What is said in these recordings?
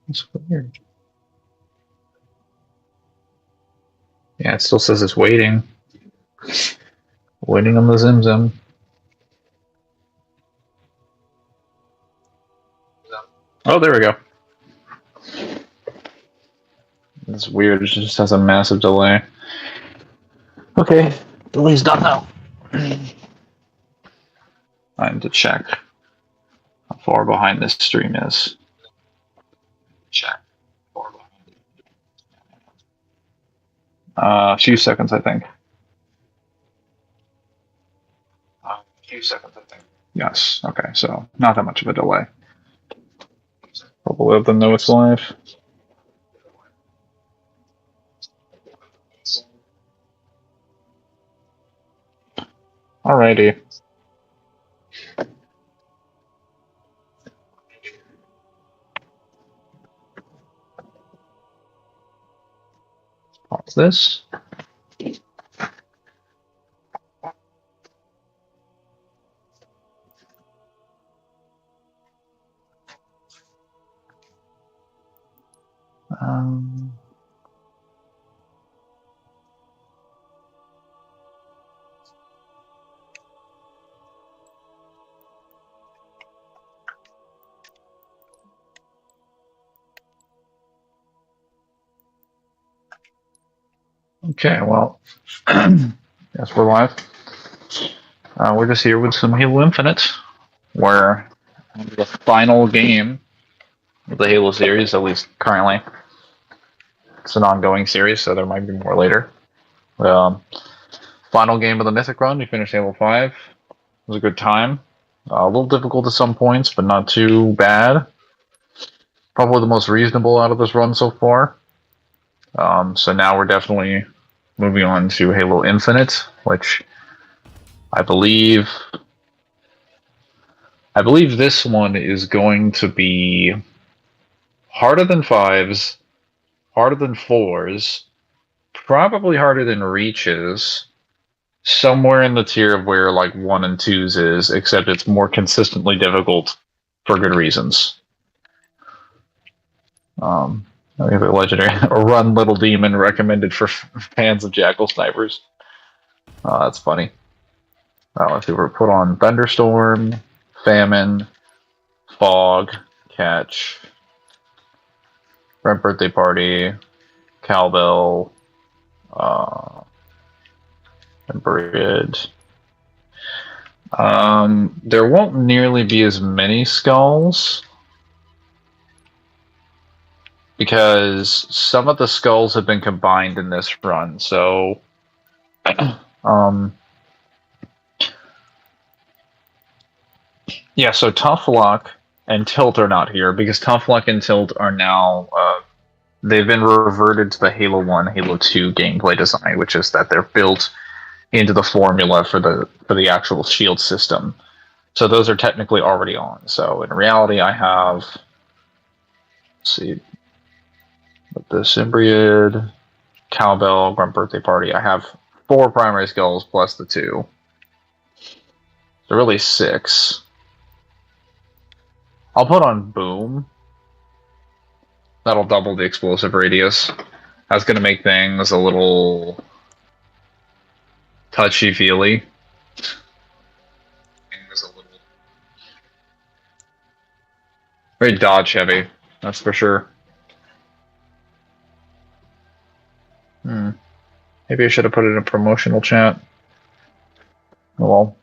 That's weird. Yeah, it still says it's waiting. Waiting on the Zim Zim. Oh, there we go. It's weird. It just has a massive delay. Okay, delay's done now. Time to check how far behind this stream is. Check. A few seconds, I think. A few seconds, I think. Yes. Okay, so not that much of a delay. Probably let them know it's live. Alrighty. Pause this. Okay, well, yes, we're live. We're just here with some Halo Infinite, where the final game of the Halo series, at least currently. It's an ongoing series, so there might be more later. Final game of the Mythic run, we finished Halo 5. It was a good time. A little difficult at some points, but not too bad. Probably the most reasonable out of this run so far. So now we're definitely moving on to Halo Infinite, which I believe this one is going to be harder than 5s, harder than 4s, probably harder than Reaches, somewhere in the tier of where like 1 and 2s is, except it's more consistently difficult for good reasons. We have a legendary Run Little Demon recommended for fans of Jackal Snipers. That's funny. Let's see, we're put on Thunderstorm, Famine, Fog, Catch, Brent Birthday Party, Cowbell, and Bridge. There won't nearly be as many skulls because some of the skulls have been combined in this run. So, yeah. So Tough Luck and Tilt are not here because Tough Luck and Tilt are now they've been reverted to the Halo 1, Halo 2 gameplay design, which is that they're built into the formula for the actual shield system. So those are technically already on. So in reality, I have, let's see, with the Symbioid, Cowbell, Grunt Birthday Party, I have 4 primary skulls plus the 2. So really 6. I'll put on Boom. That'll double the explosive radius. That's going to make things a little touchy-feely. Very dodge heavy, that's for sure. Maybe I should have put it in a promotional chat. Oh well,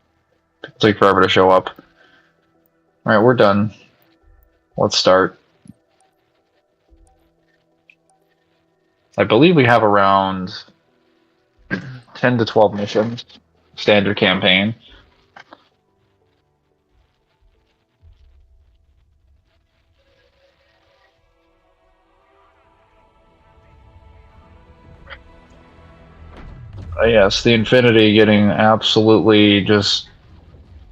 it'll take forever to show up. Alright, we're done. Let's start. I believe we have around 10 to 12 missions, standard campaign. Yes, the Infinity getting absolutely just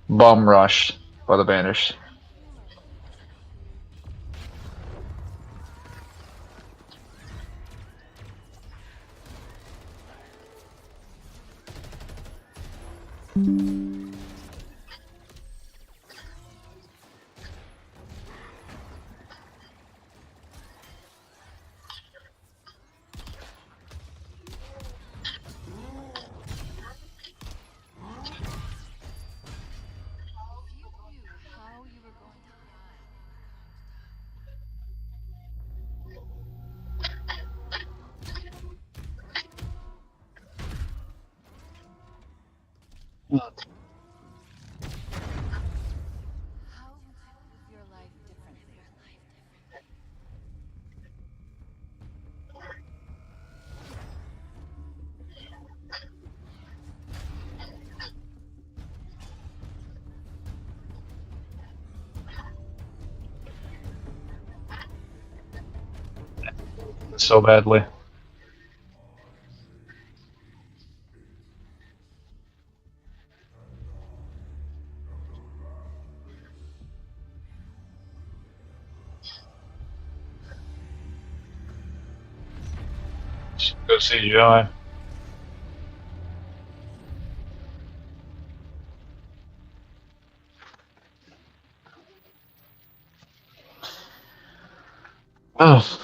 bum rushed by the Banished. How would you live your life differently? So badly. Go CGI. Oh.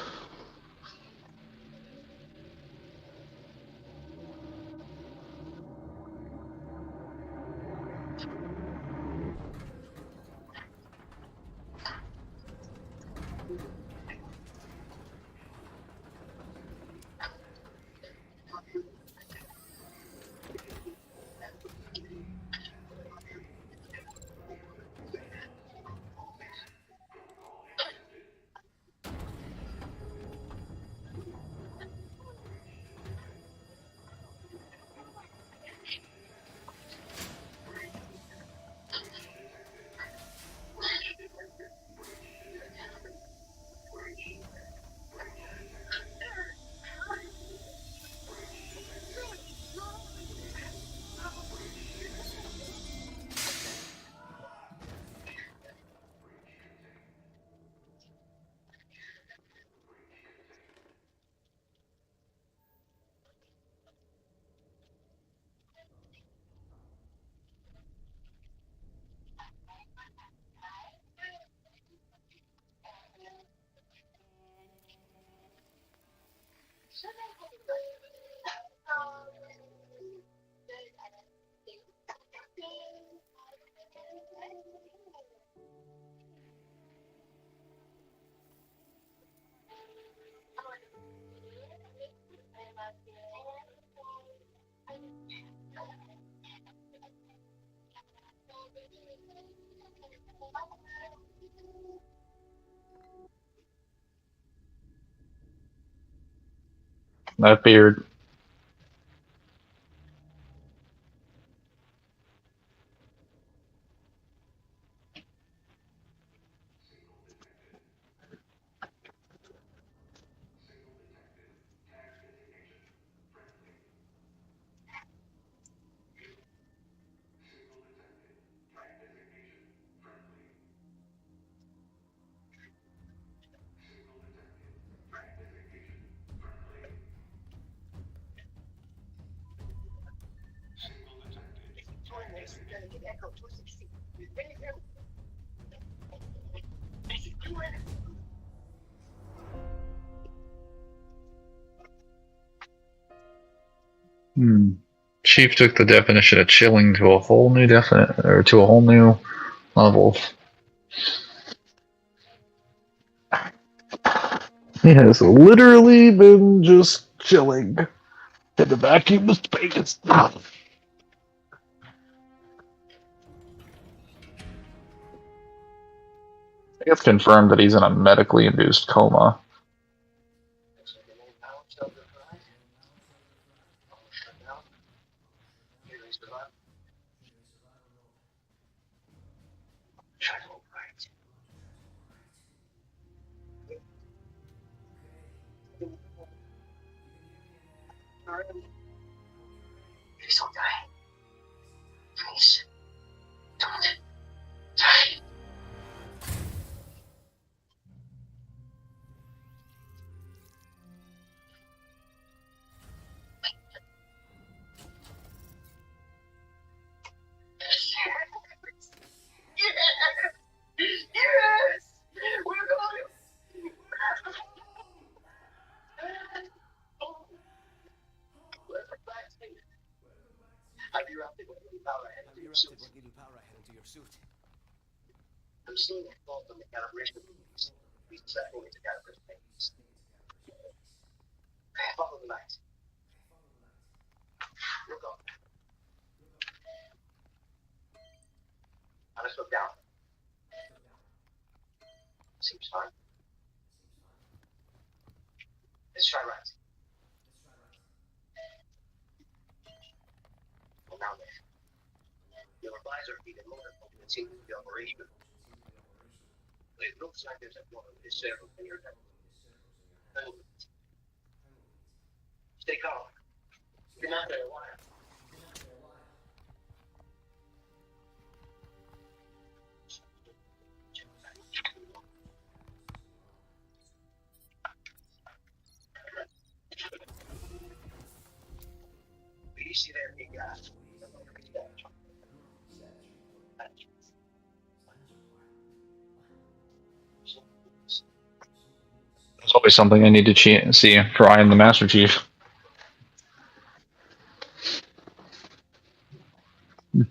That beard. Hmm. Chief took the definition of chilling to a whole new to a whole new level. He has literally been just chilling in the vacuum of space. I think it's confirmed that he's in a medically induced coma. Have you routed what gave you power ahead into your suit? There's always something I need to see for I am the Master Chief. I'm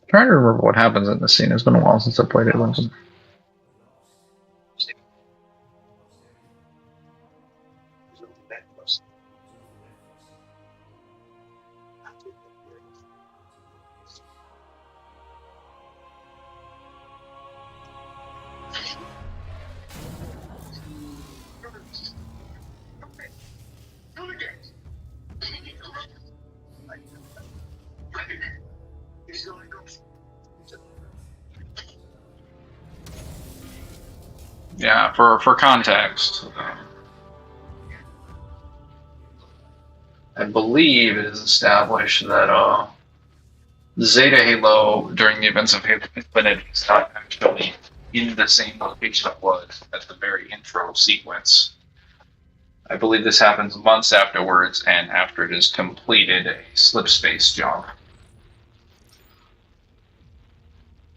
trying to remember what happens in this scene. It's been a while since I played it. Yeah, for context, I believe it is established that Zeta Halo during the events of Halo Infinite is not actually in the same location it was at the very intro sequence. I believe this happens months afterwards and after it has completed a slipspace jump.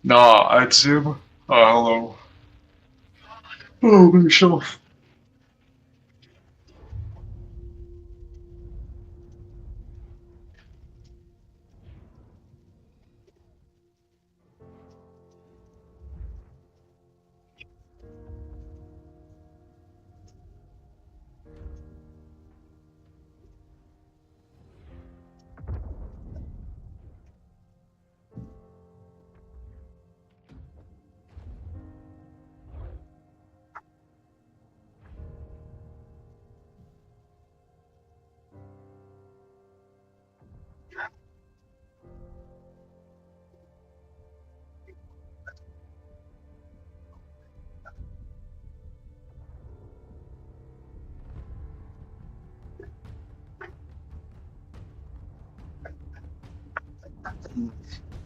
No, it's him. Hello. Oh, myself.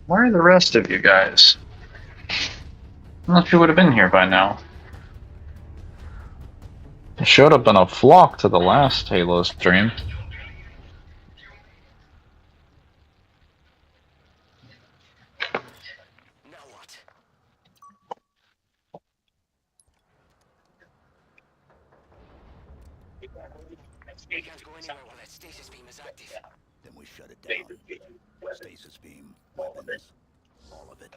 Where are the rest of you guys? Unless you would have been here by now. You showed up in a flock to the last Halo stream. Now what? We can't go anywhere while that stasis beam is active. Then we shut it down. Stasis beam, weapons, all of it.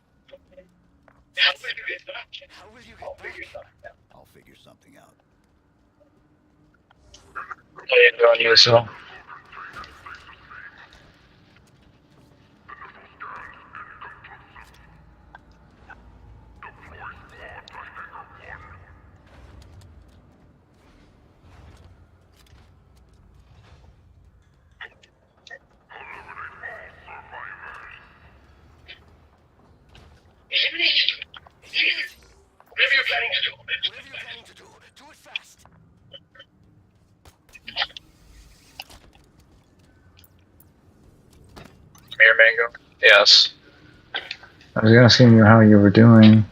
How will you get back? I'll figure something out. How you doing, Yuso? Whatever you're planning to do, do it fast. Mayor Mango? Yes. I was asking you how you were doing.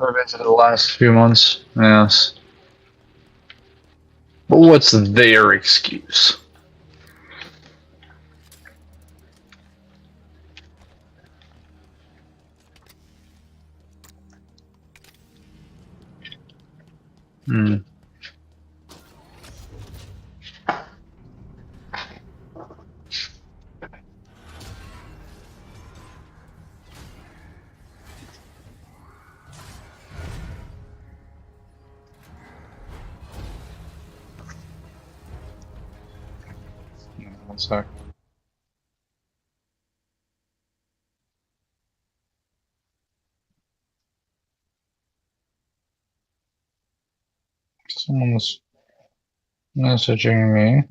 Revisited the last few months. Yes. But what's their excuse? Hmm. One sec. Someone's messaging me.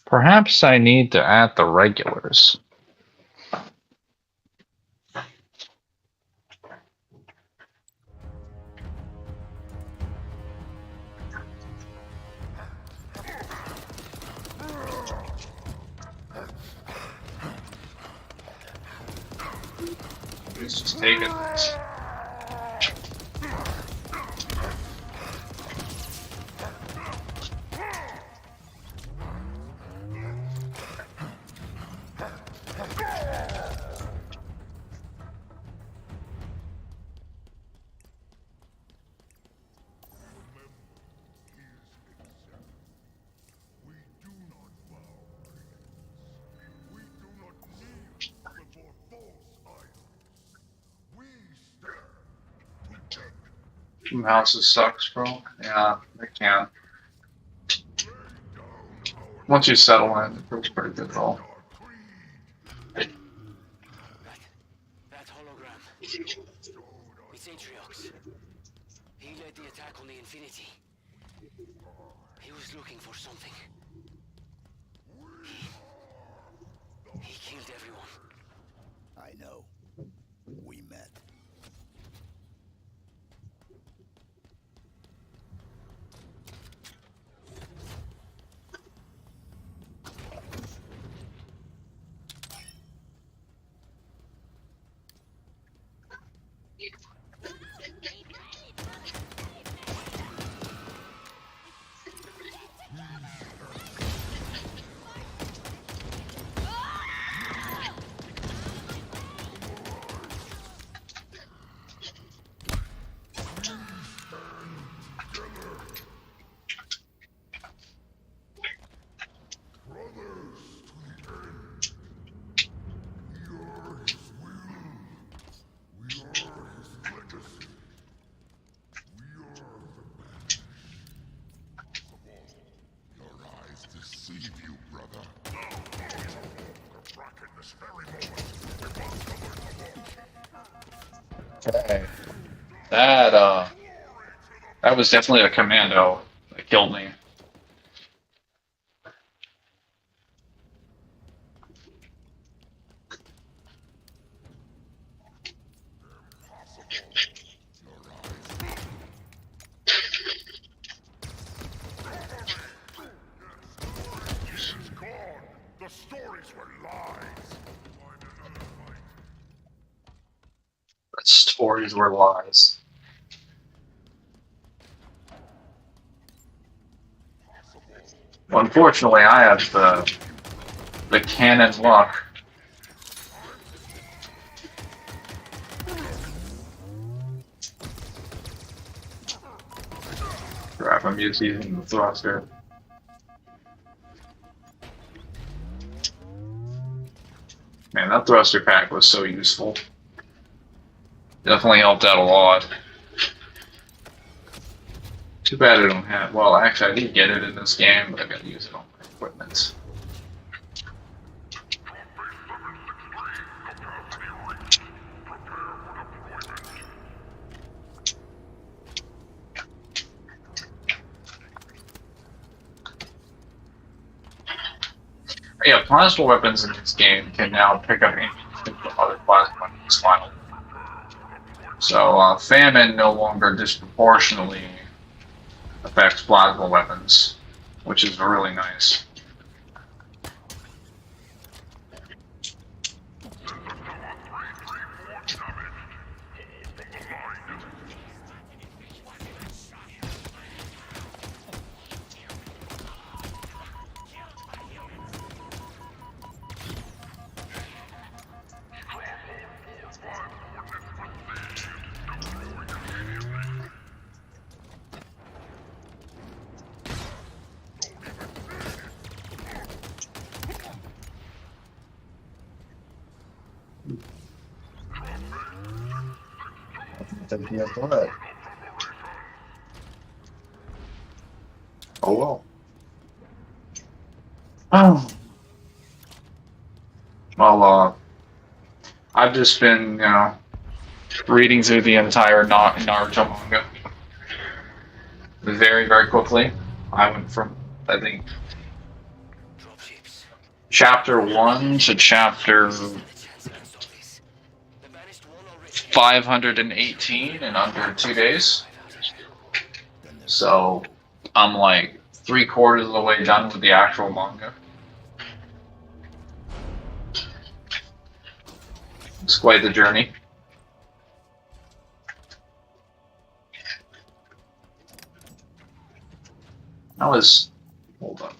Perhaps I need to add the regulars. Let's just take it. Houses sucks, bro. Yeah, they can. Once you settle in, it feels pretty good, though. That hologram. It's Atriox. He led the attack on the Infinity. He was looking for something. He killed everyone. I know. We met. Okay. That was definitely a commando that killed me. The stories were lies. But stories were lies. Well, unfortunately, I have the cannon luck. Crap, I'm just using the thruster. Man, that thruster pack was so useful. Definitely helped out a lot. Too bad I don't have. Well, actually, I did get it in this game, but I gotta use it on my equipment. Yeah, plasma weapons in this game can now pick up anything from other plasma weapons finally. So, famine no longer disproportionately affects plasma weapons. which is really nice. Oh well. Oh. Well, I've just been, reading through the entire Naruto manga very, very quickly. I went from, I think, Dropships. chapter 1 to chapter Stand a chance against all this. The banished one already. 518 in under 2 days. Then there's So I'm like 3/4 of the way done with the actual manga. It's quite the journey. Hold on.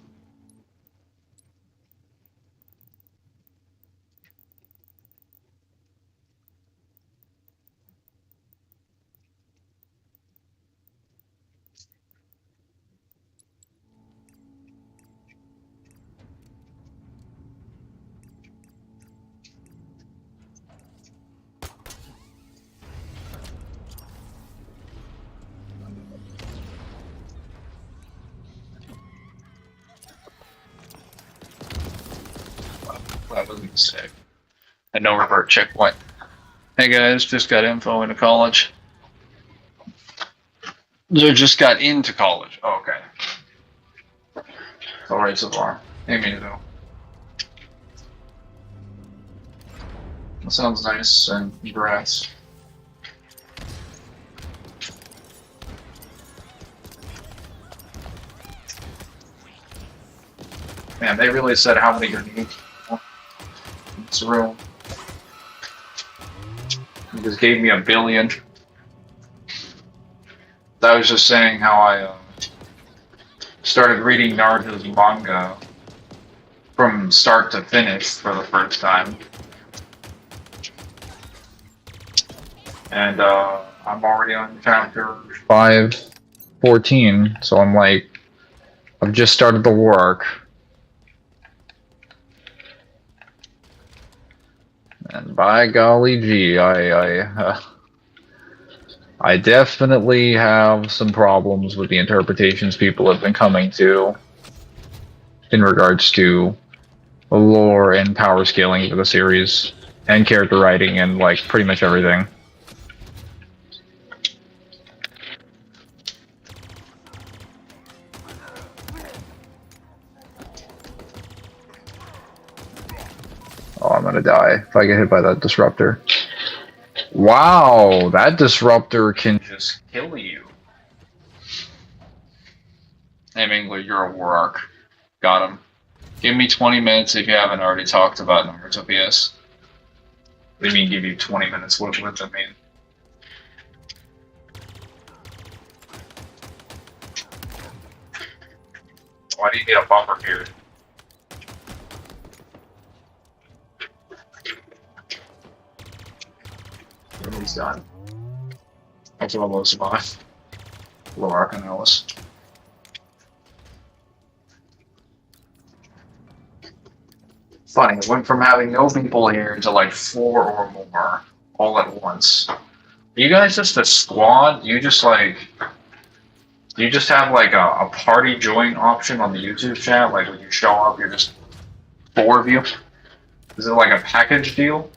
That was a mistake. And no revert checkpoint. Hey guys, just got info into college. Just got into college. Oh, okay. Alright so far. Hey, me though. That sounds nice, and congrats. Man, they really said how many you need. It's real. He just gave me 1 billion. I was just saying how I started reading Naruto's manga from start to finish for the first time. And I'm already on chapter 514, so I'm like, I've just started the war arc. And by golly gee, I definitely have some problems with the interpretations people have been coming to in regards to lore and power scaling for the series, and character writing, and like pretty much everything. Oh, I'm gonna die if I get hit by that disruptor. Wow, that disruptor can just kill you. Hey Mangler, you're a war arc. Got him. Give me 20 minutes if you haven't already talked about Naruto PS. What do you mean give you 20 minutes? What does that mean? Why do you need a bumper here? He's done. That's what low spot. Low Arcanelis. Funny, it went from having no people here to like 4 or more all at once. Are you guys just a squad? You just like, do you just have like a party join option on the YouTube chat? Like when you show up, you're just 4 of you? Is it like a package deal?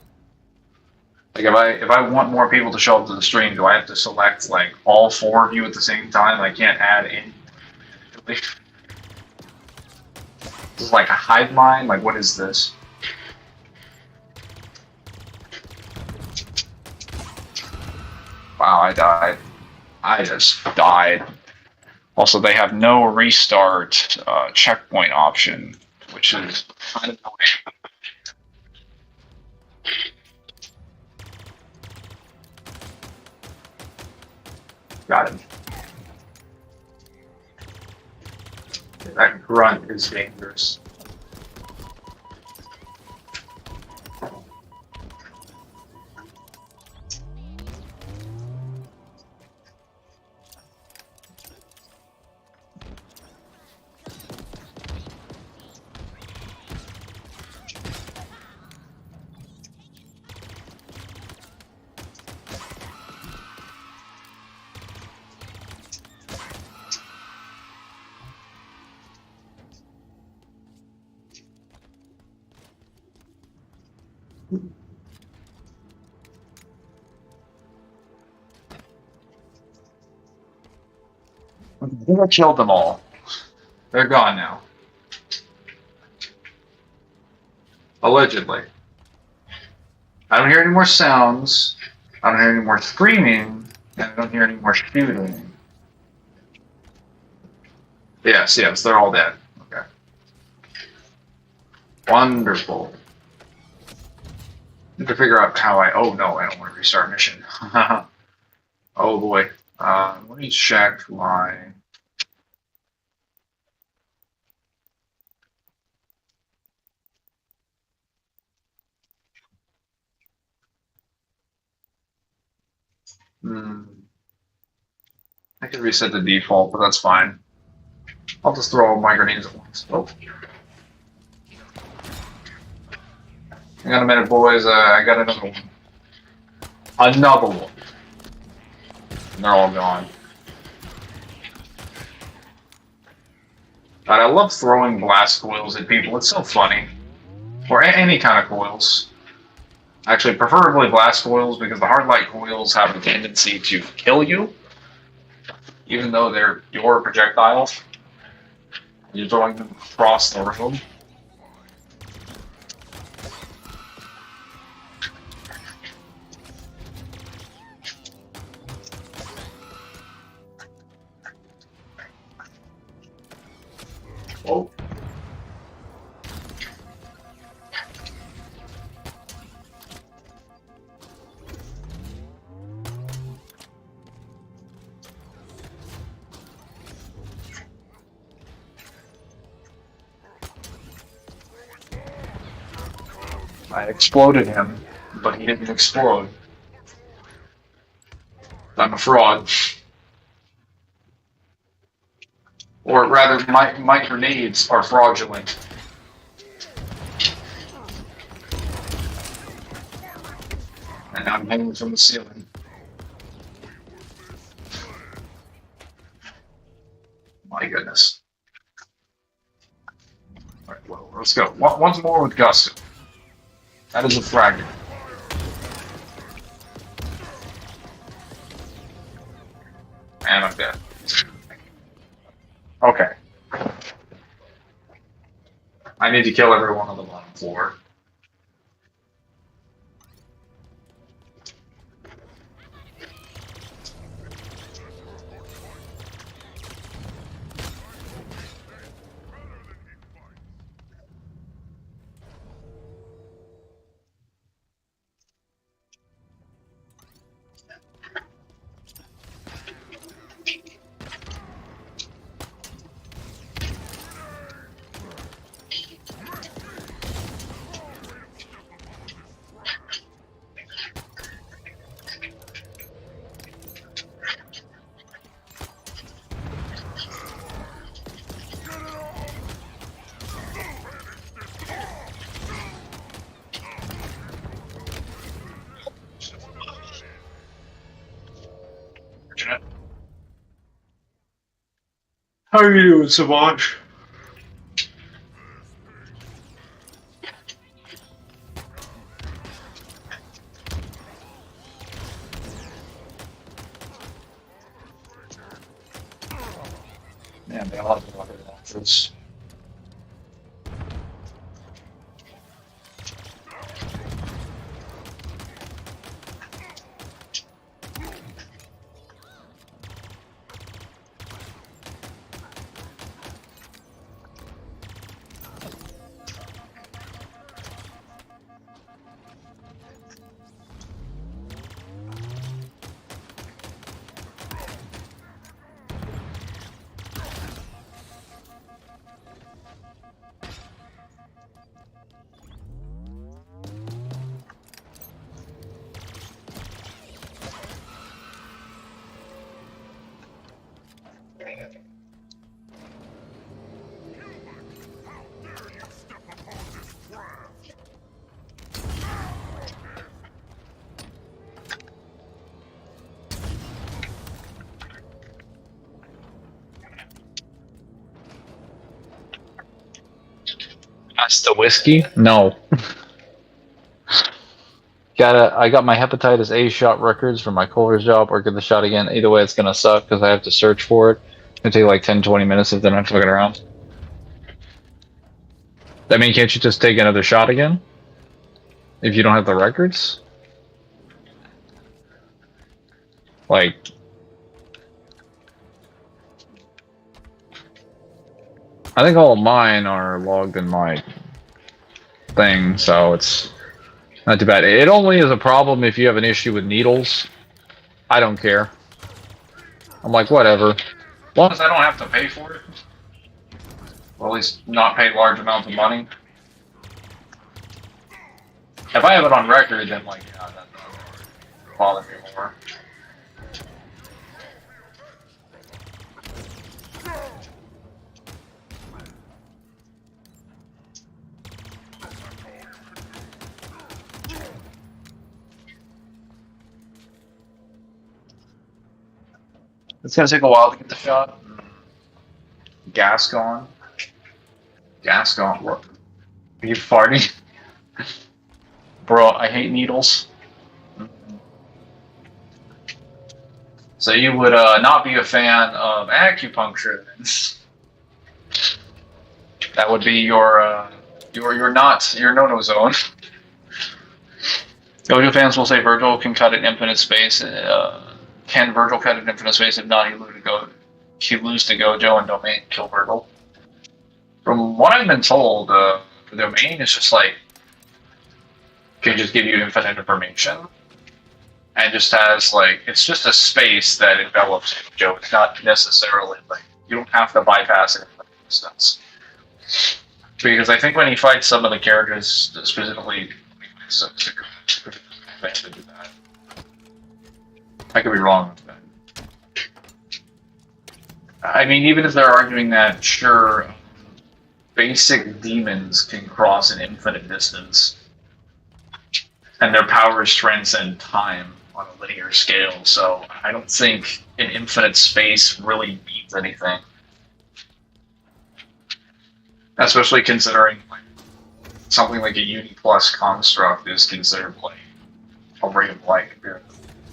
Like if I want more people to show up to the stream, do I have to select like all 4 of you at the same time? I can't add in. This is like a hive mind? Like what is this? Wow, I died. I just died. Also, they have no restart checkpoint option, which is kind of annoying. Got him. That grunt is dangerous. I think I killed them all. They're gone now. Allegedly. I don't hear any more sounds. I don't hear any more screaming. And I don't hear any more shooting. Yes, they're all dead. Okay. Wonderful. Need to figure out how I... Oh, no, I don't want to restart mission. Oh, boy. Let me check my... I can reset the default, but that's fine. I'll just throw all my grenades at once. Oh. Hang on a minute, boys. I got another one. Another one. And they're all gone. God, I love throwing blast coils at people. It's so funny. Or any kind of coils. Actually, preferably blast coils, because the hard light coils have a tendency to kill you, even though they're your projectiles. You're throwing them across the room. Oh. I exploded him, but he didn't explode. I'm a fraud. Or rather, my grenades are fraudulent. And I'm hanging from the ceiling. My goodness. Alright, well, let's go. Once more with Gusto. That is a fragment. And I'm dead. Okay. I need to kill everyone on the bottom floor. How are you doing, Savage? Man, they all have to look at this. Dare you step upon this craft? That's the whiskey? No. I got my hepatitis A shot records from my Culver's job, or get the shot again. Either way, it's gonna suck because I have to search for it. It'll take like 10-20 minutes if they're not fucking around. I mean, can't you just take another shot again? If you don't have the records? Like... I think all of mine are logged in my thing, so it's not too bad. It only is a problem if you have an issue with needles. I don't care. I'm like, whatever. As long as I don't have to pay for it. Or at least not pay large amounts of money. If I have it on record, then like, yeah, that doesn't bother me more. It's gonna take a while to get the shot. Gas gone. Gas gone. What? Are you farting? Bro, I hate needles. So you would not be a fan of acupuncture, then? That would be your no-no zone. Gojo fans will say Virgil can cut an infinite space. Can Virgil cut an infinite space? If not, he lose to Gojo and Domain kill Virgil. From what I've been told, the Domain is just like can just give you infinite information, and just has like it's just a space that envelops Gojo. It's not necessarily like you don't have to bypass it in that instance. Because I think when he fights some of the characters, specifically, it's a good to do that. I could be wrong with that. I mean, even if they're arguing that, sure, basic demons can cross an infinite distance, and their powers transcend time on a linear scale, so I don't think an infinite space really means anything. Especially considering like, something like a Uni Plus construct is considered like a ray of light compared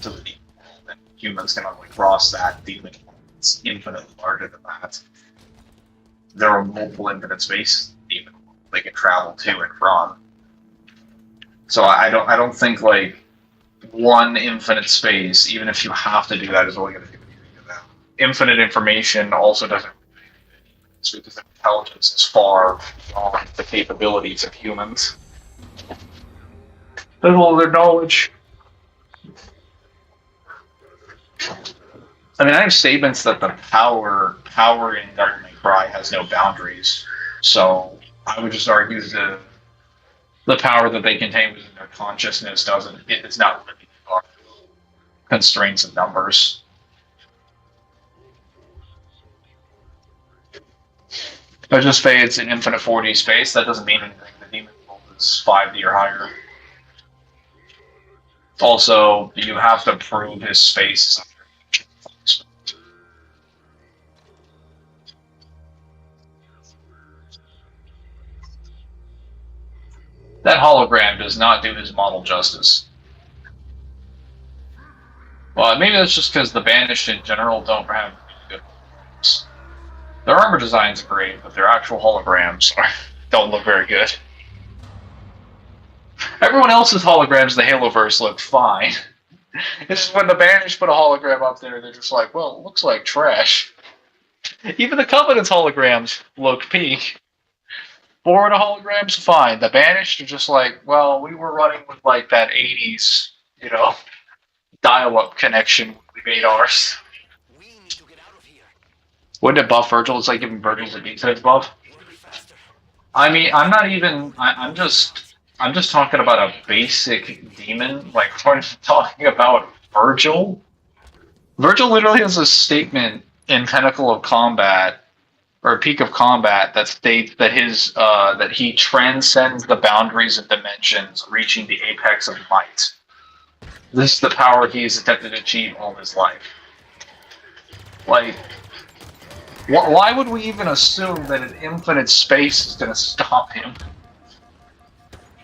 to the demon world, and humans can only cross that demon world. It's infinitely larger than that. There are multiple infinite space demon worlds they can travel to and from. So I don't think like one infinite space, even if you have to do that, is really going to do anything to them. Infinite information also doesn't. Because their intelligence is far beyond the capabilities of humans. As well as their knowledge. I mean, I have statements that the power in Dark Knight Cry has no boundaries. So I would just argue that the power that they contain within their consciousness it's not limited by constraints of numbers. But just say it's an infinite 4D space, that doesn't mean anything. The demon world is 5D or higher. Also, you have to prove his space. That hologram does not do his model justice. Well, maybe that's just because the Banished in general don't have good holograms. Their armor designs are great, but their actual holograms don't look very good. Everyone else's holograms in the Haloverse look fine. It's just when the Banished put a hologram up there, they're just like, well, it looks like trash. Even the Covenant's holograms look peak. Florida holograms, fine. The Banished are just like, well, we were running with like that 80s, dial-up connection when we made ours. We need to get out of here. Wouldn't it buff Virgil? It's like giving Virgil's a defense buff. I mean, I'm just talking about a basic demon. Like, we're talking about Virgil. Virgil literally has a statement in Pinnacle of Combat, or Peak of Combat, that states that that he transcends the boundaries of dimensions, reaching the apex of might. This is the power he's attempted to achieve all his life. Like, why would we even assume that an infinite space is going to stop him?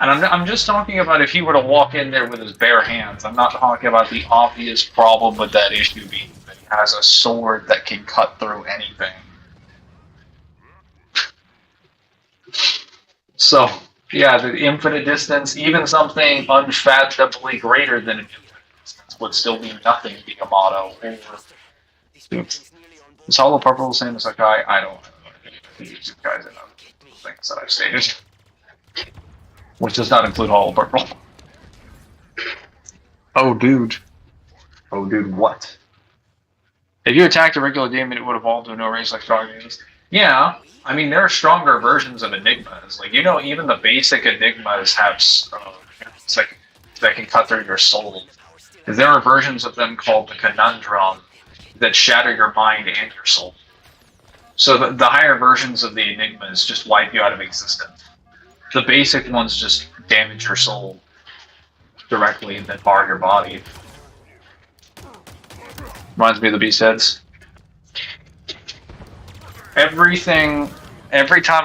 And I'm just talking about if he were to walk in there with his bare hands. I'm not talking about the obvious problem with that issue being that he has a sword that can cut through anything. So, yeah, the infinite distance, even something unfathomably greater than an infinite distance, would still be nothing to Yamato. Is Hollow Purple the same as Sakai? I don't know. These guys in other things that I've stated. Which does not include Hollow Purple. Oh, dude. Oh, dude, what? If you attacked a regular demon, it would evolve to no range like strong demons. Yeah, I mean, there are stronger versions of Enigmas. Like, even the basic Enigmas have that can cut through your soul. There are versions of them called the Conundrum that shatter your mind and your soul. So the higher versions of the Enigmas just wipe you out of existence. The basic ones just damage your soul directly and then bar your body. Reminds me of the Beast Heads. Every time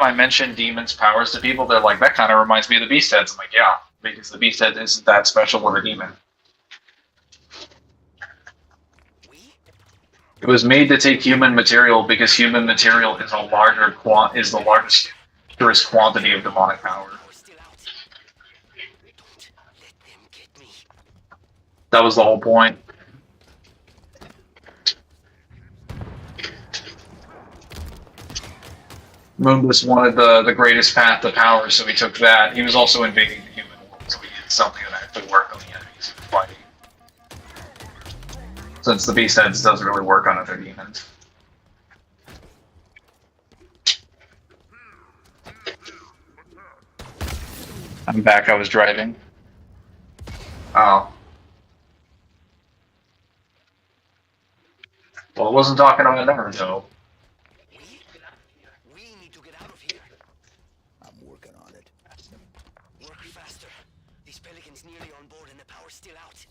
I mention demons' powers to people, they're like, that kind of reminds me of the Beast Heads. I'm like, yeah, because the Beast Head isn't that special with a demon. It was made to take human material because human material is the largest purest quantity of demonic power. That was the whole point. Moonbless wanted the greatest path to power, so he took that. He was also invading the human world, so he did something that actually worked on the enemies he was fighting. Since the Beast Heads doesn't really work on other demons. I'm back, I was driving. Oh. Well, it wasn't talking about Naruto. We need to get out of here. I'm working on it. Work faster. These pelicans nearly on board and the power's still out.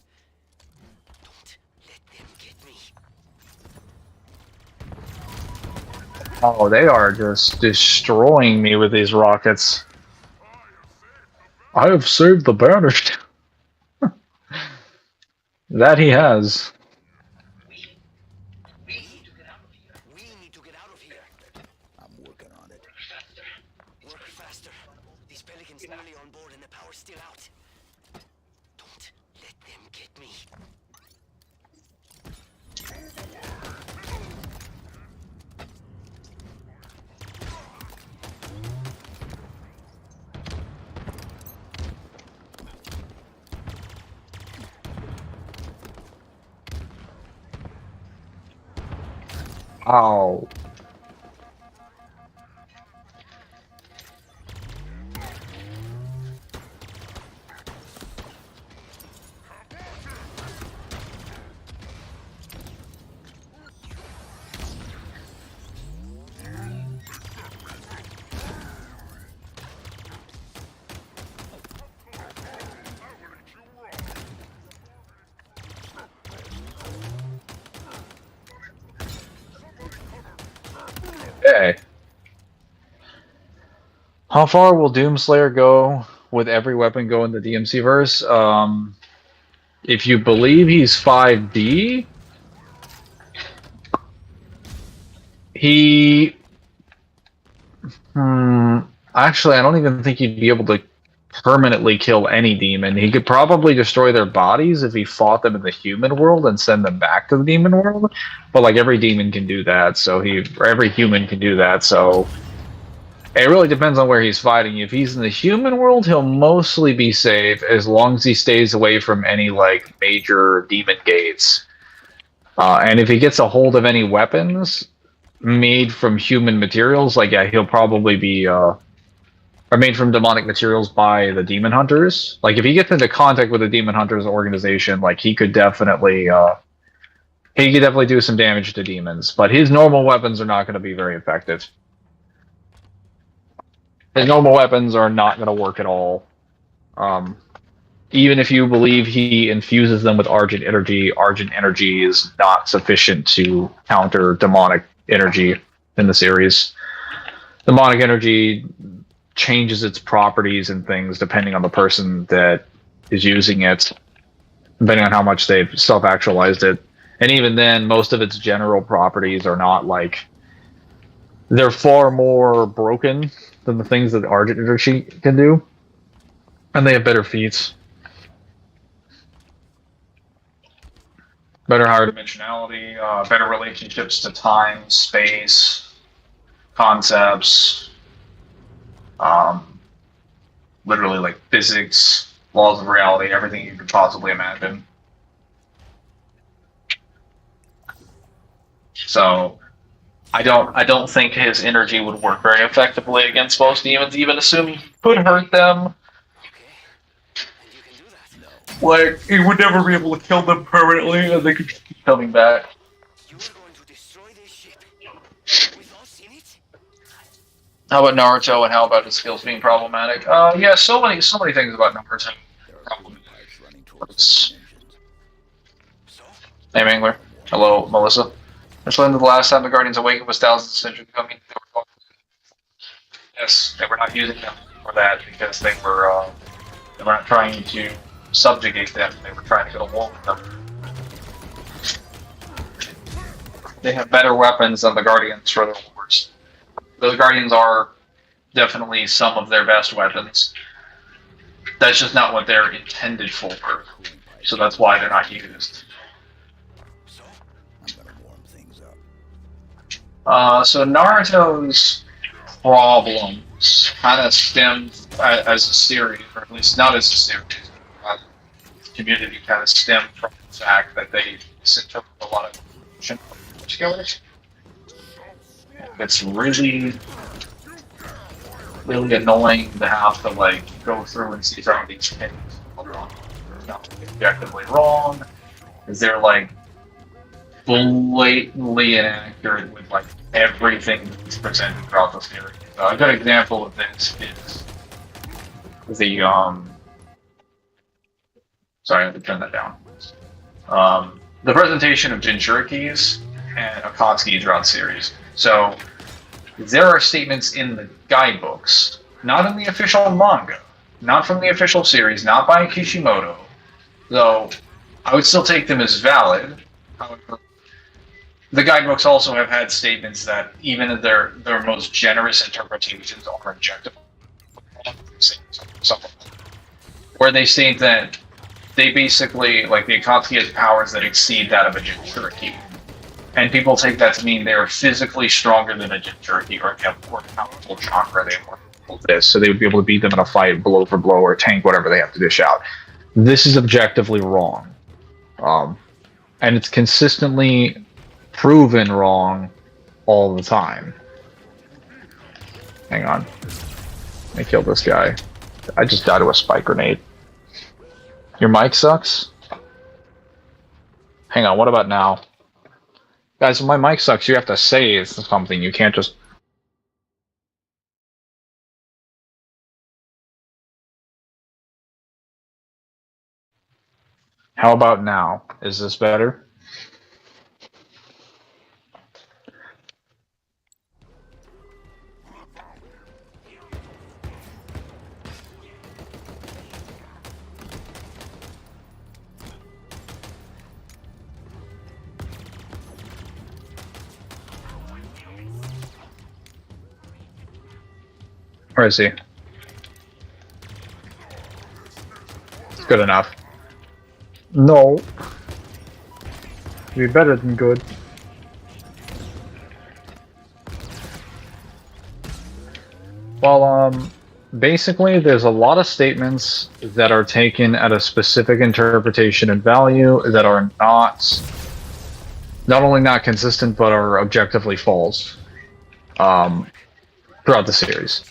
Don't let them get me. Oh, they are just destroying me with these rockets. I have saved the banished. That he has. We need to get out of here. I'm working on it. Work faster. These pelicans nearly on board and the power's still out. Don't let them get me. Ow. Okay. How far will Doomslayer go with every weapon go in the DMC verse? If you believe he's 5D, he... actually, I don't even think he'd be able to permanently kill any demon. He could probably destroy their bodies if he fought them in the human world and send them back to the demon world. But like every demon can do that, so every human can do that, so it really depends on where he's fighting. If he's in the human world, he'll mostly be safe as long as he stays away from any like major demon gates. And if he gets a hold of any weapons made from human materials, like yeah, he'll probably be are made from demonic materials by the demon hunters. Like if he gets into contact with the demon hunters organization, like he could definitely he could definitely do some damage to demons, but his normal weapons are not going to be very effective. His normal weapons are not going to work at all. Even if you believe he infuses them with Argent Energy is not sufficient to counter demonic energy in the series. Demonic energy changes its properties and things depending on the person that is using it, depending on how much they've self-actualized it. And even then, most of its general properties are not like... They're far more broken than the things that Argent Energy can do. And they have better feats. Better higher dimensionality, better relationships to time, space, concepts, literally like physics, laws of reality, everything you could possibly imagine. So I don't think his energy would work very effectively against most demons, even assuming he could hurt them. Like, he would never be able to kill them permanently, and they could just keep coming back. You are going to destroy this ship with us in it? How about Naruto, and how about his skills being problematic? Yeah, so many things about Naruto. Running So, Hey, Mangler. Hello, Melissa. Just learned that the last time the Guardians Awakened was thousands of centuries ago. Yes, they were not using them for that because they were not trying to subjugate them. They were trying to get along with them. They have better weapons than the Guardians for their wars. Those Guardians are definitely some of their best weapons. That's just not what they're intended for, so that's why they're not used. I'm gonna warm things up. So Naruto's problems kind of stemmed as a series, or at least not as a series. The community kind of stemmed from the fact that they took a lot of killers. It's really annoying to have to like go through and see some of these things objectively wrong, because they're like blatantly inaccurate with like everything that's presented throughout the series. A good example of this is the sorry, I have to turn that down. The presentation of Jinchurikis and Akatsuki throughout the series. So there are statements in the guidebooks, not in the official manga, not from the official series, not by Kishimoto, though I would still take them as valid. However, the guidebooks also have had statements that even their most generous interpretations are objective. Where they state that they basically, like, the Akatsuki has powers that exceed that of a Jinchuriki. And people take that to mean they're physically stronger than a Jinchuriki, or they have more powerful chakra, they have more powerful this, so they would be able to beat them in a fight, blow for blow, or tank whatever they have to dish out. This is objectively wrong. And it's consistently proven wrong all the time. Hang on. Let me kill this guy. I just died to a spike grenade. Your mic sucks? Hang on, what about now? Guys, if my mic sucks, you have to say something. You can't just... How about now? Is this better? Where is he? It's good enough. No. Be better than good. Well, basically there's a lot of statements that are taken at a specific interpretation and value that are not only not consistent, but are objectively false throughout the series.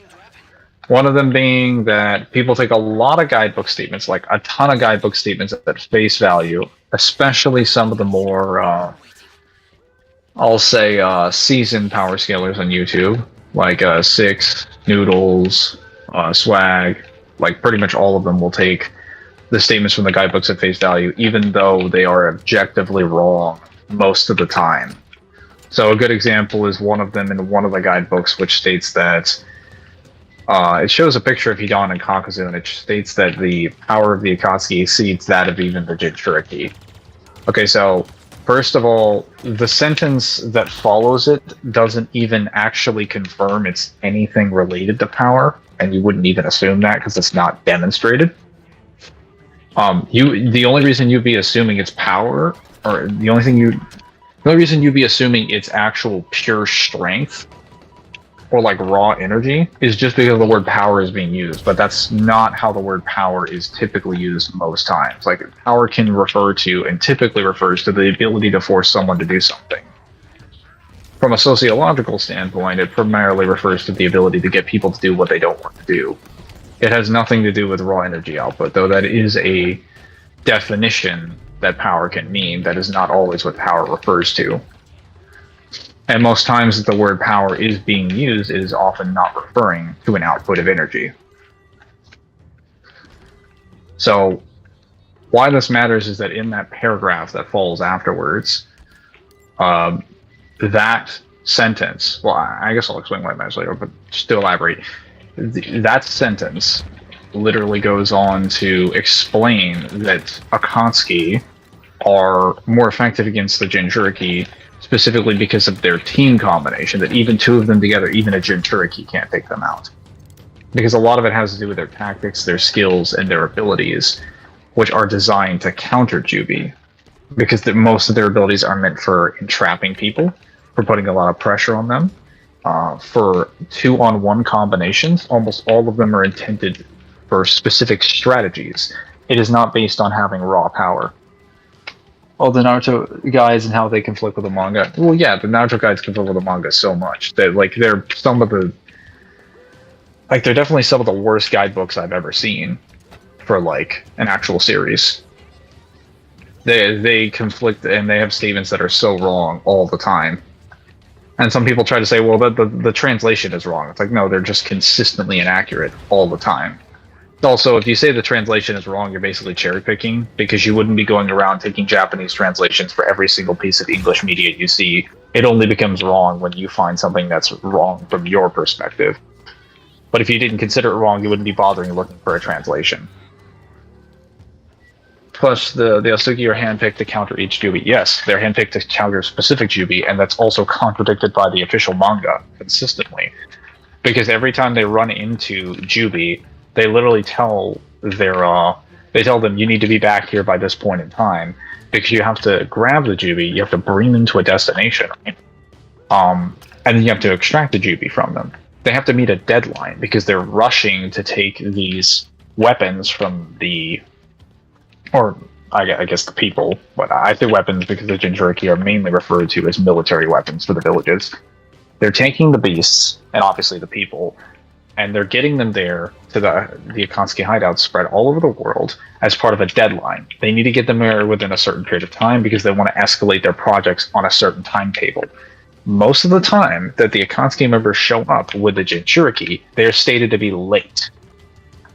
One of them being that people take a lot of guidebook statements, like a ton of guidebook statements at face value, especially some of the more I'll say seasoned power scalers on YouTube, like Six, Noodles, Swag, like pretty much all of them will take the statements from the guidebooks at face value, even though they are objectively wrong most of the time. So a good example is one of them in one of the guidebooks, which states that it shows a picture of Hidan and Kakazu, and it states that the power of the Akatsuki exceeds that of even the Jinchuriki. Okay, so first of all, the sentence that follows it doesn't even actually confirm it's anything related to power, and you wouldn't even assume that because it's not demonstrated. The only reason you'd be assuming it's power, or the only reason you'd be assuming it's actual pure strength or like raw energy is just because the word power is being used, but that's not how the word power is typically used most times. Like power can refer to and typically refers to the ability to force someone to do something. From a sociological standpoint, it primarily refers to the ability to get people to do what they don't want to do. It has nothing to do with raw energy output, though that is a definition that power can mean. That is not always what power refers to. And most times that the word power is being used, it is often not referring to an output of energy. So why this matters is that in that paragraph that follows afterwards, that sentence, well, I guess I'll explain why it matters later, but just to elaborate, that sentence literally goes on to explain that Akatsuki are more effective against the Jinchuriki specifically because of their team combination, that even two of them together, even a Jinchuriki can't take them out. Because a lot of it has to do with their tactics, their skills, and their abilities, which are designed to counter Jubi. Because most of their abilities are meant for entrapping people, for putting a lot of pressure on them. For 2-on-1 combinations, almost all of them are intended for specific strategies. It is not based on having raw power. Oh, the Naruto guys and how they conflict with the manga. Well, yeah, the Naruto guys conflict with the manga so much that they're definitely some of the worst guidebooks I've ever seen for an actual series. They conflict and they have statements that are so wrong all the time. And some people try to say, well, the translation is wrong. It's like, no, they're just consistently inaccurate all the time. Also, if you say the translation is wrong, you're basically cherry picking, because you wouldn't be going around taking Japanese translations for every single piece of English media you see. It only becomes wrong when you find something that's wrong from your perspective. But if you didn't consider it wrong, you wouldn't be bothering looking for a translation. Plus, the Asuki are handpicked to counter each Jubi. Yes, they're handpicked to counter specific Jubi, and that's also contradicted by the official manga consistently. Because every time they run into Jubi, they literally tell them, you need to be back here by this point in time, because you have to grab the Jubi, you have to bring them to a destination, right? And then you have to extract the Jubi from them. They have to meet a deadline, because they're rushing to take these weapons from I guess the people, but I say weapons because the Jinchuriki are mainly referred to as military weapons for the villages. They're taking the beasts, and obviously the people, and they're getting them there to the Akatsuki hideouts spread all over the world as part of a deadline. They need to get them there within a certain period of time because they want to escalate their projects on a certain timetable. Most of the time that the Akatsuki members show up with the Jinchuriki, they are stated to be late.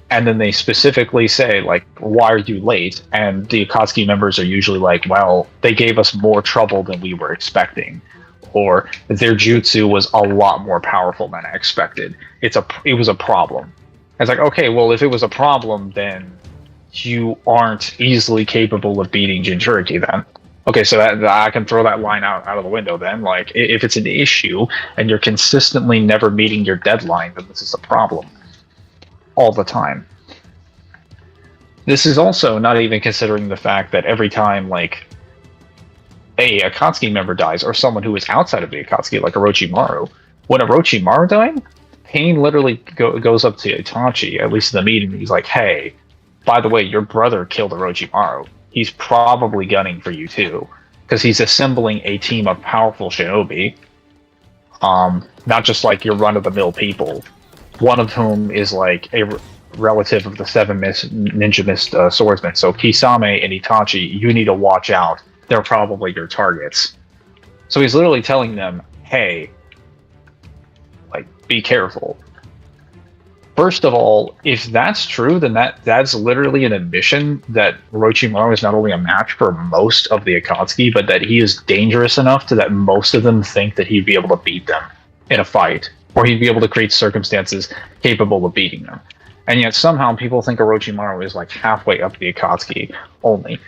And then they specifically say, why are you late? And the Akatsuki members are usually like, well, they gave us more trouble than we were expecting. Or their jutsu was a lot more powerful than I expected. It was a problem. It's like, okay, well, if it was a problem, then you aren't easily capable of beating Jinchuriki then. Okay, so I can throw that line out of the window then. If it's an issue and you're consistently never meeting your deadline, then this is a problem. All the time. This is also not even considering the fact that every time, a Akatsuki member dies, or someone who is outside of the Akatsuki, like Orochimaru. When Orochimaru died, Pain literally goes up to Itachi, at least in the meeting, and he's like, hey, by the way, your brother killed Orochimaru. He's probably gunning for you too, because he's assembling a team of powerful shinobi, not just your run-of-the-mill people, one of whom is a relative of the Seven Ninja Mist swordsmen. So Kisame and Itachi, you need to watch out. They're probably your targets. So he's literally telling them, hey, like, be careful. First of all, if that's true, then that's literally an admission that Orochimaru is not only a match for most of the Akatsuki, but that he is dangerous enough to that most of them think that he'd be able to beat them in a fight, or he'd be able to create circumstances capable of beating them. And yet somehow people think Orochimaru is like halfway up the Akatsuki only.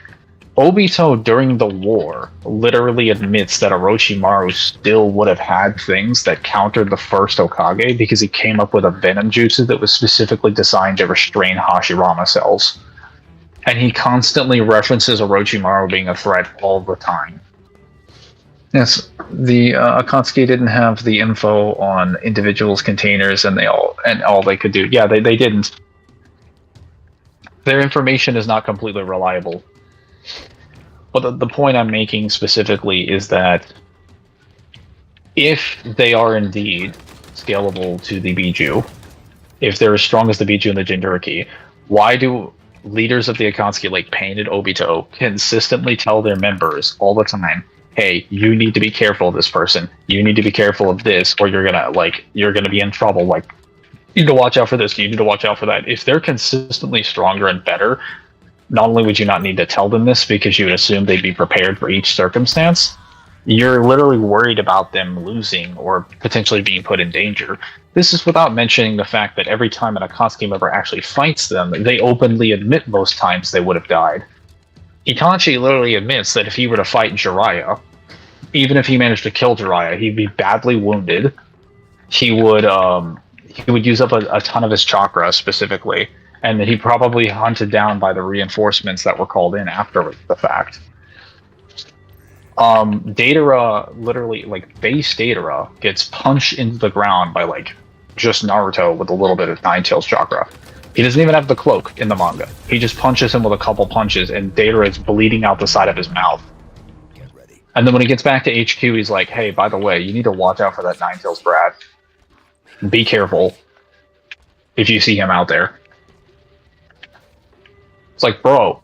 Obito, during the war, literally admits that Orochimaru still would have had things that countered the first Hokage because he came up with a venom jutsu that was specifically designed to restrain Hashirama cells. And he constantly references Orochimaru being a threat all the time. Yes, the Akatsuki didn't have the info on individuals' containers, and all they could do. Yeah, they didn't. Their information is not completely reliable. But the point I'm making specifically is that if they are indeed scalable to the Biju, if they're as strong as the Biju and the Jinchuriki, why do leaders of the Akatsuki like Pain and Obito consistently tell their members all the time, hey, you need to be careful of this person, you need to be careful of this, or you're gonna be in trouble, like, you need to watch out for this, you need to watch out for that. If they're consistently stronger and better, not only would you not need to tell them this because you would assume they'd be prepared for each circumstance, you're literally worried about them losing or potentially being put in danger. This is without mentioning the fact that every time an Akatsuki member actually fights them, they openly admit most times they would have died. Itachi literally admits that if he were to fight Jiraiya, even if he managed to kill Jiraiya, he'd be badly wounded. He would use up a ton of his chakra specifically, and that he probably hunted down by the reinforcements that were called in after the fact. Datara, literally, like, base Datara gets punched into the ground by, like, just Naruto with a little bit of Nine-Tails chakra. He doesn't even have the cloak in the manga. He just punches him with a couple punches, and Datara is bleeding out the side of his mouth. Get ready. And then when he gets back to HQ, he's like, hey, by the way, you need to watch out for that Nine-Tails Brad. Be careful if you see him out there. It's like, bro.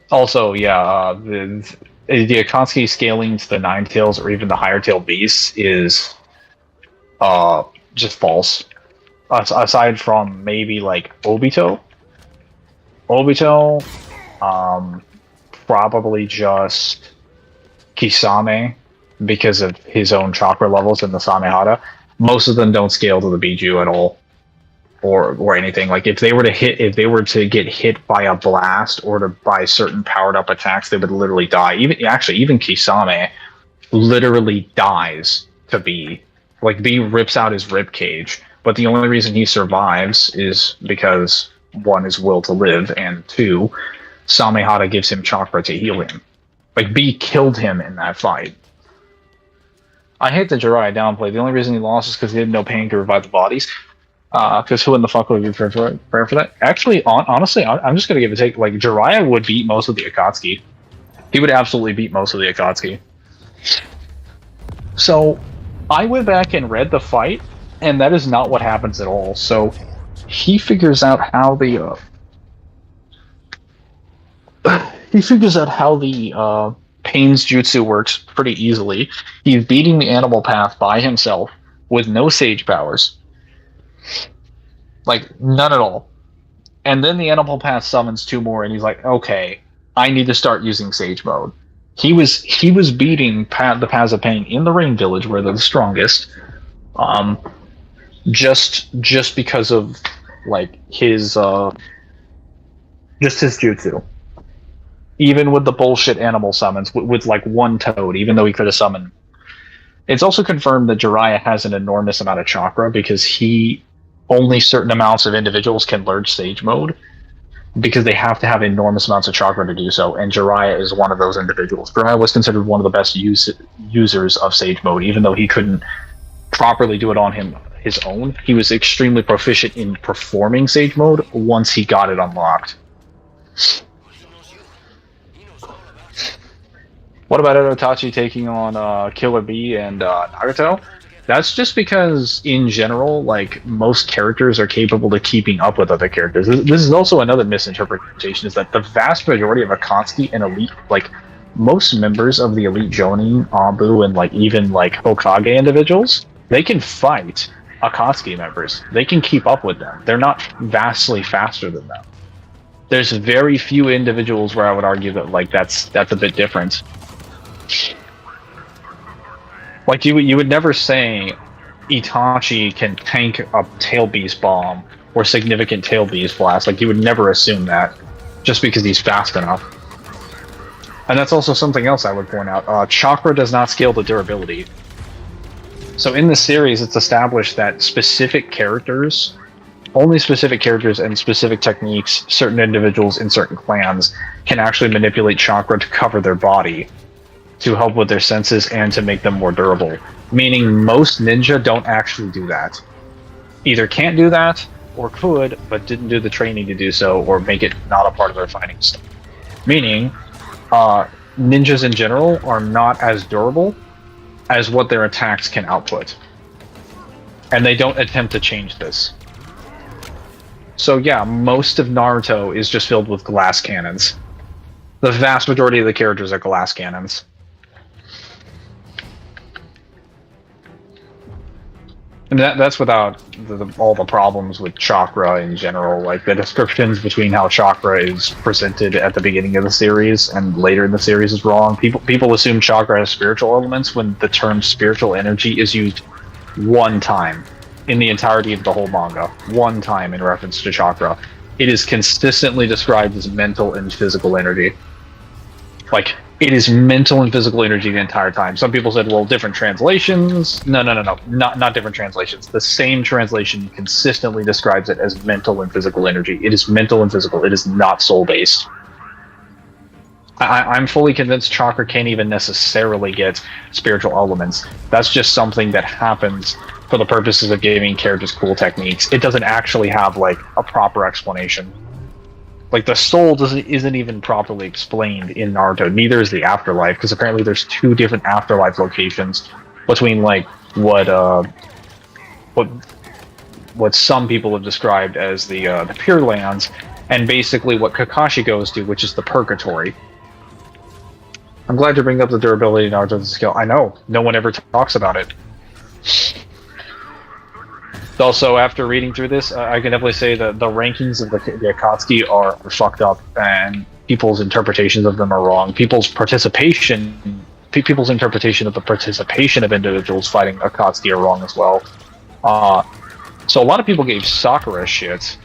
Also, yeah, the Akatsuki scaling to the Nine-Tails or even the higher-tailed beasts is just false. Aside from maybe, like, Obito. Probably just Kisame because of his own chakra levels in the Samehada. Most of them don't scale to the Biju at all. Or anything. Like, if they were to get hit by a blast or by certain powered up attacks, they would literally die. Even Kisame literally dies to B. Like, B rips out his rib cage, but the only reason he survives is because, one, his will to live, and two, Samehada gives him chakra to heal him. Like, B killed him in that fight. I hate the Jiraiya downplay. The only reason he lost is because he didn't know Pain could revive the bodies. Because who in the fuck would be prepared for that? Actually, honestly, I'm just gonna give a take. Like, Jiraiya would beat most of the Akatsuki. He would absolutely beat most of the Akatsuki. So, I went back and read the fight, and that is not what happens at all. So, he figures out how the Pain's jutsu works pretty easily. He's beating the animal path by himself with no sage powers. Like, none at all. And then the animal path summons two more, and he's like, okay, I need to start using sage mode. He was beating the Paths of Pain in the Rain Village, where they're the strongest, just because of, like, his jutsu. Even with the bullshit animal summons, with like one toad, even though he could have summoned. It's also confirmed that Jiraiya has an enormous amount of chakra because only certain amounts of individuals can learn Sage Mode because they have to have enormous amounts of chakra to do so, and Jiraiya is one of those individuals. Jiraiya was considered one of the best users of Sage Mode, even though he couldn't properly do it on his own. He was extremely proficient in performing Sage Mode once he got it unlocked. What about Itachi taking on Killer Bee and Nagato? That's just because, in general, like most characters are capable of keeping up with other characters. This is also another misinterpretation: is that the vast majority of Akatsuki and elite, like most members of the elite Jonin, Abu, and like even like Hokage individuals, they can fight Akatsuki members. They can keep up with them. They're not vastly faster than them. There's very few individuals where I would argue that like that's a bit different. Like you would never say Itachi can tank a tail beast bomb or significant tail beast blast. Like you would never assume that just because he's fast enough. And that's also something else I would point out. Chakra does not scale to durability. So in the series, it's established that only specific characters and specific techniques, certain individuals in certain clans can actually manipulate chakra to cover their body, to help with their senses and to make them more durable. Meaning most ninja don't actually do that. Either can't do that, or could, but didn't do the training to do so, or make it not a part of their fighting style. Meaning, ninjas in general are not as durable as what their attacks can output. And they don't attempt to change this. So yeah, most of Naruto is just filled with glass cannons. The vast majority of the characters are glass cannons. And that's without all the problems with chakra in general. Like the descriptions between how chakra is presented at the beginning of the series and later in the series is wrong. People assume chakra has spiritual elements when the term spiritual energy is used one time in the entirety of the whole manga. One time in reference to chakra. It is consistently described as mental and physical energy. Like, it is mental and physical energy the entire time. Some people said, well, different translations. No. Not different translations. The same translation consistently describes it as mental and physical energy. It is mental and physical. It is not soul-based. I'm fully convinced chakra can't even necessarily get spiritual elements. That's just something that happens for the purposes of giving characters cool techniques. It doesn't actually have, like, a proper explanation. Like, the soul isn't even properly explained in Naruto. Neither is the afterlife, because apparently there's 2 different afterlife locations between, like, what some people have described as the Pure Lands, and basically what Kakashi goes to, which is the Purgatory. I'm glad you bring up the durability of Naruto's skill. I know, no one ever talks about it. Also, after reading through this, I can definitely say that the rankings of the Akatsuki are fucked up, and people's interpretations of them are wrong. People's interpretation of the participation of individuals fighting Akatsuki are wrong as well. So a lot of people gave Sakura shit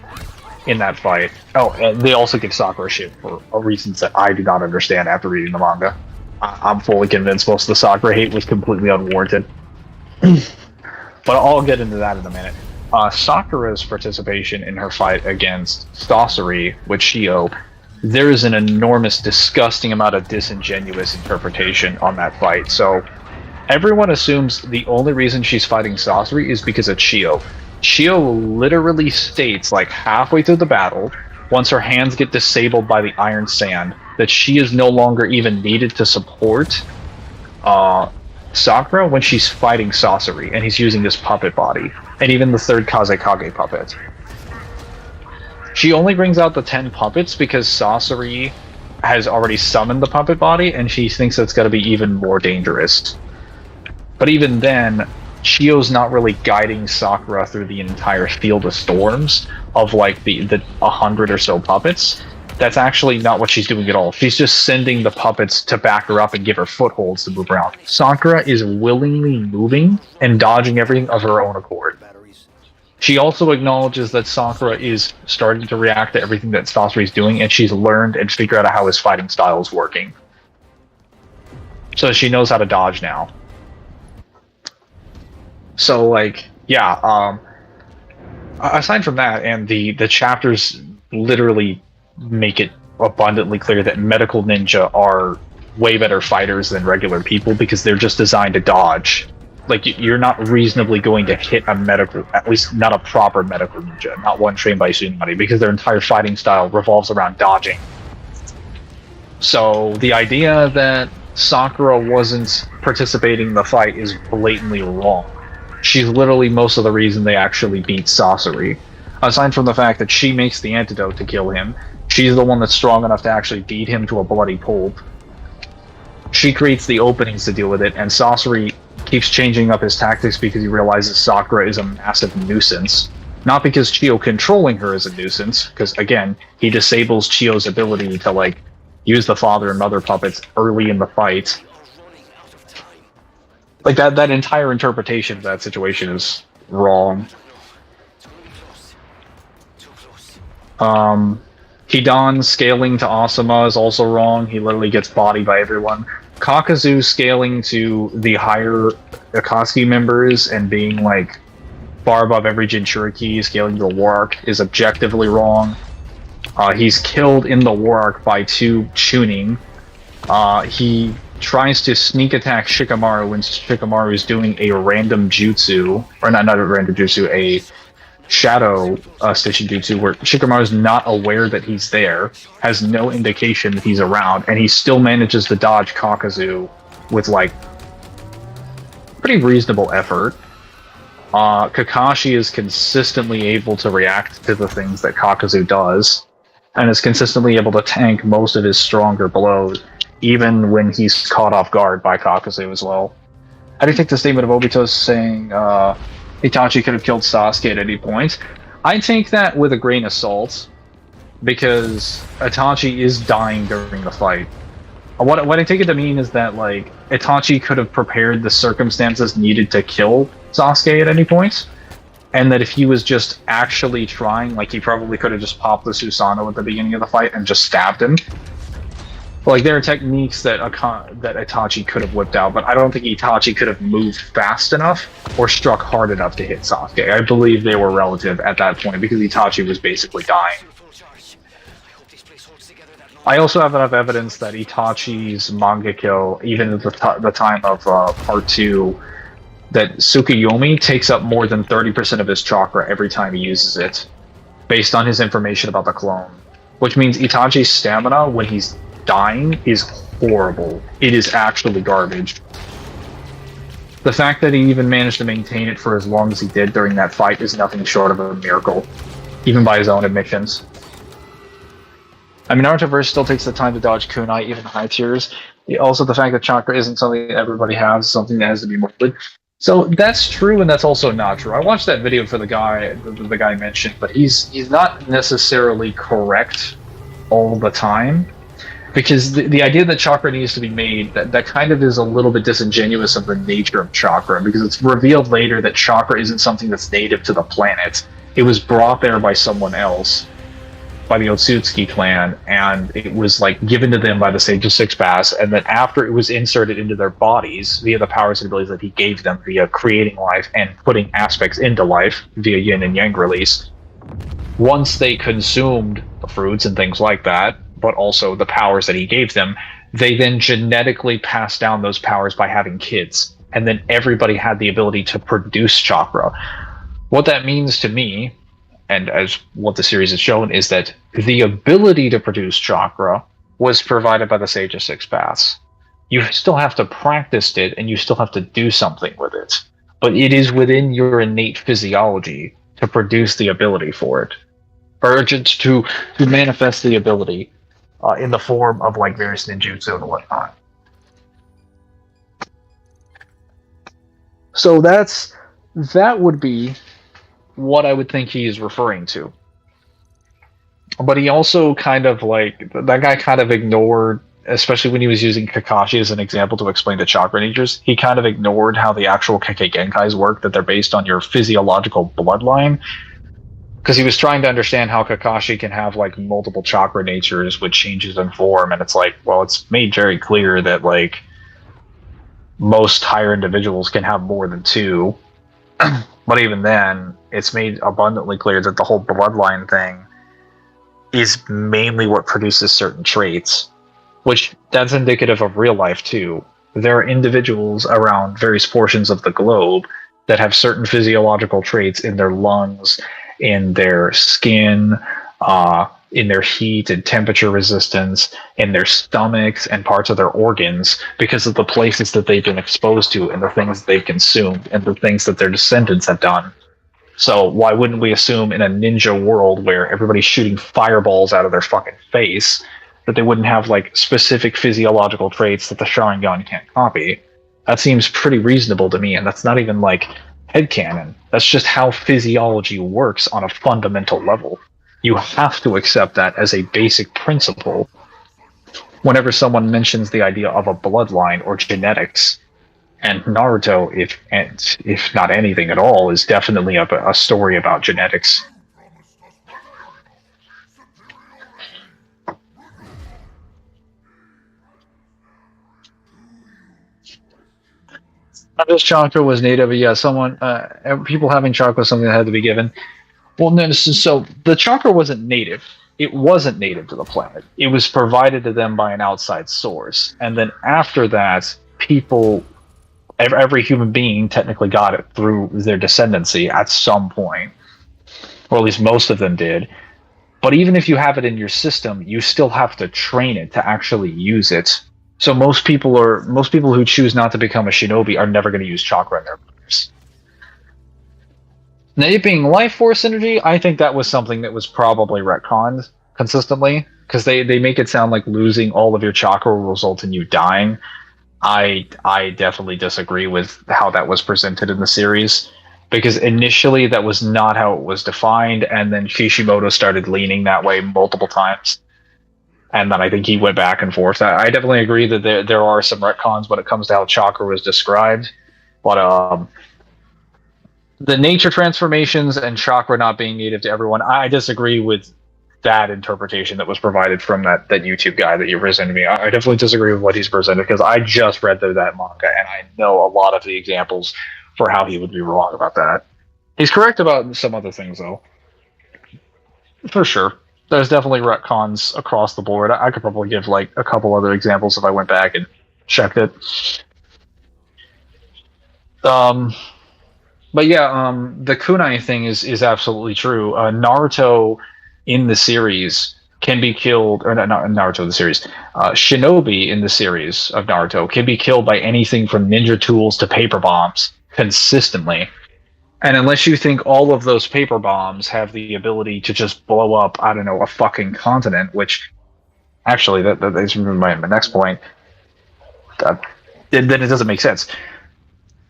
in that fight. Oh, and they also give Sakura shit for reasons that I do not understand after reading the manga. I'm fully convinced most of the Sakura hate was completely unwarranted. But I'll get into that in a minute. Sakura's participation in her fight against Sasori with Shio, there is an enormous, disgusting amount of disingenuous interpretation on that fight. So everyone assumes the only reason she's fighting Sasori is because of Shio. Shio literally states, like halfway through the battle, once her hands get disabled by the Iron Sand, that she is no longer even needed to support Sakura when she's fighting Sasori, and he's using this puppet body, and even the 3rd Kazekage puppet. She only brings out the 10 puppets because Sasori has already summoned the puppet body, and she thinks it's going to be even more dangerous. But even then, Shio's not really guiding Sakura through the entire field of storms of like the 100 or so puppets. That's actually not what she's doing at all. She's just sending the puppets to back her up and give her footholds to move around. Sakura is willingly moving and dodging everything of her own accord. She also acknowledges that Sakura is starting to react to everything that Sasori's doing, and she's learned and figured out how his fighting style is working. So she knows how to dodge now. So, like, yeah, aside from that, and the chapters literally make it abundantly clear that medical ninja are way better fighters than regular people because they're just designed to dodge. Like, you're not reasonably going to hit a medical, at least not a proper medical ninja, not one trained by Tsunade, because their entire fighting style revolves around dodging. So the idea that Sakura wasn't participating in the fight is blatantly wrong. She's literally most of the reason they actually beat Sasori. Aside from the fact that she makes the antidote to kill him, she's the one that's strong enough to actually beat him to a bloody pulp. She creates the openings to deal with it, and Sasori keeps changing up his tactics because he realizes Sakura is a massive nuisance. Not because Chiyo controlling her is a nuisance, because again, he disables Chiyo's ability to like use the father and mother puppets early in the fight. Like that entire interpretation of that situation is wrong. Hidan scaling to Asuma is also wrong. He literally gets bodied by everyone. Kakazu scaling to the higher Akatsuki members and being like far above every Jinchuriki, scaling to the War Arc is objectively wrong. He's killed in the War Arc by 2 Chunin. He tries to sneak attack Shikamaru when Shikamaru is doing a random jutsu, or not a random jutsu, a shadow station jutsu, where Shikamaru is not aware that he's there, has no indication that he's around, and he still manages to dodge Kakazu with like pretty reasonable effort. Kakashi is consistently able to react to the things that Kakazu does, and is consistently able to tank most of his stronger blows, even when he's caught off guard by Kakazu as well. How do you take the statement of Obito saying Itachi could have killed Sasuke at any point? I take that with a grain of salt, because Itachi is dying during the fight. What I take it to mean is that like Itachi could have prepared the circumstances needed to kill Sasuke at any point, and that if he was just actually trying, like he probably could have just popped the Susanoo at the beginning of the fight and just stabbed him. Like there are techniques that Itachi could have whipped out, but I don't think Itachi could have moved fast enough or struck hard enough to hit Sasuke. I believe they were relative at that point because Itachi was basically dying. I also have enough evidence that Itachi's Mangekyo, even at the time of Part 2, that Tsukuyomi takes up more than 30% of his chakra every time he uses it, based on his information about the clone. Which means Itachi's stamina, when he's dying, is horrible. It is actually garbage. The fact that he even managed to maintain it for as long as he did during that fight is nothing short of a miracle, even by his own admissions. I mean, Narutoverse still takes the time to dodge kunai, even high tiers. Also, the fact that chakra isn't something that everybody has, something that has to be molded. So that's true, and that's also not true. I watched that video for the guy mentioned, but he's not necessarily correct all the time, because the idea that chakra needs to be made, that kind of is a little bit disingenuous of the nature of chakra, because it's revealed later that chakra isn't something that's native to the planet. It was brought there by someone else, by the Otsutsuki clan, and it was like given to them by the Sage of Six Paths, and then after it was inserted into their bodies via the powers and abilities that he gave them via creating life and putting aspects into life via yin and yang release, once they consumed the fruits and things like that, but also the powers that he gave them, they then genetically passed down those powers by having kids, and then everybody had the ability to produce chakra. What that means to me, and as what the series has shown, is that the ability to produce chakra was provided by the Sage of Six Paths. You still have to practice it, and you still have to do something with it. But it is within your innate physiology to produce the ability for it. Or just to manifest the ability in the form of like various ninjutsu and whatnot. So that would be what I would think he is referring to. But he also kind of like, that guy kind of ignored, especially when he was using Kakashi as an example to explain the chakra natures, he kind of ignored how the actual Kekkei Genkais work, that they're based on your physiological bloodline. Because he was trying to understand how Kakashi can have like multiple chakra natures with changes in form, and it's like, well, it's made very clear that like most higher individuals can have more than 2. But even then, it's made abundantly clear that the whole bloodline thing is mainly what produces certain traits, which that's indicative of real life too. There are individuals around various portions of the globe that have certain physiological traits in their lungs, in their skin, in their heat and temperature resistance, in their stomachs and parts of their organs because of the places that they've been exposed to and the things they've consumed and the things that their descendants have done. So why wouldn't we assume in a ninja world where everybody's shooting fireballs out of their fucking face that they wouldn't have like specific physiological traits that the Sharingan can't copy? That seems pretty reasonable to me, and that's not even like headcanon. That's just how physiology works on a fundamental level. You have to accept that as a basic principle whenever someone mentions the idea of a bloodline or genetics. And Naruto, if not anything at all, is definitely a story about genetics. Not just chakra was native, but yeah, people having chakra was something that had to be given. Well, no, so the chakra wasn't native. It wasn't native to the planet. It was provided to them by an outside source. And then after that, every human being technically got it through their descendancy at some point. Or at least most of them did. But even if you have it in your system, you still have to train it to actually use it. So most people who choose not to become a shinobi are never going to use chakra in their lives. Now, it being life force energy, I think that was something that was probably retconned consistently, because they make it sound like losing all of your chakra will result in you dying. I definitely disagree with how that was presented in the series, because initially that was not how it was defined, and then Kishimoto started leaning that way multiple times. And then I think he went back and forth. I definitely agree that there are some retcons when it comes to how chakra was described, but the nature transformations and chakra not being native to everyone, I disagree with that interpretation that was provided from that YouTube guy that you presented me. I definitely disagree with what he's presented, because I just read through that manga and I know a lot of the examples for how he would be wrong about that. He's correct about some other things, though. For sure. There's definitely retcons across the board. I could probably give like a couple other examples if I went back and checked it. But yeah, the kunai thing is absolutely true. Naruto in the series can be killed, or not Naruto in the series. Shinobi in the series of Naruto can be killed by anything from ninja tools to paper bombs consistently. And unless you think all of those paper bombs have the ability to just blow up, I don't know, a fucking continent, which actually that is my next point, then it doesn't make sense.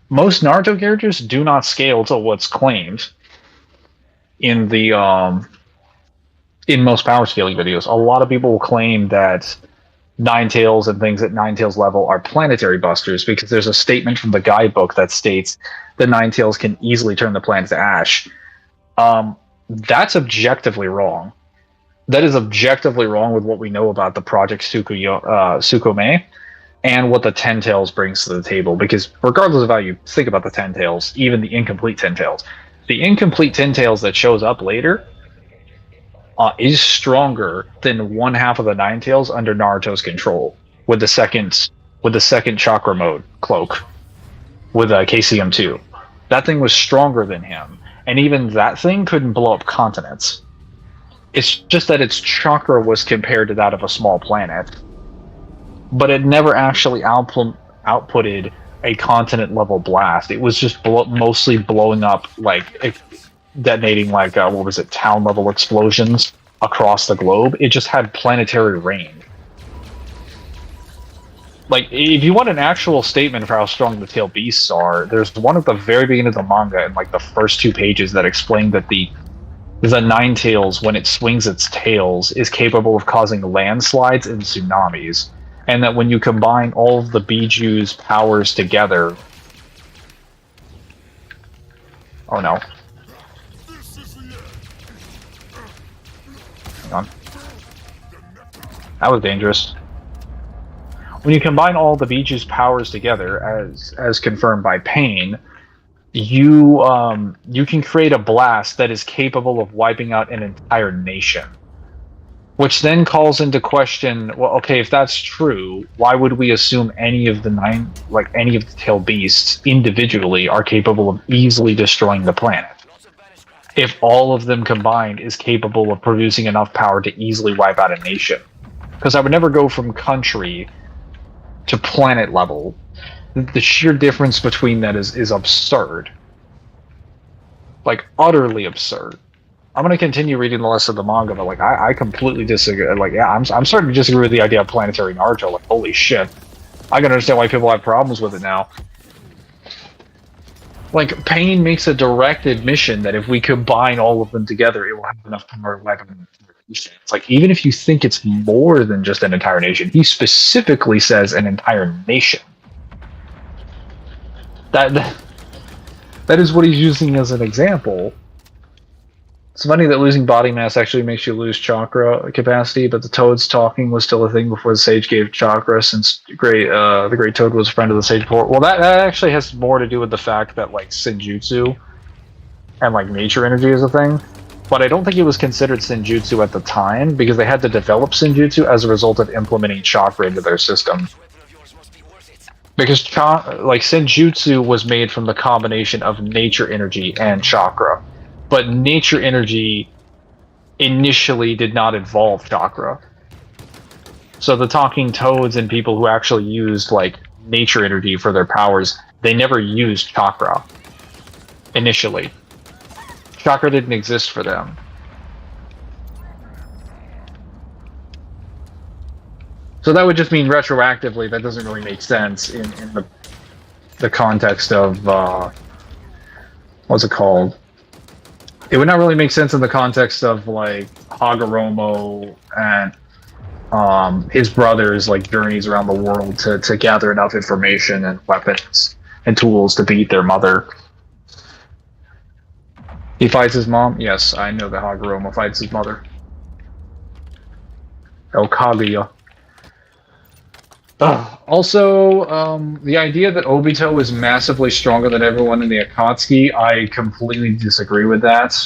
Most Naruto characters do not scale to what's claimed in the in most power scaling videos. A lot of people will claim that Ninetales and things at Ninetales level are planetary busters, because there's a statement from the guidebook that states that Ninetales can easily turn the planet to ash. That's objectively wrong. That is objectively wrong with what we know about the Project Sukome and what the Ten Tails brings to the table, because regardless of how you think about the Ten Tails, even the incomplete Ten Tails that shows up later is stronger than one half of the Ninetales under Naruto's control with the second chakra mode cloak with KCM2. That thing was stronger than him, and even that thing couldn't blow up continents. It's just that its chakra was compared to that of a small planet, but it never actually outputted a continent level blast. It was just mostly blowing up, like detonating like town level explosions across the globe. It just had planetary range. Like, if you want an actual statement for how strong the tail beasts are, there's one at the very beginning of the manga in like the first 2 pages that explain that the Ninetales, when it swings its tails, is capable of causing landslides and tsunamis, and that when you combine all of the Biju's powers together... Oh no. Hang on. That was dangerous. When you combine all the Biju's powers together, as confirmed by Pain, you can create a blast that is capable of wiping out an entire nation. Which then calls into question, well, okay, if that's true, why would we assume any of the tail beasts individually are capable of easily destroying the planet? Lots of balance craft if all of them combined is capable of producing enough power to easily wipe out a nation. Because I would never go from country to planet level. The sheer difference between that is absurd. Like, utterly absurd. I'm going to continue reading the rest of the manga, but like I completely disagree. Like, yeah, I'm starting to disagree with the idea of planetary Naruto. Like, holy shit, I can understand why people have problems with it now. Like, Pain makes a direct admission that if we combine all of them together, it will have enough power to wipe out an entire nation. It's like, even if you think it's more than just an entire nation, he specifically says an entire nation. That is what he's using as an example. It's funny that losing body mass actually makes you lose chakra capacity, but the Toad's talking was still a thing before the Sage gave chakra, since the Great Toad was a friend of the Sage before. Well, that actually has more to do with the fact that, like, Senjutsu and, like, nature energy is a thing. But I don't think it was considered Senjutsu at the time, because they had to develop Senjutsu as a result of implementing chakra into their system. Because, like, Senjutsu was made from the combination of nature energy and chakra. But nature energy initially did not involve chakra. So the talking toads and people who actually used, like, nature energy for their powers, they never used chakra initially. Chakra didn't exist for them. So that would just mean retroactively that doesn't really make sense in the context of what's it called? It would not really make sense in the context of, like, Hagoromo and his brothers, like, journeys around the world to gather enough information and weapons and tools to beat their mother. He fights his mom? Yes, I know that Hagoromo fights his mother. El Kaguya. Also, the idea that Obito is massively stronger than everyone in the Akatsuki, I completely disagree with that.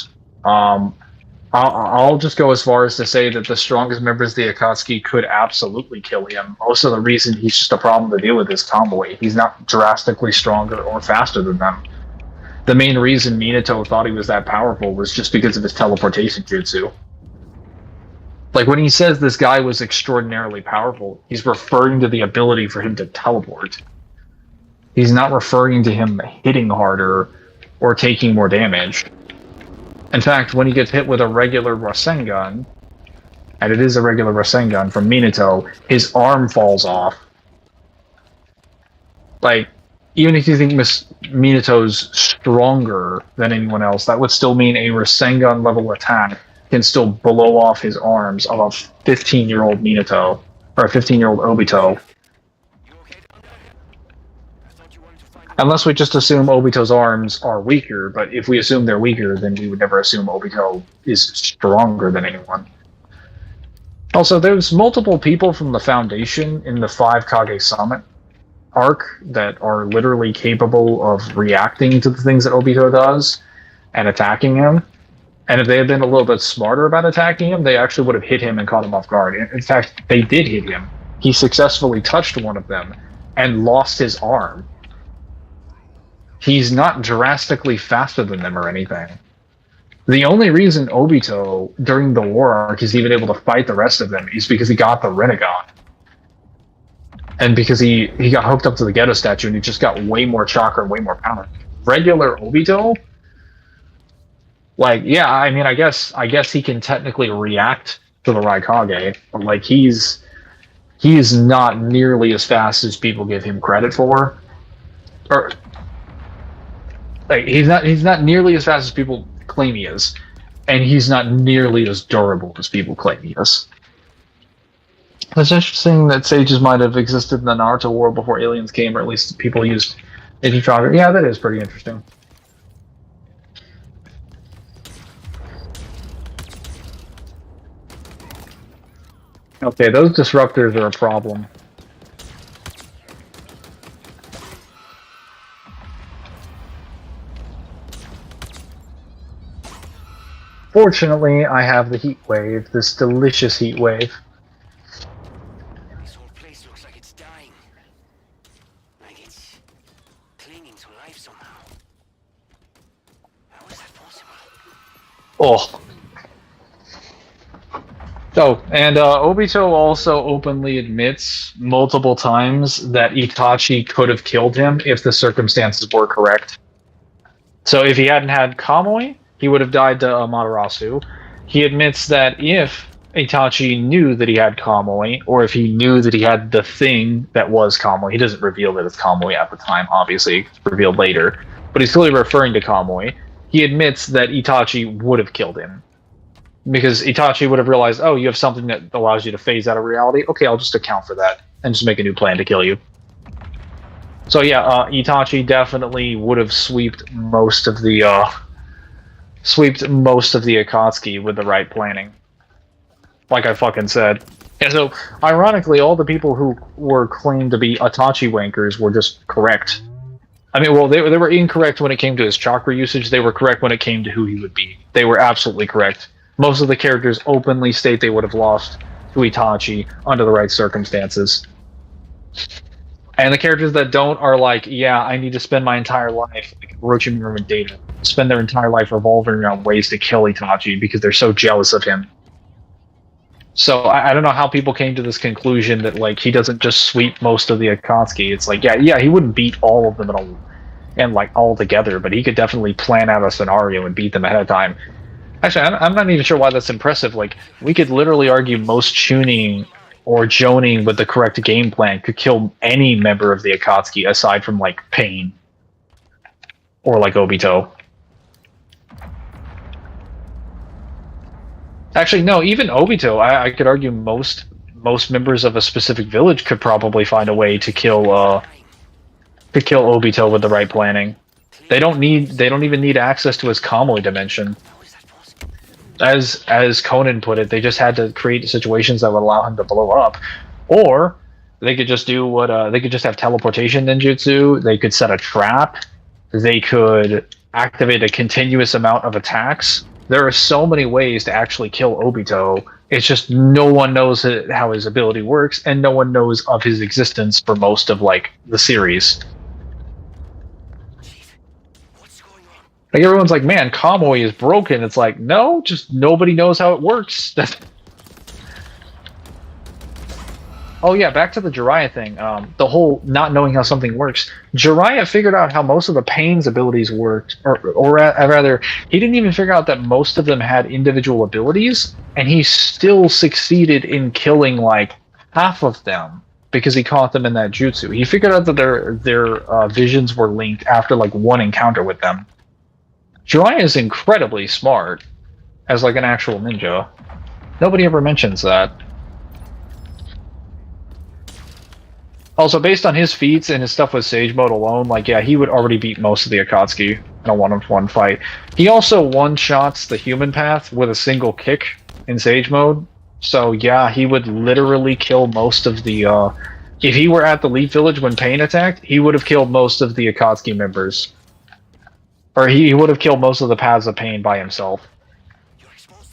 I'll just go as far as to say that the strongest members of the Akatsuki could absolutely kill him. Most of the reason he's just a problem to deal with is combo weight. He's not drastically stronger or faster than them. The main reason Minato thought he was that powerful was just because of his teleportation jutsu. Like, when he says this guy was extraordinarily powerful, he's referring to the ability for him to teleport. He's not referring to him hitting harder or taking more damage. In fact, when he gets hit with a regular Rasengan, and it is a regular Rasengan from Minato, his arm falls off. Like, even if you think Minato's stronger than anyone else, that would still mean a Rasengan level attack can still blow off his arms of a 15-year-old Minato, or a 15-year-old Obito. Unless we just assume Obito's arms are weaker, but if we assume they're weaker, then we would never assume Obito is stronger than anyone. Also, there's multiple people from the Foundation in the 5 Kage Summit arc that are literally capable of reacting to the things that Obito does and attacking him. And if they had been a little bit smarter about attacking him, they actually would have hit him and caught him off guard. In fact, they did hit him. He successfully touched one of them and lost his arm. He's not drastically faster than them or anything. The only reason Obito, during the war arc, is even able to fight the rest of them is because he got the Rinnegan. And because he got hooked up to the Geto statue and he just got way more chakra and way more power. Regular Obito, like, yeah, I mean, I guess he can technically react to the Raikage, but, like, he is not nearly as fast as people give him credit for. Or, like, he's not nearly as fast as people claim he is, and he's not nearly as durable as people claim he is. It's interesting that sages might have existed in the Naruto world before aliens came, or at least people used Ichichakra. Yeah, that is pretty interesting. Okay, those disruptors are a problem. Fortunately, I have the heat wave, this delicious heat wave. This whole place looks like it's dying. Like it's clinging to life somehow. How is that possible? Oh. Oh, and Obito also openly admits multiple times that Itachi could have killed him if the circumstances were correct. So if he hadn't had Kamui, he would have died to Amaterasu. He admits that if Itachi knew that he had Kamui, or if he knew that he had the thing that was Kamui, he doesn't reveal that it's Kamui at the time, obviously, it's revealed later, but he's clearly referring to Kamui. He admits that Itachi would have killed him. Because Itachi would have realized, oh, you have something that allows you to phase out of reality. Okay, I'll just account for that and just make a new plan to kill you. So yeah, Itachi definitely would have swept most of the Akatsuki with the right planning. Like I fucking said. And so, ironically, all the people who were claimed to be Itachi wankers were just correct. I mean, well, they were incorrect when it came to his chakra usage. They were correct when it came to who he would be. They were absolutely correct. Most of the characters openly state they would have lost to Itachi under the right circumstances. And the characters that don't are like, yeah, I need to spend my entire life, like Orochimaru and Data, spend their entire life revolving around ways to kill Itachi because they're so jealous of him. So I don't know how people came to this conclusion that like he doesn't just sweep most of the Akatsuki. It's like, yeah, he wouldn't beat all of them and like all together, but he could definitely plan out a scenario and beat them ahead of time. Actually, I'm not even sure why that's impressive. Like, we could literally argue most Chunin or Jonin with the correct game plan could kill any member of the Akatsuki aside from, like, Pain. Or, like, Obito. Actually, no, even Obito, I could argue most members of a specific village could probably find a way to kill Obito with the right planning. They don't even need access to his Kamui dimension. As Conan put it, they just had to create situations that would allow him to blow up, or they could just do what they could just have teleportation ninjutsu. They could set a trap. They could activate a continuous amount of attacks. There are so many ways to actually kill Obito. It's just no one knows how his ability works, and no one knows of his existence for most of like the series. Like, everyone's like, man, Kamui is broken. It's like, no, just nobody knows how it works. Oh yeah, back to the Jiraiya thing. The whole not knowing how something works. Jiraiya figured out how most of the Pain's abilities worked, or rather, he didn't even figure out that most of them had individual abilities, and he still succeeded in killing like half of them because he caught them in that jutsu. He figured out that their visions were linked after like one encounter with them. Jiraiya is incredibly smart as like an actual ninja. Nobody ever mentions that. Also, based on his feats and his stuff with Sage Mode alone, like, yeah, he would already beat most of the Akatsuki in a one-on-one fight. He also one-shots the human path with a single kick in Sage Mode. So, yeah, he would literally kill most of the, if he were at the Leaf Village when Pain attacked, he would have killed most of the Akatsuki members. Or he would have killed most of the Paths of Pain by himself.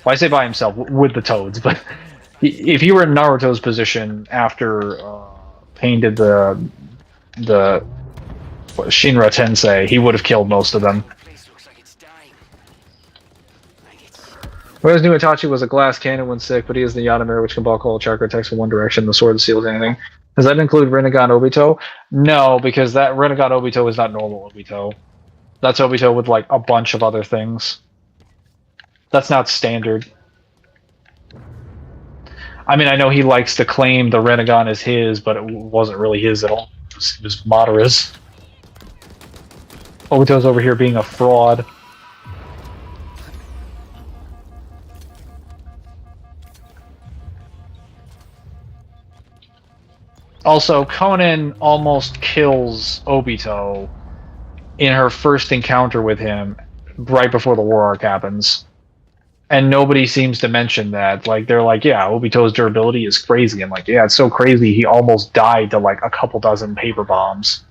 Well, I say by himself, with the Toads, but if he were in Naruto's position after Pain did the Shinra Tensei, he would have killed most of them. Whereas New Itachi was a glass cannon when sick, but he is the Yanamir, which can block all chakra attacks in one direction, the sword that seals anything. Does that include Rinnegan Obito? No, because that Rinnegan Obito is not normal Obito. That's Obito with, like, a bunch of other things. That's not standard. I mean, I know he likes to claim the Rinnegan is his, but it wasn't really his at all. It was Madara's. Obito's over here being a fraud. Also, Conan almost kills Obito in her first encounter with him right before the war arc happens. And nobody seems to mention that. Like, they're like, yeah, Obito's durability is crazy. I'm like, yeah, it's so crazy he almost died to like a couple dozen paper bombs.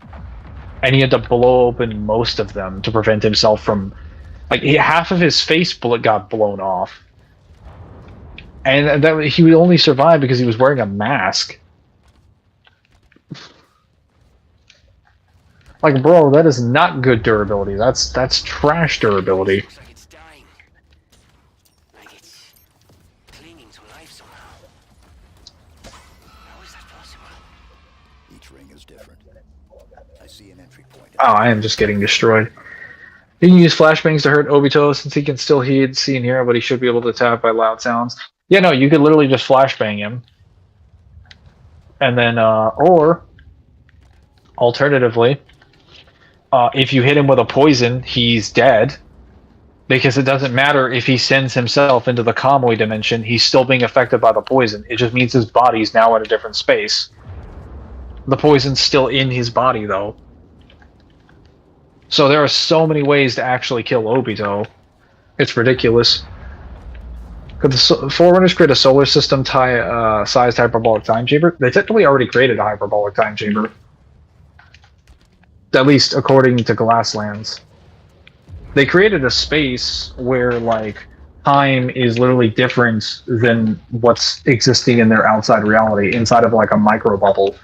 And he had to blow open most of them to prevent himself from... Like, half of his face bullet got blown off. And that he would only survive because he was wearing a mask. Like, bro, that is not good durability. That's trash durability. ring is different. I see an entry point. Oh, I am just getting destroyed. You can use flashbangs to hurt Obito since he can still see and hear, but he should be able to attack by loud sounds. Yeah, no, you could literally just flashbang him. And then, or, alternatively, if you hit him with a poison, he's dead. Because it doesn't matter if he sends himself into the Kamui dimension, he's still being affected by the poison. It just means his body's now in a different space. The poison's still in his body, though. So there are so many ways to actually kill Obito. It's ridiculous. Could the Forerunners create a solar system sized hyperbolic time chamber? They technically already created a hyperbolic time chamber. At least according to Glasslands. They created a space where, like, time is literally different than what's existing in their outside reality, inside of, like, a micro bubble.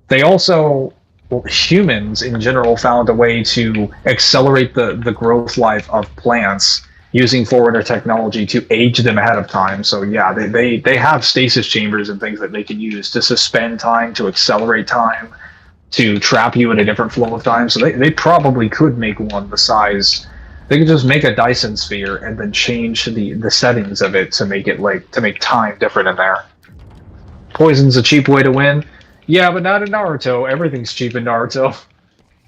They also... Well, humans in general found a way to accelerate the growth life of plants using Forerunner technology to age them ahead of time. So yeah, they have stasis chambers and things that they can use to suspend time, to accelerate time, to trap you in a different flow of time. So they probably could make one the size. They could just make a Dyson sphere and then change the settings of it to make it to make time different in there. Poison's a cheap way to win. Yeah, but not in Naruto. Everything's cheap in Naruto.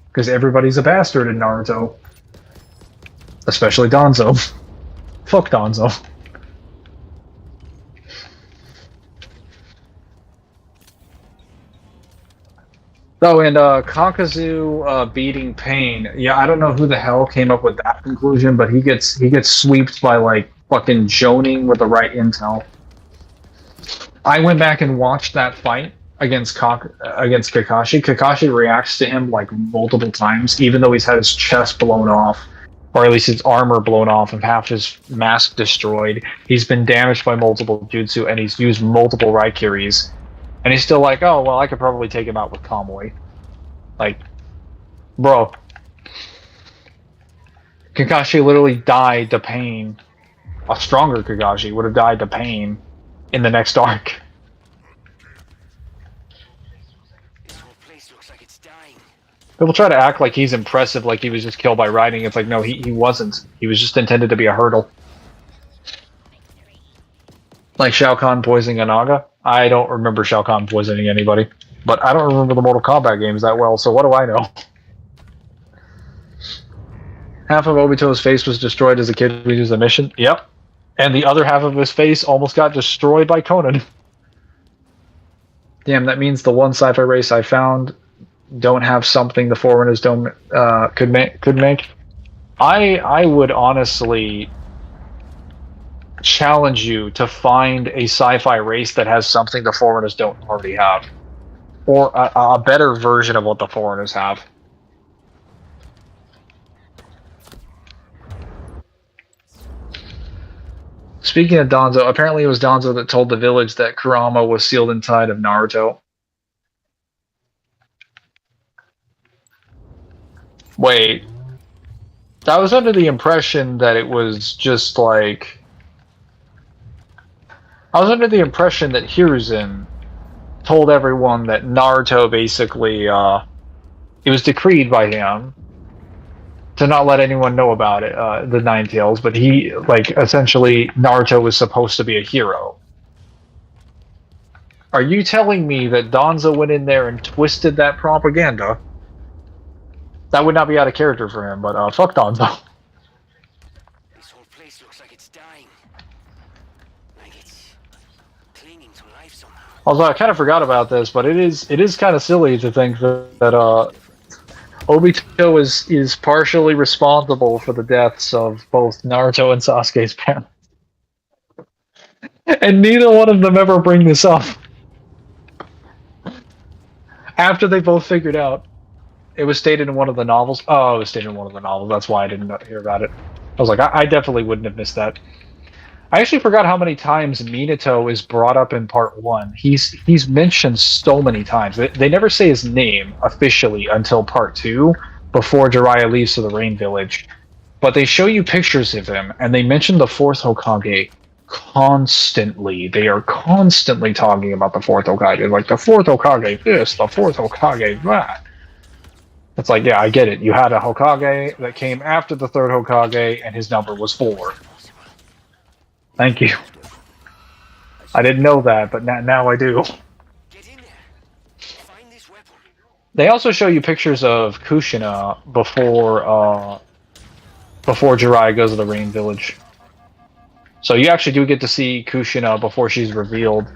Because everybody's a bastard in Naruto. Especially Danzo. Fuck Danzo. Oh, and Kakazu beating Pain. Yeah, I don't know who the hell came up with that conclusion, but he gets sweeped by, like, fucking joning with the right intel. I went back and watched that fight against Kakashi. Kakashi reacts to him like multiple times, even though he's had his chest blown off, or at least his armor blown off and half his mask destroyed. He's been damaged by multiple jutsu, and he's used multiple Raikiris. And he's still like, oh, well, I could probably take him out with Kamui. Like, bro. Kakashi literally died to Pain. A stronger Kakashi would have died to Pain in the next arc. People try to act like he's impressive, like he was just killed by riding. It's like, no, he wasn't. He was just intended to be a hurdle. Like Shao Kahn poisoning a Naga. I don't remember Shao Kahn poisoning anybody. But I don't remember the Mortal Kombat games that well, so what do I know? Half of Obito's face was destroyed as a kid who used the mission. Yep. And the other half of his face almost got destroyed by Conan. Damn, that means the one sci-fi race I found don't have something the Forerunners don't could make. I would honestly challenge you to find a sci-fi race that has something the Forerunners don't already have, or a better version of what the Forerunners have. Speaking of Danzo, apparently it was Danzo that told the village that Kurama was sealed inside of Naruto. Wait, I was under the impression that it was just like... I was under the impression that Hiruzen told everyone that Naruto basically, it was decreed by him to not let anyone know about it, the Nine Tails, but he, like, essentially, Naruto was supposed to be a hero. Are you telling me that Danzo went in there and twisted that propaganda? That would not be out of character for him, but fuck Danzo. This whole place looks like it's dying. Like it's clinging to life somehow. Although I kind of forgot about this, but it is kind of silly to think that Obito is partially responsible for the deaths of both Naruto and Sasuke's parents. And neither one of them ever bring this up. After they both figured out. It was stated in one of the novels. Oh, it was stated in one of the novels. That's why I didn't hear about it. I was like, I definitely wouldn't have missed that. I actually forgot how many times Minato is brought up in part 1. He's mentioned so many times. They never say his name officially until part 2, before Jiraiya leaves to the Rain Village. But they show you pictures of him, and they mention the 4th Hokage constantly. They are constantly talking about the fourth Hokage. Like, the fourth Hokage this, the fourth Hokage that. It's like, yeah, I get it. You had a Hokage that came after the third Hokage, and his number was 4. Thank you. I didn't know that, but now I do. Get in there. Find this weapon. They also show you pictures of Kushina before Jiraiya goes to the Rain Village. So you actually do get to see Kushina before she's revealed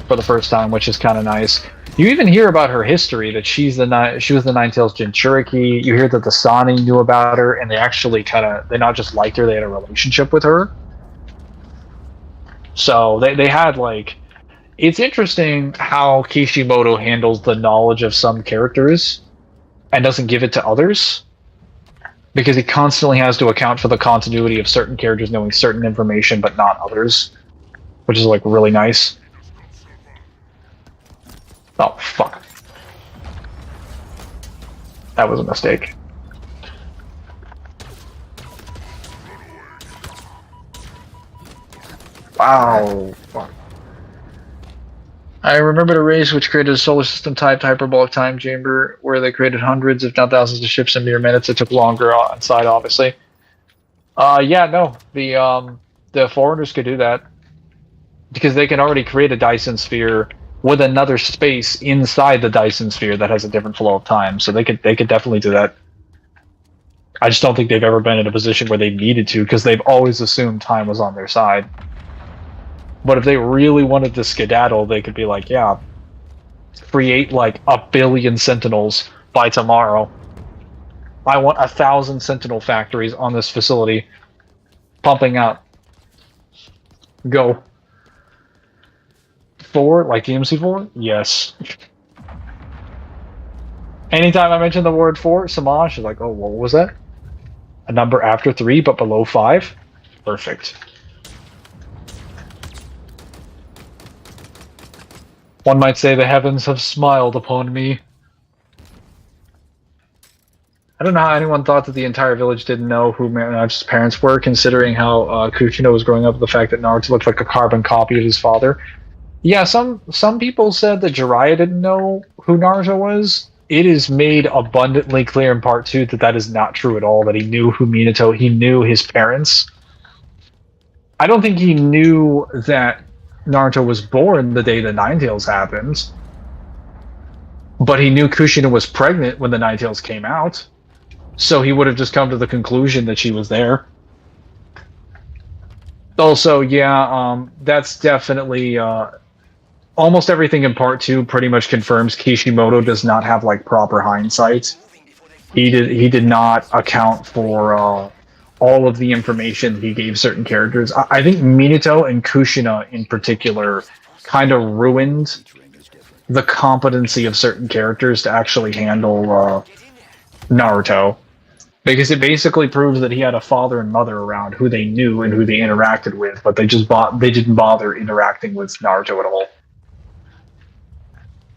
for the first time, which is kind of nice. You even hear about her history, that she was the Nine-Tails Jinchuriki. You hear that the Sani knew about her, and they actually they not just liked her, they had a relationship with her. So they had, like... It's interesting how Kishimoto handles the knowledge of some characters and doesn't give it to others, because he constantly has to account for the continuity of certain characters knowing certain information but not others, which is, like, really nice. Oh, fuck. That was a mistake. Wow. Fuck. I remembered a race which created a solar system-type hyperbolic time chamber where they created hundreds, if not thousands, of ships in mere minutes. It took longer inside, obviously. Yeah, no. The foreigners could do that, because they can already create a Dyson sphere with another space inside the Dyson sphere that has a different flow of time. So they could definitely do that. I just don't think they've ever been in a position where they needed to, because they've always assumed time was on their side. But if they really wanted to skedaddle, they could be like, yeah, create like 1 billion Sentinels by tomorrow. I want 1,000 Sentinel factories on this facility, pumping out. Go. 4, like DMC4? Yes. Anytime I mention the word 4, Samaj is like, oh, what was that? A number after 3 but below 5? Perfect. One might say the heavens have smiled upon me. I don't know how anyone thought that the entire village didn't know who Naruto's parents were, considering how Kushina was growing up with the fact that Naruto looked like a carbon copy of his father. Yeah, some people said that Jiraiya didn't know who Naruto was. It is made abundantly clear in Part 2 that that is not true at all, that he knew who he knew his parents. I don't think he knew that Naruto was born the day the Nine-Tails happened, but he knew Kushina was pregnant when the Nine-Tails came out, so he would have just come to the conclusion that she was there. Also, yeah, that's definitely almost everything in Part 2 pretty much confirms Kishimoto does not have like proper hindsight. He did not account for all of the information he gave certain characters. I think Minato and Kushina in particular kind of ruined the competency of certain characters to actually handle Naruto, because it basically proves that he had a father and mother around who they knew and who they interacted with, but they didn't bother interacting with Naruto at all.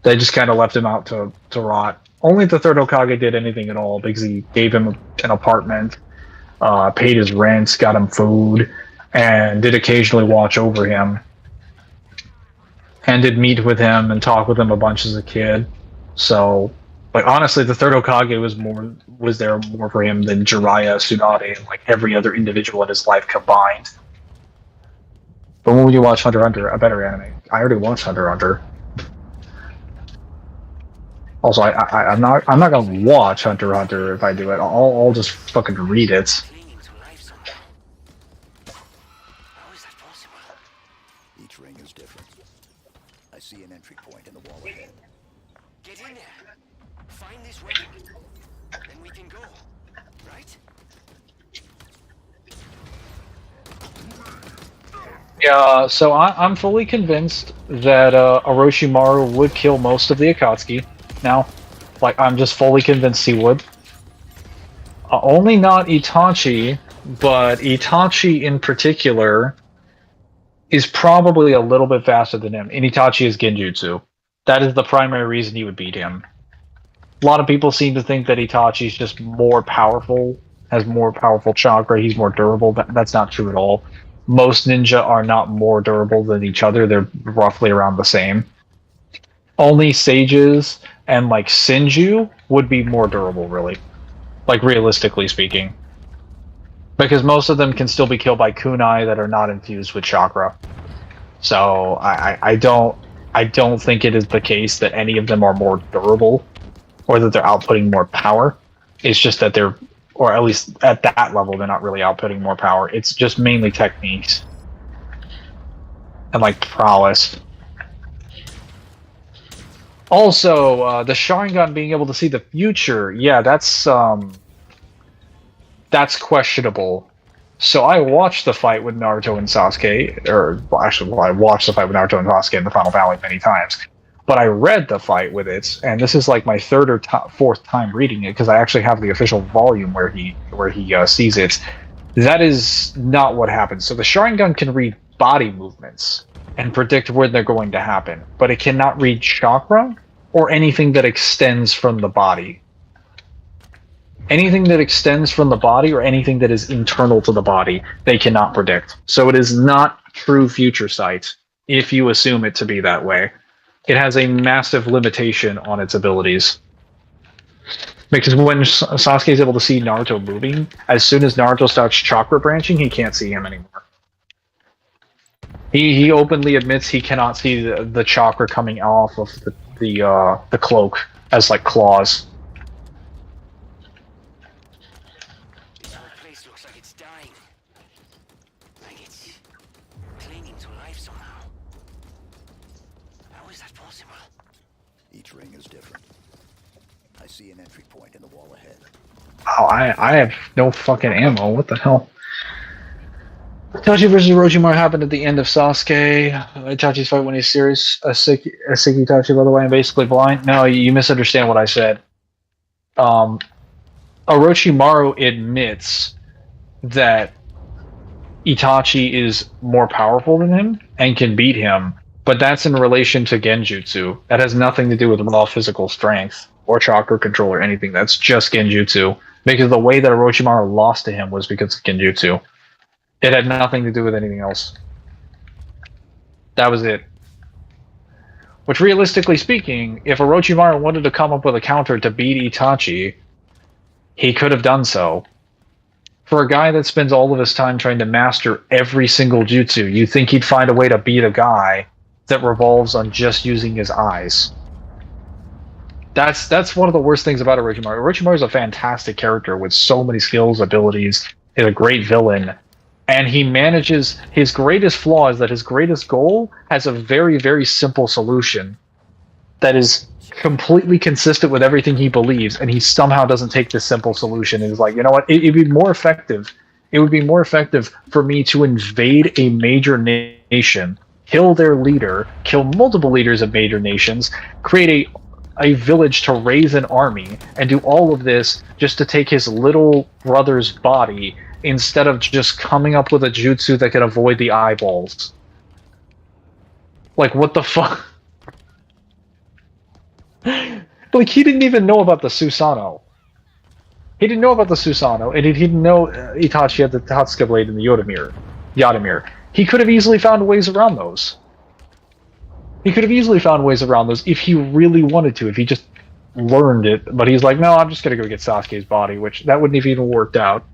They just kind of left him out to rot. Only the third Hokage did anything at all, because he gave him an apartment, paid his rent, got him food, and did occasionally watch over him. And did meet with him and talk with him a bunch as a kid. So, like, honestly, the third Hokage was there more for him than Jiraiya, Tsunade, and like every other individual in his life combined. But when would you watch Hunter x Hunter, a better anime? I already watched Hunter x Hunter. Also, I'm not gonna watch Hunter x Hunter if I do it. I'll just fucking read it. How is that possible? Each ring is different. I see an entry point in the wall ahead. Get in there. Find this weapon. Then we can go. Right? Yeah, so I'm fully convinced that Orochimaru would kill most of the Akatsuki. Now, like, I'm just fully convinced he would. Only not Itachi, but Itachi in particular is probably a little bit faster than him. And Itachi is Genjutsu. That is the primary reason he would beat him. A lot of people seem to think that Itachi's just more powerful, has more powerful chakra, he's more durable. That's not true at all. most ninja are not more durable than each other. They're roughly around the same. Only sages and like Sinju would be more durable, really. Like realistically speaking. Because most of them can still be killed by kunai that are not infused with chakra. So I don't think it is the case that any of them are more durable or that they're outputting more power. It's just that they're, or at least at that level, they're not really outputting more power. It's just mainly techniques and like prowess. Also, the Sharingan being able to see the future, yeah, that's questionable. So I watched the fight with Naruto and Sasuke, or actually, well, I watched the fight with Naruto and Sasuke in the Final Valley many times. But I read the fight with it, and this is like my third or fourth time reading it because I actually have the official volume where he sees it. That is not what happens. So the Sharingan can read body movements and predict when they're going to happen, but it cannot read chakra or anything that extends from the body. Anything that extends from the body or anything that is internal to the body, they cannot predict. So it is not true future sight if you assume it to be that way. It has a massive limitation on its abilities. Because when Sasuke is able to see Naruto moving, as soon as Naruto starts chakra branching, he can't see him anymore. He openly admits he cannot see the chakra coming off of the cloak as like claws. This whole place looks like it's dying. Like it's clinging to life somehow. How is that possible? Each ring is different. I see an entry point in the wall ahead. Oh, I have no fucking ammo. What the hell? Itachi versus Orochimaru happened at the end of Sasuke. Itachi's fight when he's serious. Asiki Itachi, by the way, and basically blind. No, you misunderstand what I said. Orochimaru admits that Itachi is more powerful than him and can beat him, but that's in relation to Genjutsu. That has nothing to do with raw physical strength or chakra control or anything. That's just Genjutsu. Because the way that Orochimaru lost to him was because of Genjutsu. It had nothing to do with anything else. That was it. Which, realistically speaking, if Orochimaru wanted to come up with a counter to beat Itachi, he could have done so. For a guy that spends all of his time trying to master every single jutsu, you think he'd find a way to beat a guy that revolves on just using his eyes. That's one of the worst things about Orochimaru. Orochimaru is a fantastic character with so many skills, abilities. He's a great villain. And he manages, his greatest flaw is that his greatest goal has a very, very simple solution that is completely consistent with everything he believes, and he somehow doesn't take this simple solution and is like, you know what, it'd be more effective. It would be more effective for me to invade a major nation, kill their leader, kill multiple leaders of major nations, create a village to raise an army, and do all of this just to take his little brother's body instead of just coming up with a jutsu that could avoid the eyeballs. Like, what the fuck? Like, he didn't even know about the Susanoo. He didn't know about the Susanoo, and he didn't know Itachi had the Tatsuka blade and the Yadamir. He could have easily found ways around those. He could have easily found ways around those if he really wanted to, if he just learned it. But he's like, no, I'm just gonna go get Sasuke's body, which that wouldn't have even worked out.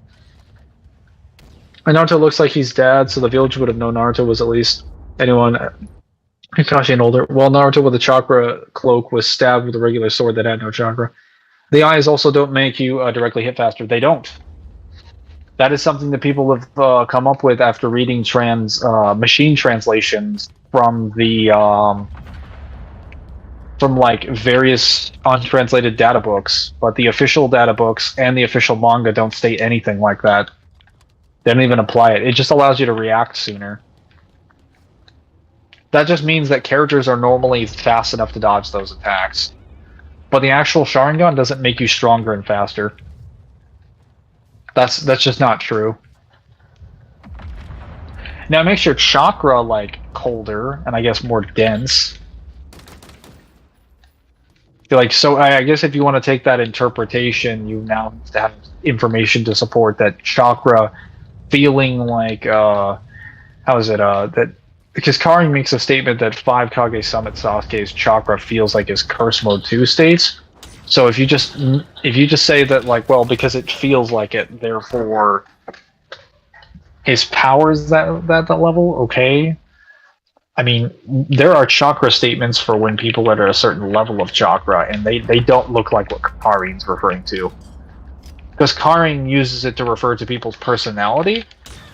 And Naruto looks like he's dead, so the village would have known Naruto was at least anyone. Kakashi and older. Well, Naruto with a chakra cloak was stabbed with a regular sword that had no chakra. The eyes also don't make you directly hit faster. They don't. That is something that people have come up with after reading machine translations from the from like various untranslated data books, but the official data books and the official manga don't state anything like that. They don't even apply it. It just allows you to react sooner. That just means that characters are normally fast enough to dodge those attacks. But the actual Sharingan doesn't make you stronger and faster. That's just not true. Now it makes your chakra like colder and I guess more dense. Like, so I guess if you want to take that interpretation, you now have information to support that chakra feeling like how is it that because Kari makes a statement that 5 Kage Summit Sasuke's chakra feels like his curse mode 2 states. So if you just say that like, well, because it feels like it, therefore his power is that level, okay. I mean, there are chakra statements for when people are at a certain level of chakra, and they don't look like what Karin's referring to. Because Karin uses it to refer to people's personality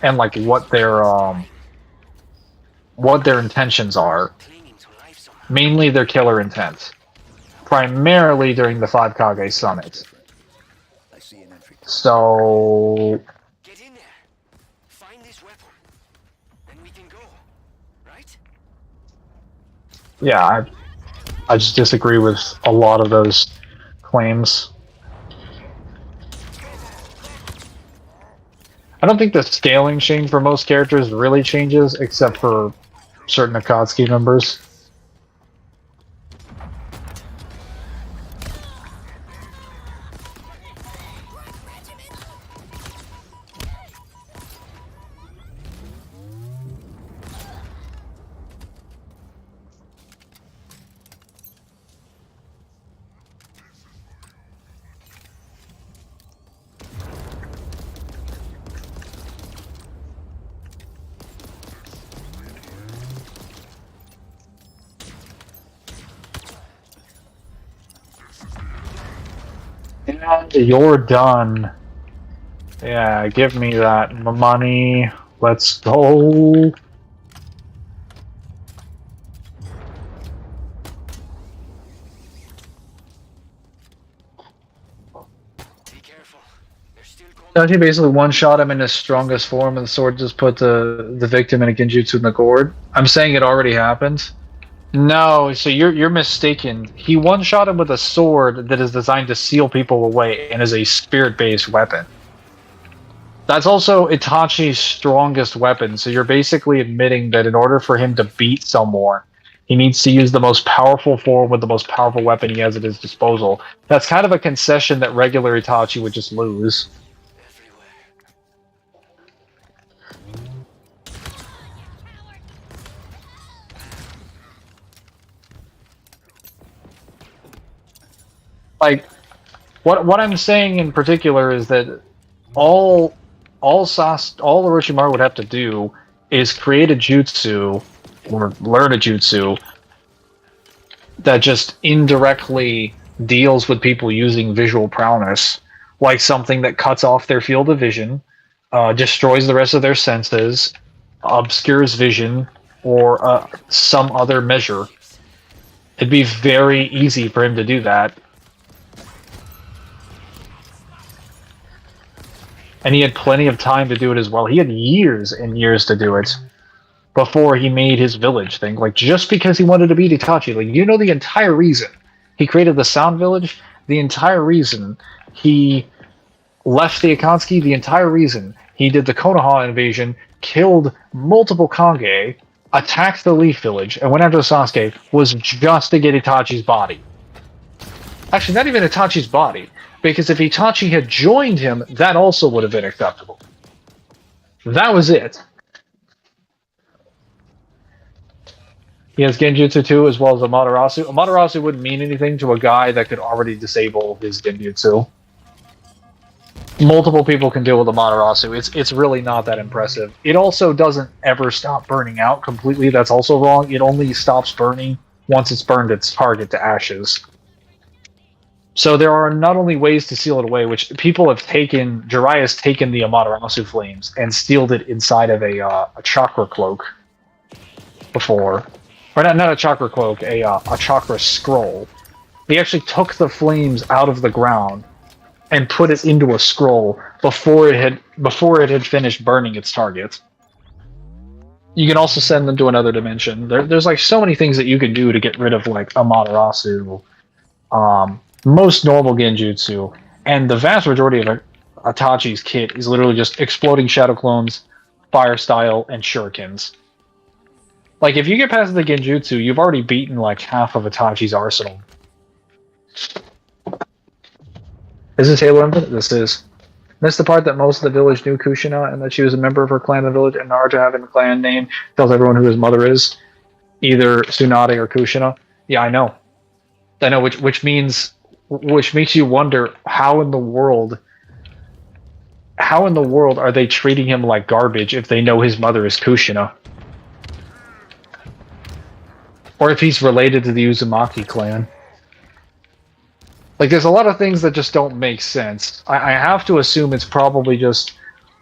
and like what their intentions are. Clinging to life somehow. Mainly their killer intent. Primarily during the 5 Kage Summit. I see an entry. So Get in there. Find this weapon. And we can go. Right? yeah, I just disagree with a lot of those claims. I don't think the scaling chain for most characters really changes, except for certain Akatsuki members. And you're done. Yeah, give me that money. Let's go. Be careful. They're still coming. Don't you basically one-shot him in his strongest form and the sword just put the victim in a genjutsu in the gourd? I'm saying it already happened. No, so you're mistaken. He one-shot him with a sword that is designed to seal people away and is a spirit-based weapon. That's also Itachi's strongest weapon, so you're basically admitting that in order for him to beat someone, he needs to use the most powerful form with the most powerful weapon he has at his disposal. That's kind of a concession that regular Itachi would just lose. Everywhere. Like, what I'm saying in particular is that all Orochimaru would have to do is create a jutsu or learn a jutsu that just indirectly deals with people using visual prowess, like something that cuts off their field of vision, destroys the rest of their senses, obscures vision, or some other measure. It'd be very easy for him to do that. And he had plenty of time to do it as well. He had years and years to do it before he made his village thing. Like, just because he wanted to beat Itachi. Like, you know the entire reason he created the Sound Village? The entire reason he left the Akatsuki? The entire reason he did the Konoha invasion, killed multiple Kage, attacked the Leaf Village, and went after Sasuke was just to get Itachi's body. Actually, not even Itachi's body. Because if Itachi had joined him, that also would have been acceptable. That was it. He has Genjutsu too, as well as Amaterasu. Amaterasu wouldn't mean anything to a guy that could already disable his Genjutsu. Multiple people can deal with Amaterasu. It's really not that impressive. It also doesn't ever stop burning out completely. That's also wrong. It only stops burning once it's burned its target to ashes. So there are not only ways to seal it away, which people have taken. Jiraiya has taken the Amaterasu flames and sealed it inside of a chakra cloak before, or not a chakra cloak, a chakra scroll. He actually took the flames out of the ground and put it into a scroll before it had finished burning its target. You can also send them to another dimension. There's like so many things that you can do to get rid of like Amaterasu. Most normal genjutsu, and the vast majority of Itachi's kit is literally just exploding shadow clones, fire style, and shurikens. Like, if you get past the genjutsu, you've already beaten like half of Itachi's arsenal. Is this Halo Infinite? This is. Missed the part that most of the village knew Kushina and that she was a member of her clan in the village, and Naruto having a clan name tells everyone who his mother is, either Tsunade or Kushina. Yeah, I know. I know, which makes you wonder how in the world are they treating him like garbage if they know his mother is Kushina? Or if he's related to the Uzumaki clan. Like, there's a lot of things that just don't make sense. I have to assume it's probably just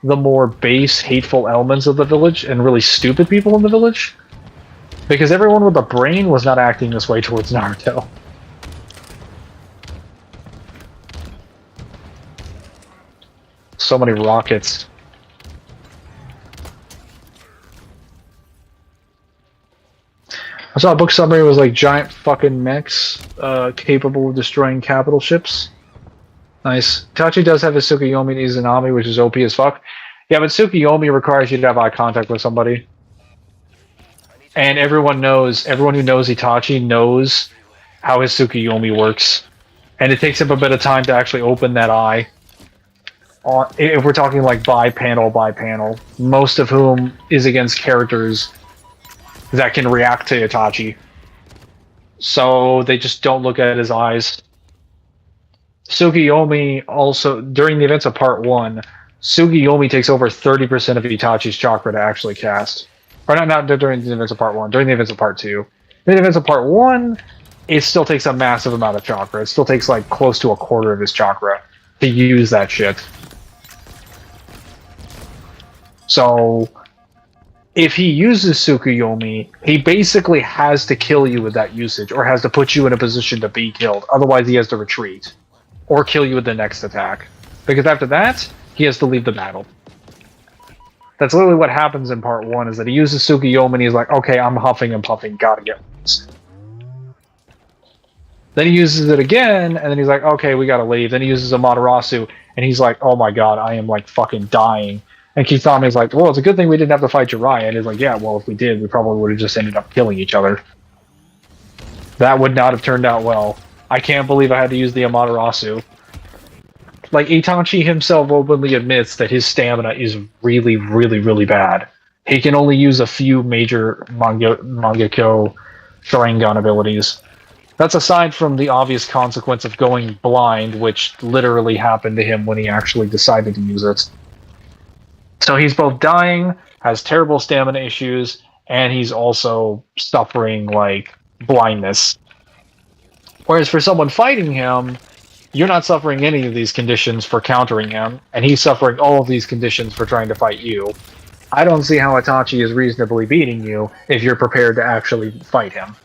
the more base, hateful elements of the village and really stupid people in the village. Because everyone with a brain was not acting this way towards Naruto. So many rockets. I saw a book summary. It was like giant fucking mechs capable of destroying capital ships. Nice. Itachi does have his Tsukuyomi and Izanami, which is OP as fuck. Yeah, but Tsukuyomi requires you to have eye contact with somebody. And everyone who knows Itachi knows how his Tsukuyomi works. And it takes him a bit of time to actually open that eye. If we're talking like by panel, most of whom is against characters that can react to Itachi. So they just don't look at his eyes. Tsukuyomi also, during the events of Part 1, Tsukuyomi takes over 30% of Itachi's chakra to actually cast. Or not during the events of Part 1, during the events of Part 2. During the events of Part 1, it still takes a massive amount of chakra. It still takes like close to a quarter of his chakra to use that shit. So, if he uses Tsukuyomi, he basically has to kill you with that usage, or has to put you in a position to be killed. Otherwise, he has to retreat. Or kill you with the next attack. Because after that, he has to leave the battle. That's literally what happens in Part 1, is that he uses Tsukuyomi and he's like, okay, I'm huffing and puffing, gotta get this. Then he uses it again, and then he's like, okay, we gotta leave. Then he uses Amaterasu, and he's like, oh my god, I am like fucking dying. And Kitami's like, well, it's a good thing we didn't have to fight Jiraiya. And he's like, yeah, well, if we did, we probably would have just ended up killing each other. That would not have turned out well. I can't believe I had to use the Amaterasu. Like, Itachi himself openly admits that his stamina is really, really, really bad. He can only use a few major Mangekyo Sharingan abilities. That's aside from the obvious consequence of going blind, which literally happened to him when he actually decided to use it. So he's both dying, has terrible stamina issues, and he's also suffering, like, blindness. Whereas for someone fighting him, you're not suffering any of these conditions for countering him, and he's suffering all of these conditions for trying to fight you. I don't see how Itachi is reasonably beating you if you're prepared to actually fight him.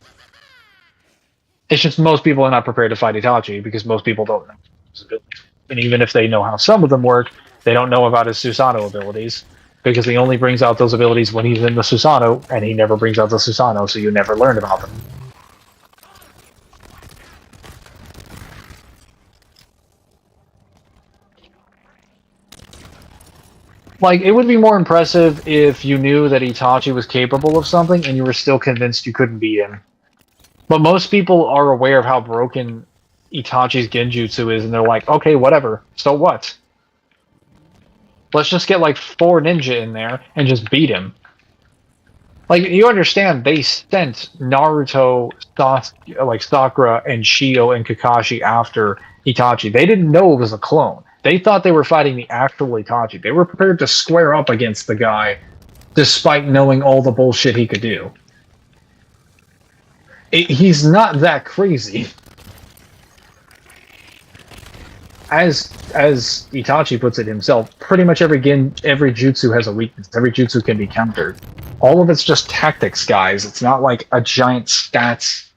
It's just most people are not prepared to fight Itachi because most people don't know his abilities. And even if they know how some of them work, they don't know about his Susanoo abilities, because he only brings out those abilities when he's in the Susanoo, and he never brings out the Susanoo, so you never learn about them. Like, it would be more impressive if you knew that Itachi was capable of something, and you were still convinced you couldn't beat him. But most people are aware of how broken Itachi's genjutsu is, and they're like, okay, whatever, so what? Let's just get like 4 ninja in there and just beat him. Like, you understand, they sent Naruto, Sakura, and Shio and Kakashi after Itachi. They didn't know it was a clone. They thought they were fighting the actual Itachi. They were prepared to square up against the guy, despite knowing all the bullshit he could do. He's not that crazy. As Itachi puts it himself, pretty much every jutsu has a weakness. Every jutsu can be countered. All of it's just tactics, guys. It's not like a giant stats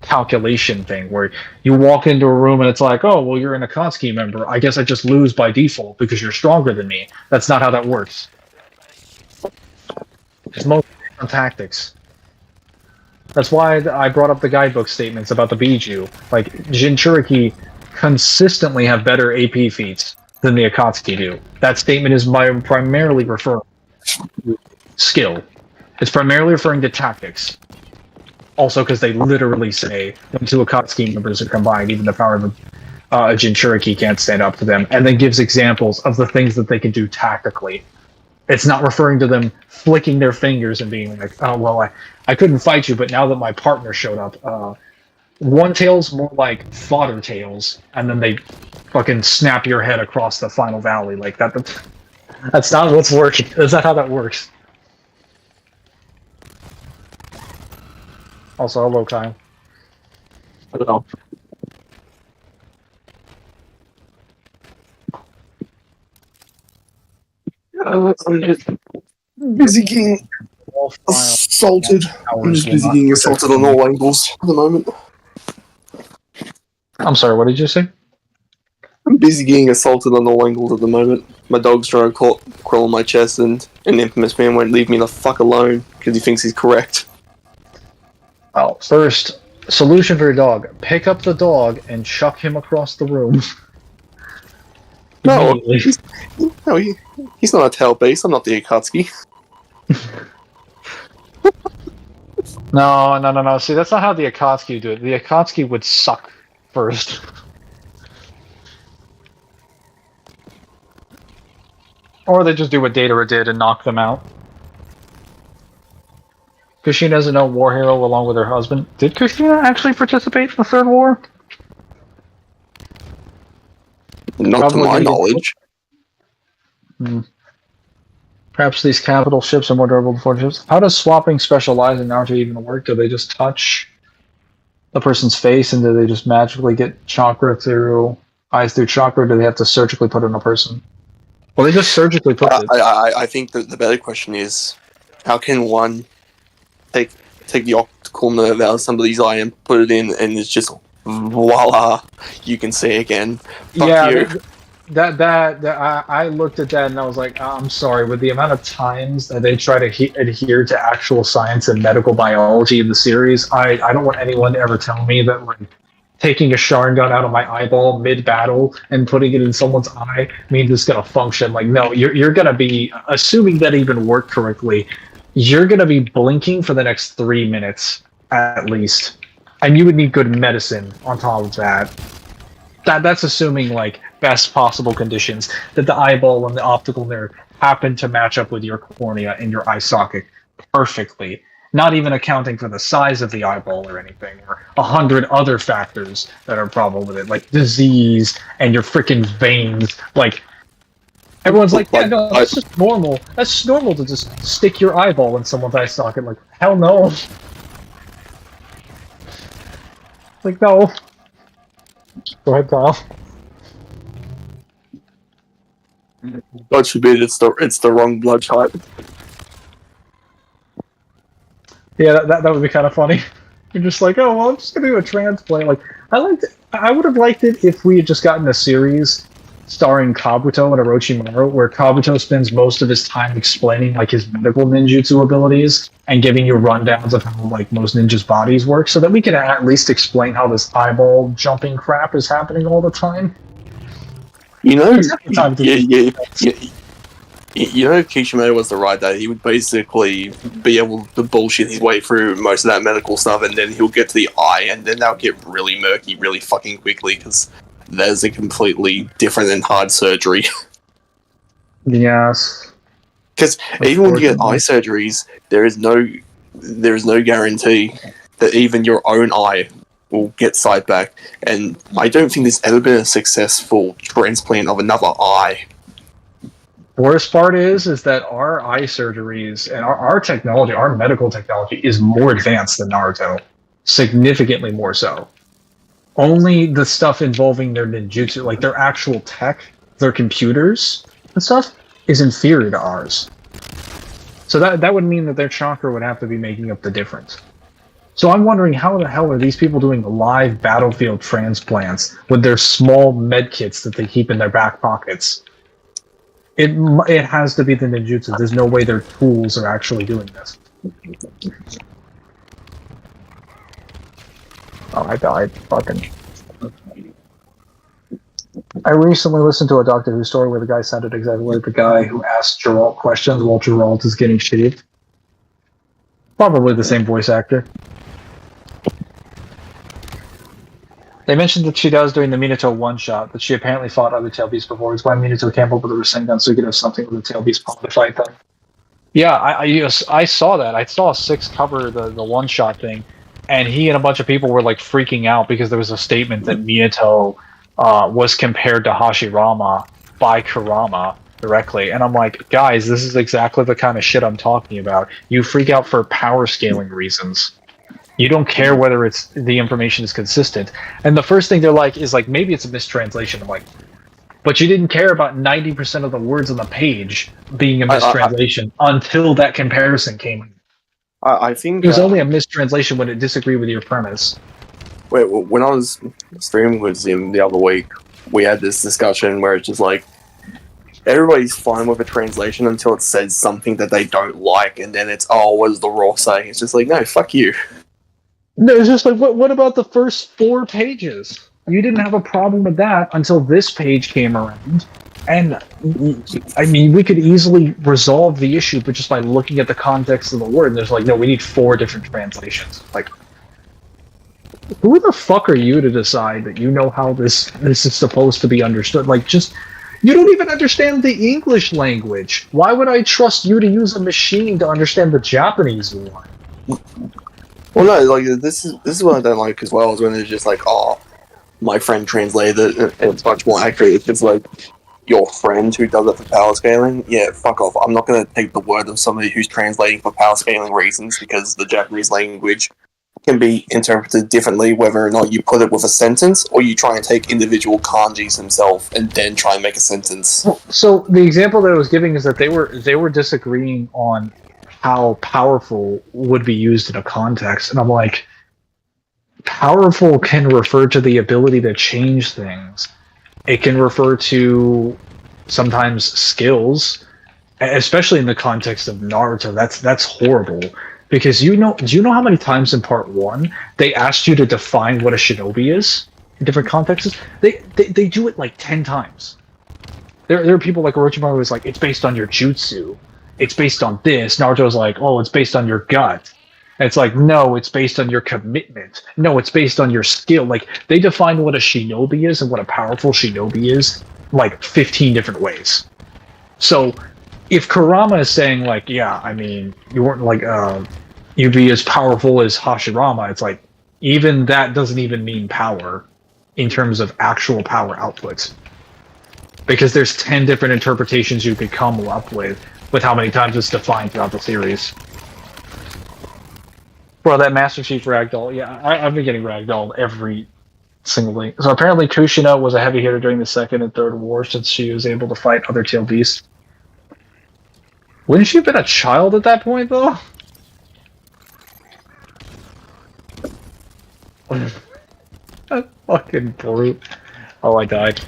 calculation thing where you walk into a room and it's like, oh, well, you're an Akatsuki member. I guess I just lose by default because you're stronger than me. That's not how that works. It's mostly on tactics. That's why I brought up the guidebook statements about the Biju. Like, Jinchuriki consistently have better AP feats than the Akatsuki do. That statement is primarily referring to skill. It's primarily referring to tactics. Also, because they literally say when 2 Akatsuki members are combined, even the power a Jinchuriki can't stand up to them, and then gives examples of the things that they can do tactically. It's not referring to them flicking their fingers and being like, oh, well, I couldn't fight you, but now that my partner showed up, one tail's more like fodder tails, and then they fucking snap your head across the final valley like that. That's not what's working. That's not how that works. Also, hello, Kyle. I don't know. I'm just busy getting assaulted. I'm just busy getting assaulted on all angles at the moment. I'm sorry, what did you say? I'm busy getting assaulted on all angles at the moment. My dog's trying to crawl on my chest, and an infamous man won't leave me the fuck alone because he thinks he's correct. Well, first, solution for your dog. Pick up the dog and chuck him across the room. No, he's not a tail base. I'm not the Akatsuki. No. See, that's not how the Akatsuki do it. The Akatsuki would suck first. Or they just do what Datara did and knock them out. Kushina's a known war hero along with her husband. Did Kushina actually participate in the Third War? Not Probably to my didn't. knowledge. Perhaps these capital ships are more durable than foreign ships. How does swapping special eyes in Naruto even work? Do they just touch the person's face and do they just magically get chakra through eyes through chakra, or do they have to surgically put it in a person? Well, they just surgically put it. I think that the better question is, how can one take the optical nerve out of somebody's eye and put it in, and it's just voila, you can see again. Fuck yeah, you. I looked at that and I was like, oh, I'm sorry, with the amount of times that they try to adhere to actual science and medical biology in the series, I don't want anyone to ever tell me that like taking a Sharingan out of my eyeball mid-battle and putting it in someone's eye means it's going to function. Like, no, you're going to be, assuming that even worked correctly, you're going to be blinking for the next 3 minutes at least. And you would need good medicine on top of that. That's assuming like best possible conditions, that the eyeball and the optical nerve happen to match up with your cornea and your eye socket perfectly. Not even accounting for the size of the eyeball or anything, or 100 other factors that are problem with it, like disease and your freaking veins. Like, everyone's like, yeah, no, that's just normal. That's just normal to just stick your eyeball in someone's eye socket. Like, hell no. Like, no. Go ahead, Kyle. God forbid it's the wrong blood type. Yeah, that would be kind of funny. You're just like, oh well, I'm just gonna do a transplant. Like, I would have liked it if we had just gotten a series starring Kabuto and Orochimaru, where Kabuto spends most of his time explaining like his medical ninjutsu abilities and giving you rundowns of how like most ninjas' bodies work, so that we can at least explain how this eyeball jumping crap is happening all the time. You know, you know, if Kishimoto was the right that he would basically be able to bullshit his way through most of that medical stuff, and then he'll get to the eye, and then that'll get really murky really fucking quickly, because there's a completely different and hard surgery. Yes. Because even when you get eye surgeries, there is no guarantee that even your own eye will get sight back, and I don't think there's ever been a successful transplant of another eye. Worst part is that our eye surgeries and our technology, our medical technology, is more advanced than Naruto, significantly more so. Only the stuff involving their ninjutsu, like their actual tech, their computers and stuff, is inferior to ours. So that would mean that their chakra would have to be making up the difference. So I'm wondering, how the hell are these people doing live battlefield transplants with their small med kits that they keep in their back pockets? It has to be the ninjutsu. There's no way their tools are actually doing this. Oh, I died. Fucking. I recently listened to a Doctor Who story where the guy sounded exactly like the guy who asked Geralt questions while Geralt is getting shaved. Probably the same voice actor. They mentioned that she does during the Minato one-shot, that she apparently fought other tail beasts before. It's why Minato came up with a Rasengan so he could have something with the tail beast to fight them. Yeah, I saw that. I saw Six cover the one-shot thing, and he and a bunch of people were like freaking out because there was a statement that Minato was compared to Hashirama by Kurama directly. And I'm like, guys, this is exactly the kind of shit I'm talking about. You freak out for power scaling reasons. You don't care whether it's the information is consistent. And the first thing they're like is like, maybe it's a mistranslation. I'm like, but you didn't care about 90% of the words on the page being a mistranslation until that comparison came in. I think It was only a mistranslation when it disagreed with your premise. Wait, when I was streaming with him the other week, we had this discussion where it's just like, everybody's fine with a translation until it says something that they don't like, and then it's, oh, what is the raw saying? It's just like, no, fuck you. No, it's just like, what about the first 4 pages? You didn't have a problem with that until this page came around. And, I mean, we could easily resolve the issue, but just by looking at the context of the word, and there's like, no, we need 4 different translations. Like, who the fuck are you to decide that you know how this is supposed to be understood? Like, just, you don't even understand the English language. Why would I trust you to use a machine to understand the Japanese one? Well, no, like, this is what I don't like as well, is when it's just like, oh, my friend translated it, and it's much more accurate. It's just like, your friend who does it for power scaling, yeah, fuck off. I'm not going to take the word of somebody who's translating for power scaling reasons, because the Japanese language can be interpreted differently whether or not you put it with a sentence or you try and take individual kanjis himself and then try and make a sentence. So the example that I was giving is that they were disagreeing on how powerful would be used in a context, and I'm like, powerful can refer to the ability to change things. It can refer to sometimes skills, especially in the context of Naruto. That's horrible. Because do you know how many times in part 1 they asked you to define what a shinobi is in different contexts? They do it like 10 times. There are people like Orochimaru who's like, it's based on your jutsu. It's based on this. Naruto's like, oh, it's based on your gut. And it's like, no, it's based on your commitment. No, it's based on your skill. Like, they define what a shinobi is and what a powerful shinobi is like 15 different ways. So if Kurama is saying like, yeah, I mean, you weren't like you'd be as powerful as Hashirama, it's like, even that doesn't even mean power in terms of actual power outputs. Because there's 10 different interpretations you could come up with how many times it's defined throughout the series. Bro, that Master Chief ragdoll, yeah, I've been getting ragdolled every single day. So apparently Kushina was a heavy hitter during the second and third war since she was able to fight other tail beasts. Wouldn't she have been a child at that point, though? That fucking brute. Oh, I died.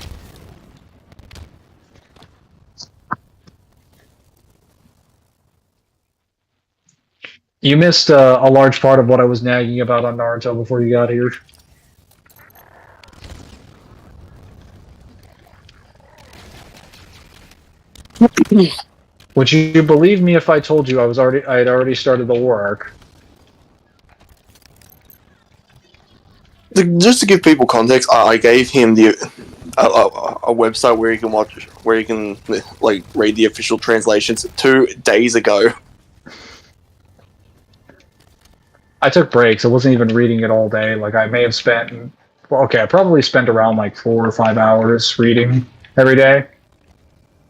You missed a large part of what I was nagging about on Naruto before you got here. Would you believe me if I told you I had already started the war arc? Just to give people context, I gave him a website where you can like read the official translations 2 days ago. I took breaks. I wasn't even reading it all day. Like, I may have spent, I probably spent around like 4 or 5 hours reading every day.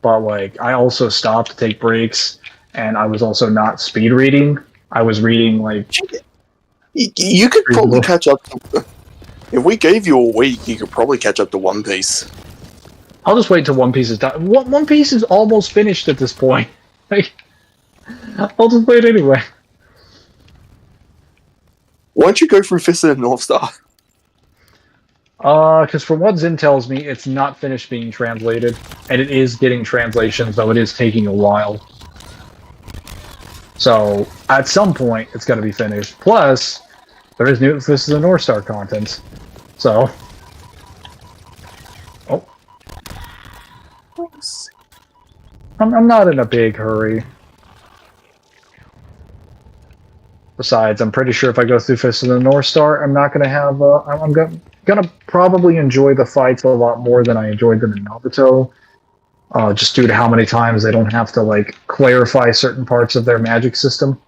But like, I also stopped to take breaks, and I was also not speed reading. I was reading like. You could probably catch up. If we gave you a week, you could probably catch up to One Piece. I'll just wait till One Piece is done. One Piece is almost finished at this point. Like, I'll just wait anyway. Why don't you go through Fist of the North Star? Because from what Zin tells me, it's not finished being translated, and it is getting translations, though it is taking a while. So, at some point, it's going to be finished. Plus, there is new Fist of the North Star content. So... Oh. I'm not in a big hurry. Besides, I'm pretty sure if I go through Fist of the North Star, I'm not going to have... gonna probably enjoy the fights a lot more than I enjoyed them in Naruto. Just due to how many times they don't have to like clarify certain parts of their magic system.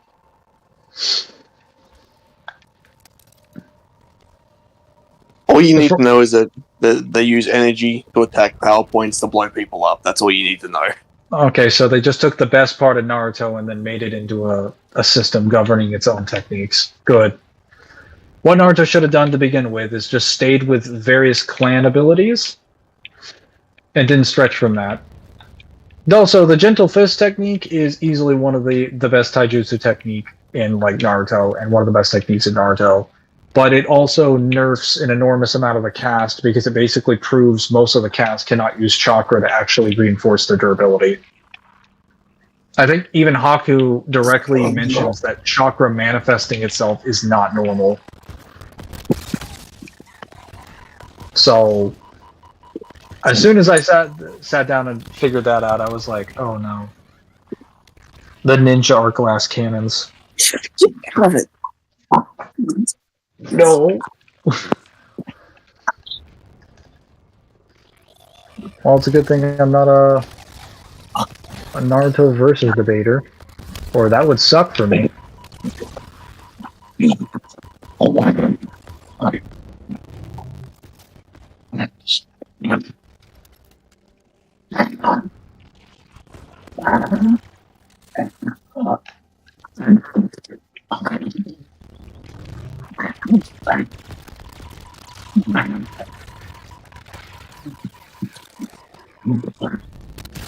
All you need to know is that they use energy to attack PowerPoints to blow people up. That's all you need to know. Okay, so they just took the best part of Naruto and then made it into a system governing its own techniques. Good. What Naruto should have done to begin with is just stayed with various clan abilities and didn't stretch from that. Also, the Gentle Fist technique is easily one of the best taijutsu technique in like Naruto and one of the best techniques in Naruto. But it also nerfs an enormous amount of the cast because it basically proves most of the cast cannot use chakra to actually reinforce their durability. I think even Haku directly mentions that chakra manifesting itself is not normal. So, as soon as I sat down and figured that out, I was like, oh no. The ninja are glass cannons. No. Well, it's a good thing I'm not a Naruto versus debater, or that would suck for me.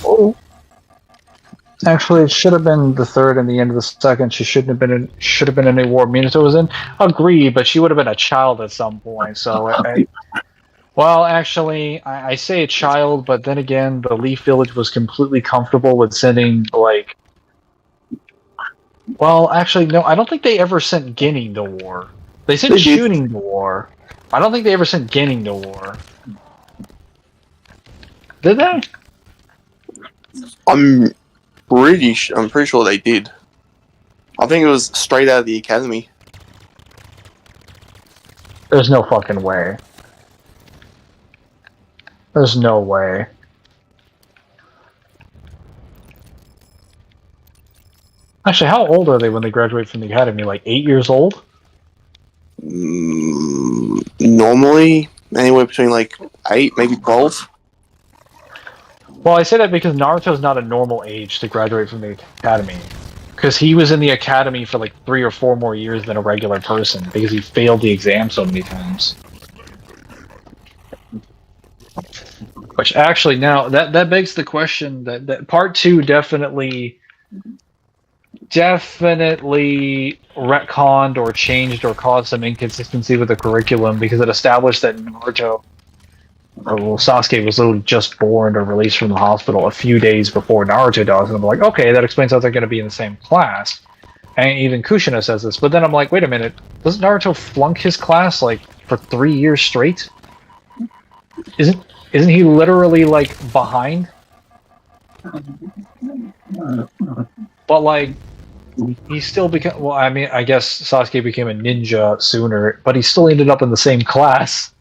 Oh. Actually, it should have been the third and the end of the second. She shouldn't have been in. Should have been in a war Minato was in. Agree, but she would have been a child at some point. So, well, actually, I say a child, but then again, the Leaf Village was completely comfortable with sending like. Well, actually, no. I don't think they ever sent Ginny to war. They sent Shunin to war. I don't think they ever sent Ginny to war. Did they? I'm pretty sure they did. I think it was straight out of the academy. There's no fucking way. There's no way. Actually, how old are they when they graduate from the academy? Like 8 years old? Normally, anywhere between like 8, maybe 12. Well, I say that because Naruto's not a normal age to graduate from the academy. Because he was in the academy for like 3 or 4 more years than a regular person, because he failed the exam so many times. Which actually now, that begs the question that part 2 definitely retconned or changed or caused some inconsistency with the curriculum, because it established that Naruto, Sasuke was literally just born or released from the hospital a few days before Naruto does, and I'm like, okay, that explains how they're going to be in the same class. And even Kushina says this, but then I'm like, wait a minute, doesn't Naruto flunk his class like for 3 years straight? Isn't he literally like behind? But like, he still became. Well, I mean, I guess Sasuke became a ninja sooner, but he still ended up in the same class.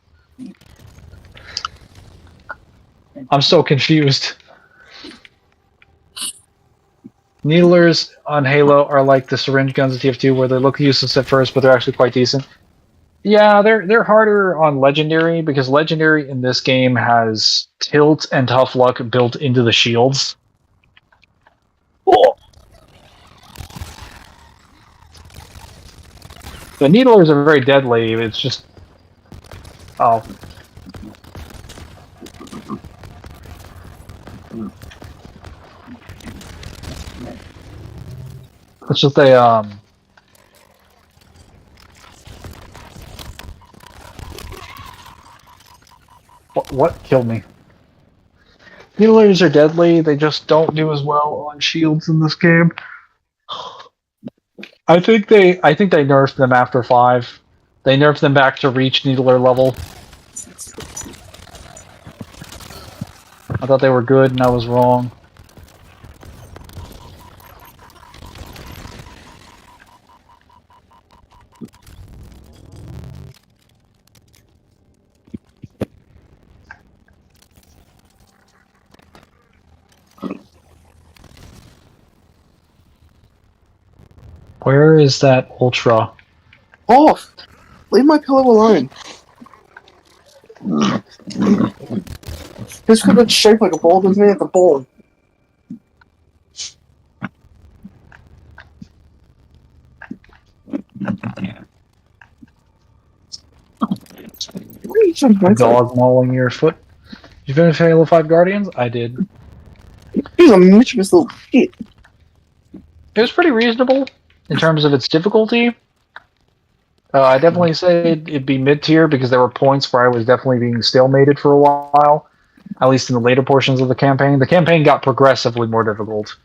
I'm so confused. Needlers on Halo are like the syringe guns in TF2, where they look useless at first, but they're actually quite decent. Yeah, they're harder on Legendary, because Legendary in this game has Tilt and Tough Luck built into the shields. Oh. The Needlers are very deadly, it's just... Oh. It's just What killed me? Needlers are deadly, they just don't do as well on shields in this game. I think they nerfed them after 5. They nerfed them back to reach Needler level. I thought they were good and I was wrong. Where is that ultra? Off! Leave my pillow alone. This could have shaped like a ball, doesn't it? The ball. What are you trying to Dog mauling your foot. Did you finish Halo 5 Guardians? I did. He's a mischievous little shit. It was pretty reasonable in terms of its difficulty. I definitely say it'd be mid-tier because there were points where I was definitely being stalemated for a while, at least in the later portions of the campaign. The campaign got progressively more difficult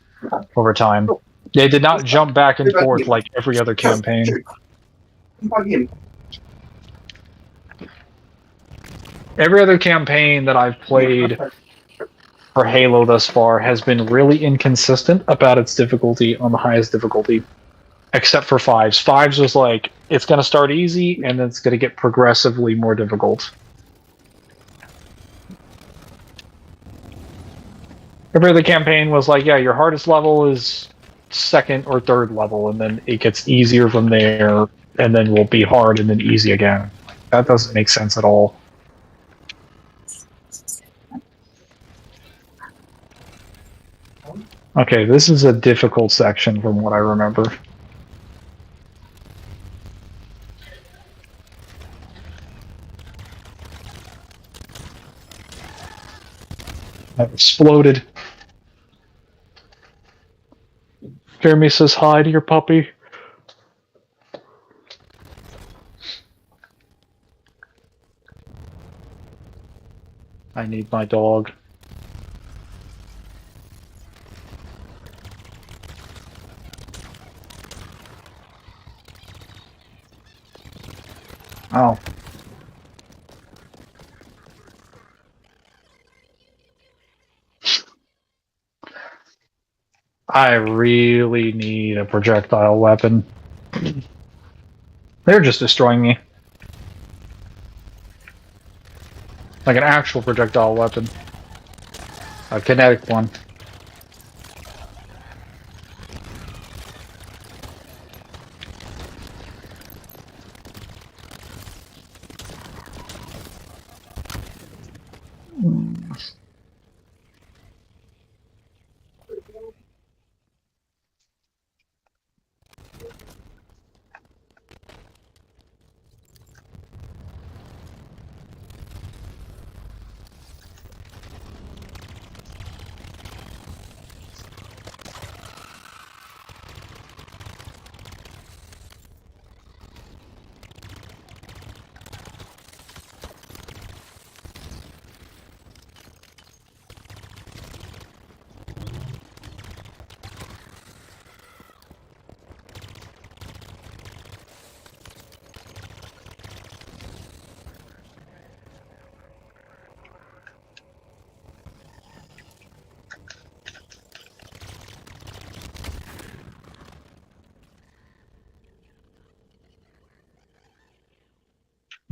over time. They did not jump back and forth like every other campaign. Every other campaign that I've played for Halo thus far has been really inconsistent about its difficulty on the highest difficulty. Except for Fives. Fives was like, it's going to start easy, and then it's going to get progressively more difficult. Every other campaign was like, yeah, your hardest level is second or third level, and then it gets easier from there, and then will be hard, and then easy again. That doesn't make sense at all. Okay, this is a difficult section from what I remember. That exploded. Jeremy says hi to your puppy. I need my dog. Oh. I really need a projectile weapon. They're just destroying me. Like an actual projectile weapon. A kinetic one.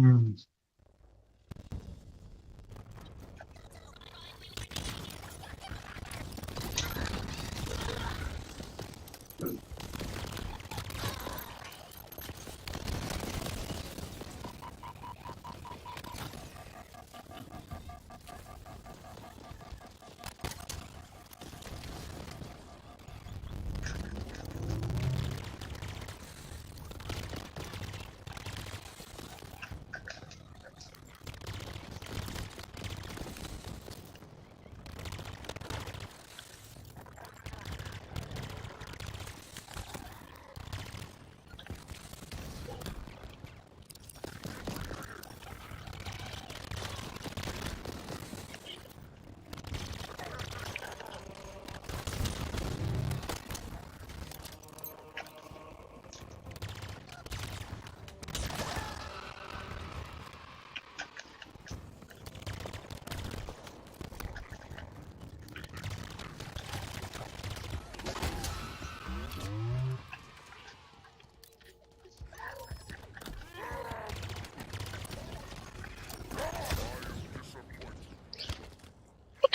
Hmm.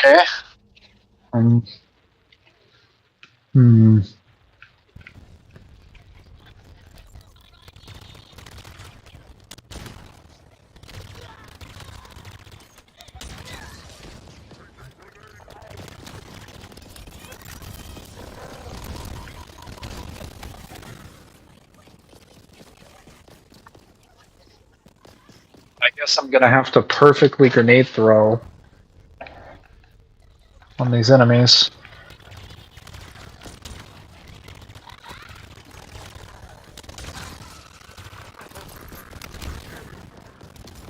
Okay. Hmm. Guess I'm gonna have to perfectly grenade throw on these enemies.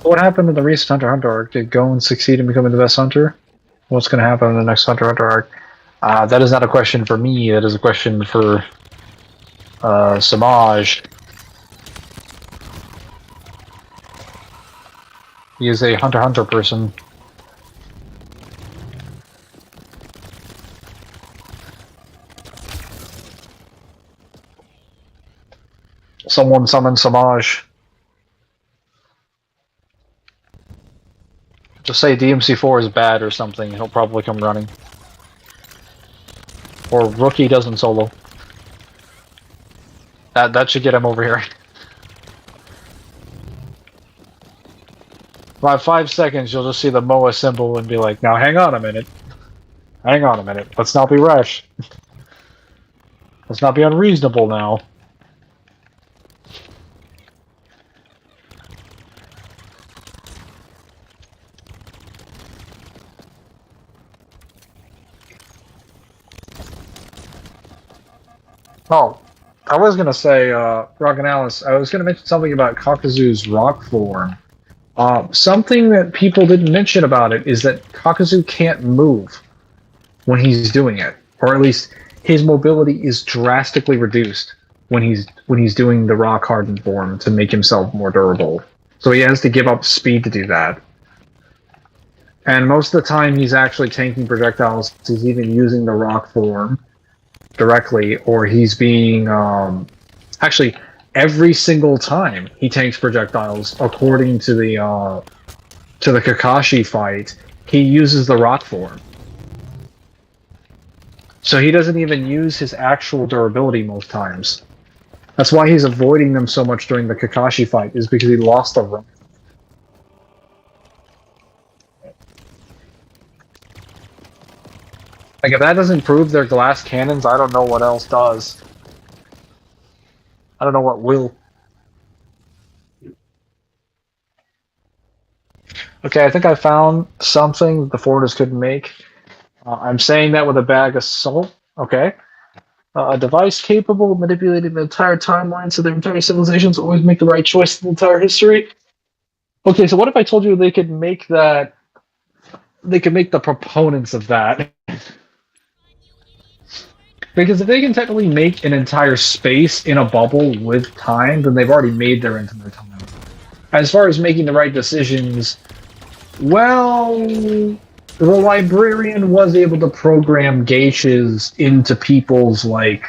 What happened in the recent Hunter x Hunter arc? Did Gon succeed in becoming the best hunter? What's going to happen in the next Hunter x Hunter arc? That is not a question for me. That is a question for Samaj. He is a Hunter x Hunter person. Someone summon Samaj. Just say DMC4 is bad or something, he'll probably come running. Or Rookie doesn't solo. That should get him over here. About 5 seconds, you'll just see the MOA symbol and be like, now hang on a minute. Hang on a minute. Let's not be rash. Let's not be unreasonable now. Oh, I was gonna say, Rock and Alice, I was gonna mention something about Kakazu's rock form. Something that people didn't mention about it is that Kakazu can't move when he's doing it, or at least his mobility is drastically reduced when he's doing the rock hardened form to make himself more durable. So he has to give up speed to do that. And most of the time he's actually tanking projectiles, he's even using the rock form directly, or he's being actually every single time he tanks projectiles, according to the Kakashi fight, he uses the rock form. So he doesn't even use his actual durability most times. That's why he's avoiding them so much during the Kakashi fight, is because he lost the rock. Like, if that doesn't prove their glass cannons, I don't know what else does. I don't know what will. Okay, I think I found something the foreigners couldn't make. I'm saying that with a bag of salt. Okay. A device capable of manipulating the entire timeline so their entire civilizations always make the right choice in the entire history. Okay, so what if I told you they could make that... They could make the proponents of that... Because if they can technically make an entire space in a bubble with time, then they've already made their entire time. As far as making the right decisions, well, the librarian was able to program geishas into people's, like,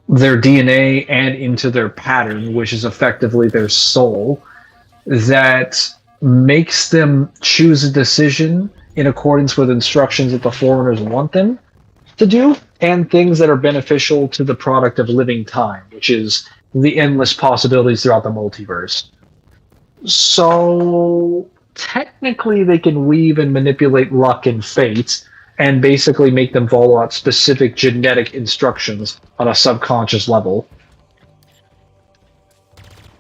their DNA and into their pattern, which is effectively their soul, that makes them choose a decision in accordance with instructions that the foreigners want them to do, and things that are beneficial to the product of living time, which is the endless possibilities throughout the multiverse. So technically they can weave and manipulate luck and fate and basically make them follow out specific genetic instructions on a subconscious level.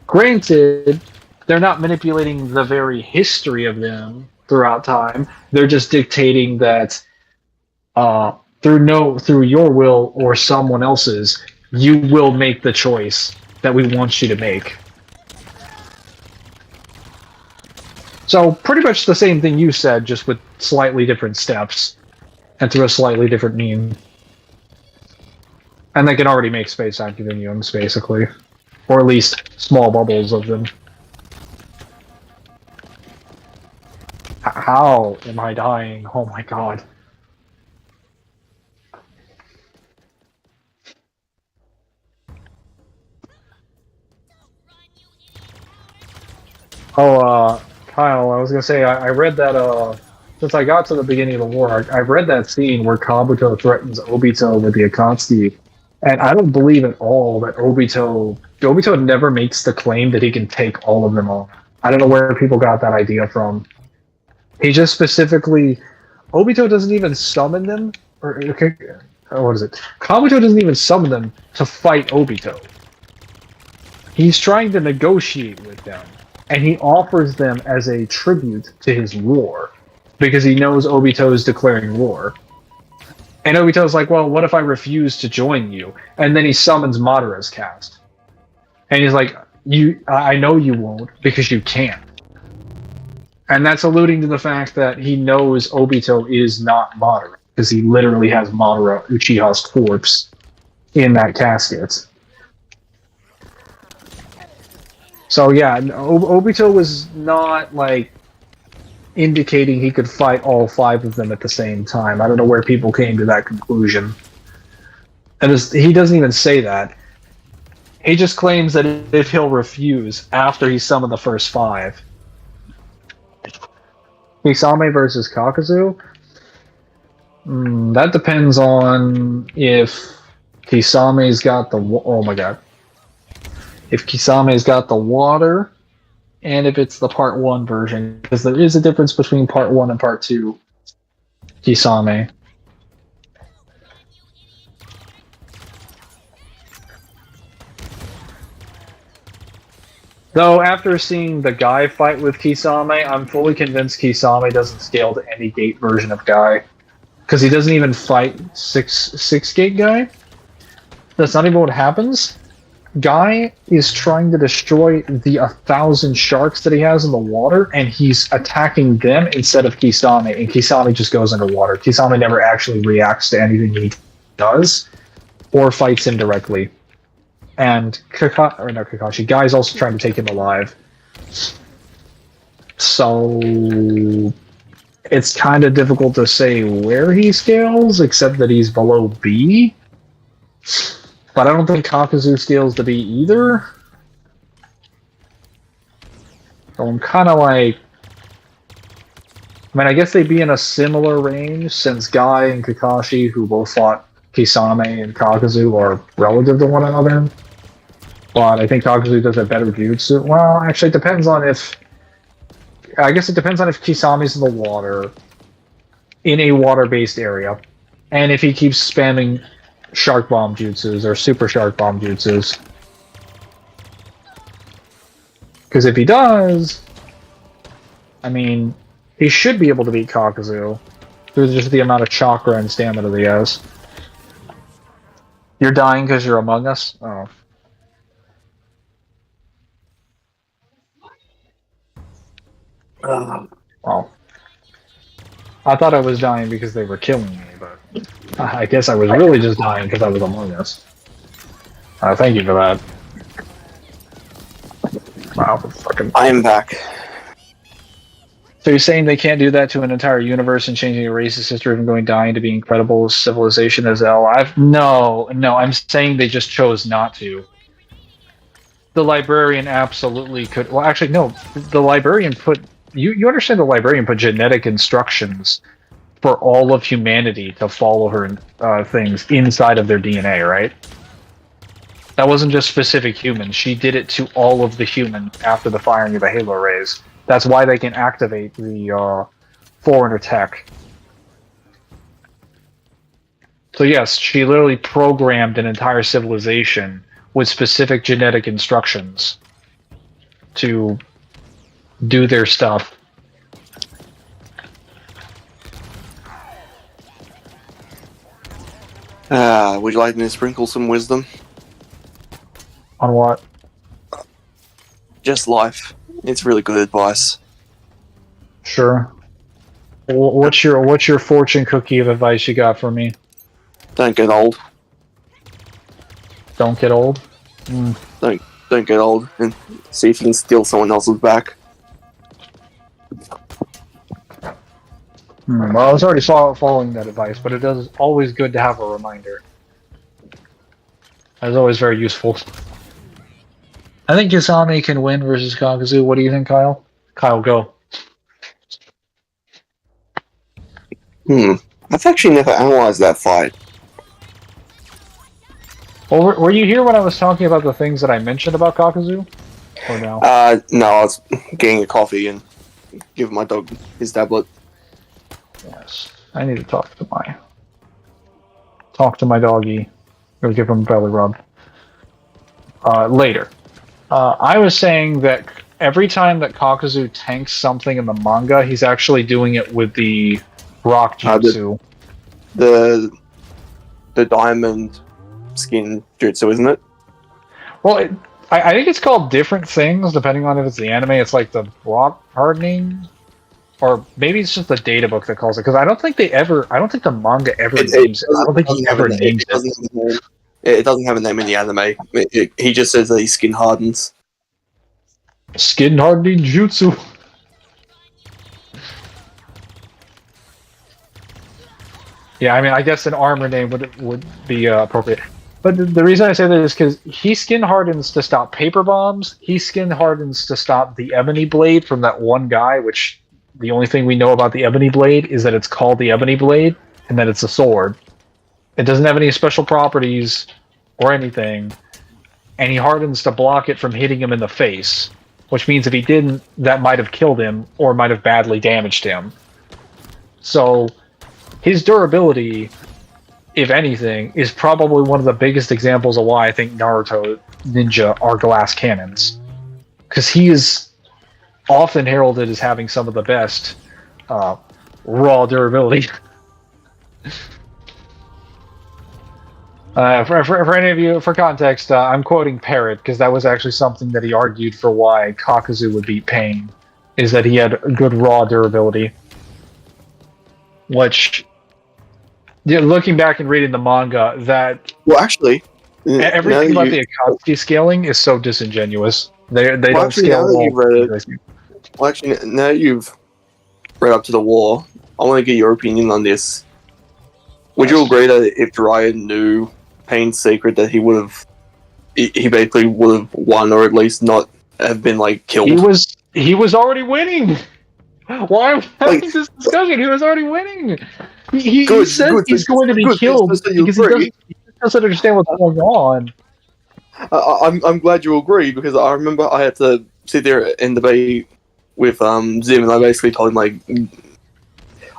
Granted, they're not manipulating the very history of them throughout time. They're just dictating that through your will or someone else's, you will make the choice that we want you to make. So pretty much the same thing you said, just with slightly different steps and through a slightly different mean. And they can already make space continuums, basically. Or at least small bubbles of them. How am I dying? Oh my god. Oh, Kyle, I was gonna say, I read that, since I got to the beginning of the war, I read that scene where Kabuto threatens Obito with the Akatsuki, and I don't believe at all that Obito never makes the claim that he can take all of them on. I don't know where people got that idea from. He just specifically, Obito doesn't even summon them, what is it? Kabuto doesn't even summon them to fight Obito. He's trying to negotiate with them. and he offers them as a tribute to his war, because he knows Obito is declaring war. And Obito's like, well, what if I refuse to join you? And then he summons Madara's cast. And he's like, I know you won't, because you can't. And that's alluding to the fact that he knows Obito is not Madara, because he literally has Madara Uchiha's corpse in that casket. So yeah, Obito was not like indicating he could fight all 5 of them at the same time. I don't know where people came to that conclusion. And he doesn't even say that. He just claims that if he'll refuse after he summoned the first 5. Kisame versus Kakuzu? That depends on if Kisame's got the... Oh my god. If Kisame's got the water, and if it's the Part 1 version, because there is a difference between Part 1 and Part 2 Kisame. Though, after seeing the Guy fight with Kisame, I'm fully convinced Kisame doesn't scale to any gate version of Guy. Because he doesn't even fight 6 gate Guy. That's not even what happens. Guy is trying to destroy the 1,000 sharks that he has in the water, and he's attacking them instead of Kisame, and Kisame just goes underwater. Kisame never actually reacts to anything he does, or fights him directly. And Kakashi, Guy's also trying to take him alive. So it's kind of difficult to say where he scales, except that he's below B. But I don't think Kakuzu scales to B either. So I'm kind of like... I mean, I guess they'd be in a similar range, since Guy and Kakashi, who both fought Kisame and Kakuzu, are relative to one another. But I think Kakuzu does a better jutsu. Well, actually, it depends on if... I guess it depends on if Kisame's in the water, in a water-based area, and if he keeps spamming Shark Bomb jutsus, or Super Shark Bomb jutsus. Because if he does, I mean, he should be able to beat Kakuzu, through just the amount of chakra and stamina that he has. You're dying because you're among us? Oh. Well, I thought I was dying because they were killing me, but I guess I was really just dying because I was among us. Thank you for that. Wow, fucking... I am back. So you're saying they can't do that to an entire universe and changing a race's history from going dying to being incredible civilization as L? No, I'm saying they just chose not to. The librarian absolutely could... Well, actually, no. The librarian put... You understand the librarian put genetic instructions for all of humanity to follow her things inside of their DNA, right? That wasn't just specific humans. She did it to all of the humans after the firing of the Halo rays. That's why they can activate the foreigner tech. So yes, she literally programmed an entire civilization with specific genetic instructions to do their stuff. Would you like me to sprinkle some wisdom? On what? Just life. It's really good advice. Sure. What's your fortune cookie of advice you got for me? Don't get old. Don't get old? Don't get old, and see if you can steal someone else's back. Well, I was already following that advice, but it is always good to have a reminder. That's always very useful. I think Kisame can win versus Kakuzu. What do you think, Kyle? Kyle, go. I've actually never analyzed that fight. Well, were you here when I was talking about the things that I mentioned about Kakuzu? Or no? No, I was getting a coffee and giving my dog his tablet. Yes. I need to talk to my doggy. Or give him a belly rub. Later. I was saying that every time that Kakuzu tanks something in the manga, he's actually doing it with the rock jutsu. The diamond skin jutsu, isn't it? Well, I think it's called different things depending on if it's the anime. It's like the rock hardening, or maybe it's just the data book that calls it. Because I don't think the manga ever names it. I don't think he ever names it. It doesn't have a name in the anime. He just says that he skin hardens. Skin hardening jutsu. Yeah, I mean, I guess an armor name would be appropriate. But the reason I say that is because he skin hardens to stop paper bombs. He skin hardens to stop the ebony blade from that one guy, which the only thing we know about the ebony blade is that it's called the ebony blade and that it's a sword. It doesn't have any special properties or anything, and he hardens to block it from hitting him in the face, which means if he didn't, that might have killed him or might have badly damaged him. So his durability, if anything, is probably one of the biggest examples of why I think Naruto ninja are glass cannons. Because he is often heralded as having some of the best raw durability. For any of you, for context, I'm quoting Parrot, because that was actually something that he argued for why Kakuzu would beat Pain, is that he had good raw durability. Which, yeah, looking back and reading the manga, that Well, actually, everything about the Akatsuki scaling is so disingenuous. They don't scale at all. Well, actually, now you've read up to the war, I want to get your opinion on this. Would you agree that if Jiraiya knew Pain's secret, that he would have, he basically would have won, or at least not have been like killed? He was already winning. Why are we having this discussion? He was already winning. He says he's going to be killed because he doesn't understand what's going on. I'm glad you agree, because I remember I had to sit there and debate with Zim, and I basically told him, like,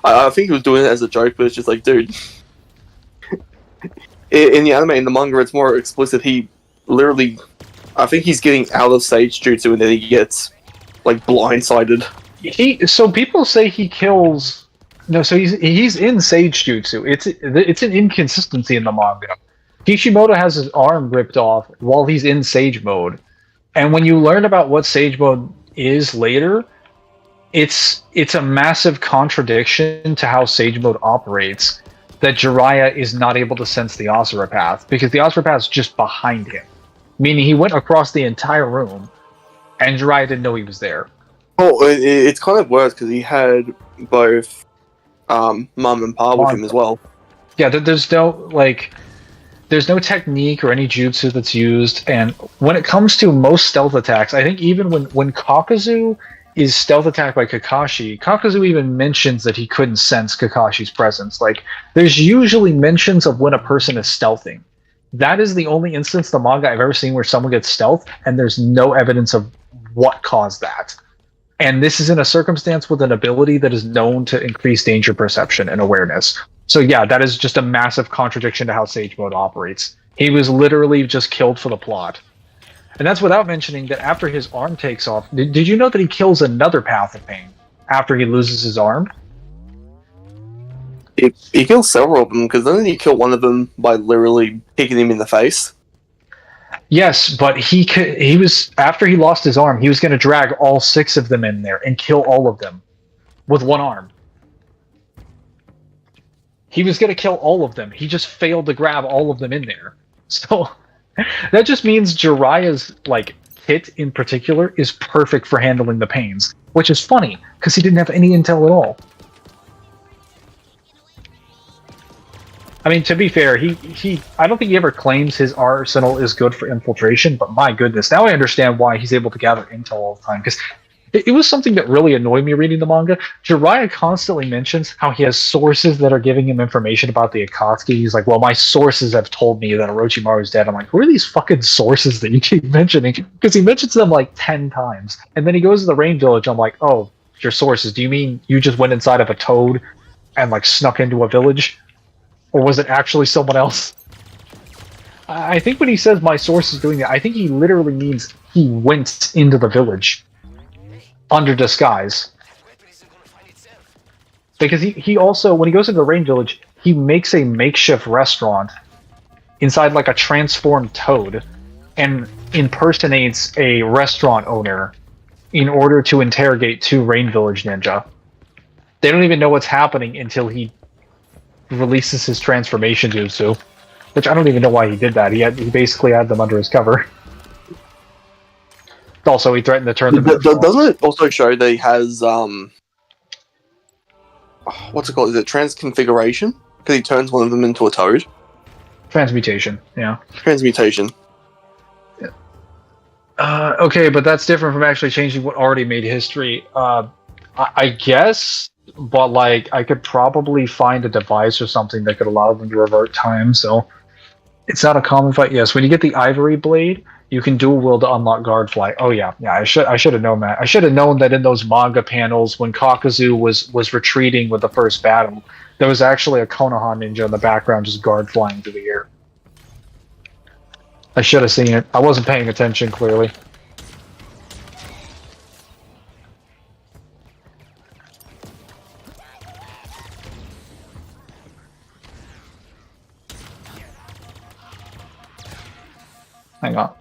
I think he was doing it as a joke, but it's just like, dude, in the anime, in the manga, it's more explicit. He literally, I think he's getting out of Sage Jutsu, and then he gets like blindsided. So people say he kills. No, so he's in Sage Jutsu. It's an inconsistency in the manga. Kishimoto has his arm ripped off while he's in Sage mode, and when you learn about what Sage mode is later, it's a massive contradiction to how Sage mode operates. That Jiraiya is not able to sense the Asura path because the Asura path is just behind him, meaning he went across the entire room, and Jiraiya didn't know he was there. Oh, it's kind of worse because he had both Mum and Pa with him as well. Yeah, there's no technique or any jutsu that's used, and when it comes to most stealth attacks, I think even when Kakuzu is stealth attacked by Kakashi, Kakuzu even mentions that he couldn't sense Kakashi's presence. Like, there's usually mentions of when a person is stealthing. That is the only instance in the manga I've ever seen where someone gets stealth, and there's no evidence of what caused that. And this is in a circumstance with an ability that is known to increase danger perception and awareness. So yeah, that is just a massive contradiction to how Sage Mode operates. He was literally just killed for the plot. And that's without mentioning that after his arm takes off, did you know that he kills another Path of Pain after he loses his arm? He kills several of them, because then he killed one of them by literally kicking him in the face. Yes, but he was, after he lost his arm, he was going to drag all 6 of them in there and kill all of them with one arm. He was going to kill all of them. He just failed to grab all of them in there. So that just means Jiraiya's kit in particular is perfect for handling the pains, which is funny because he didn't have any intel at all. I mean, to be fair, he I don't think he ever claims his arsenal is good for infiltration, but my goodness, now I understand why he's able to gather intel all the time, because it was something that really annoyed me reading the manga. Jiraiya constantly mentions how he has sources that are giving him information about the Akatsuki. He's like, well, my sources have told me that Orochimaru's dead. I'm like, who are these fucking sources that you keep mentioning? Because he mentions them 10 times. And then he goes to the rain village. I'm like, oh, your sources. Do you mean you just went inside of a toad and snuck into a village? Or was it actually someone else? I think when he says my source is doing that, I think he literally means he went into the village. under disguise. That weapon isn't gonna find itself. Because he also, when he goes into the rain village, he makes a makeshift restaurant inside like a transformed toad and impersonates a restaurant owner in order to interrogate two rain village ninja. They don't even know what's happening until he releases his transformation jutsu, which I don't even know why he did that. He basically had them under his cover. Also, he threatened to turn them into Doesn't it also show that he has what's it called? Is it transconfiguration? Because he turns one of them into a toad. transmutation. Yeah. Transmutation. Okay, but that's different from actually changing what already made history. I guess, but like I could probably find a device or something that could allow them to revert time. So it's not a common fight. Yes, when you get the ivory blade, you can dual wield to unlock guard fly. Oh yeah. I should have known that. I should have known that in those manga panels when Kakuzu was retreating with the first battle, there was actually a Konoha ninja in the background just guard flying through the air. I should have seen it. I wasn't paying attention clearly. Hang on.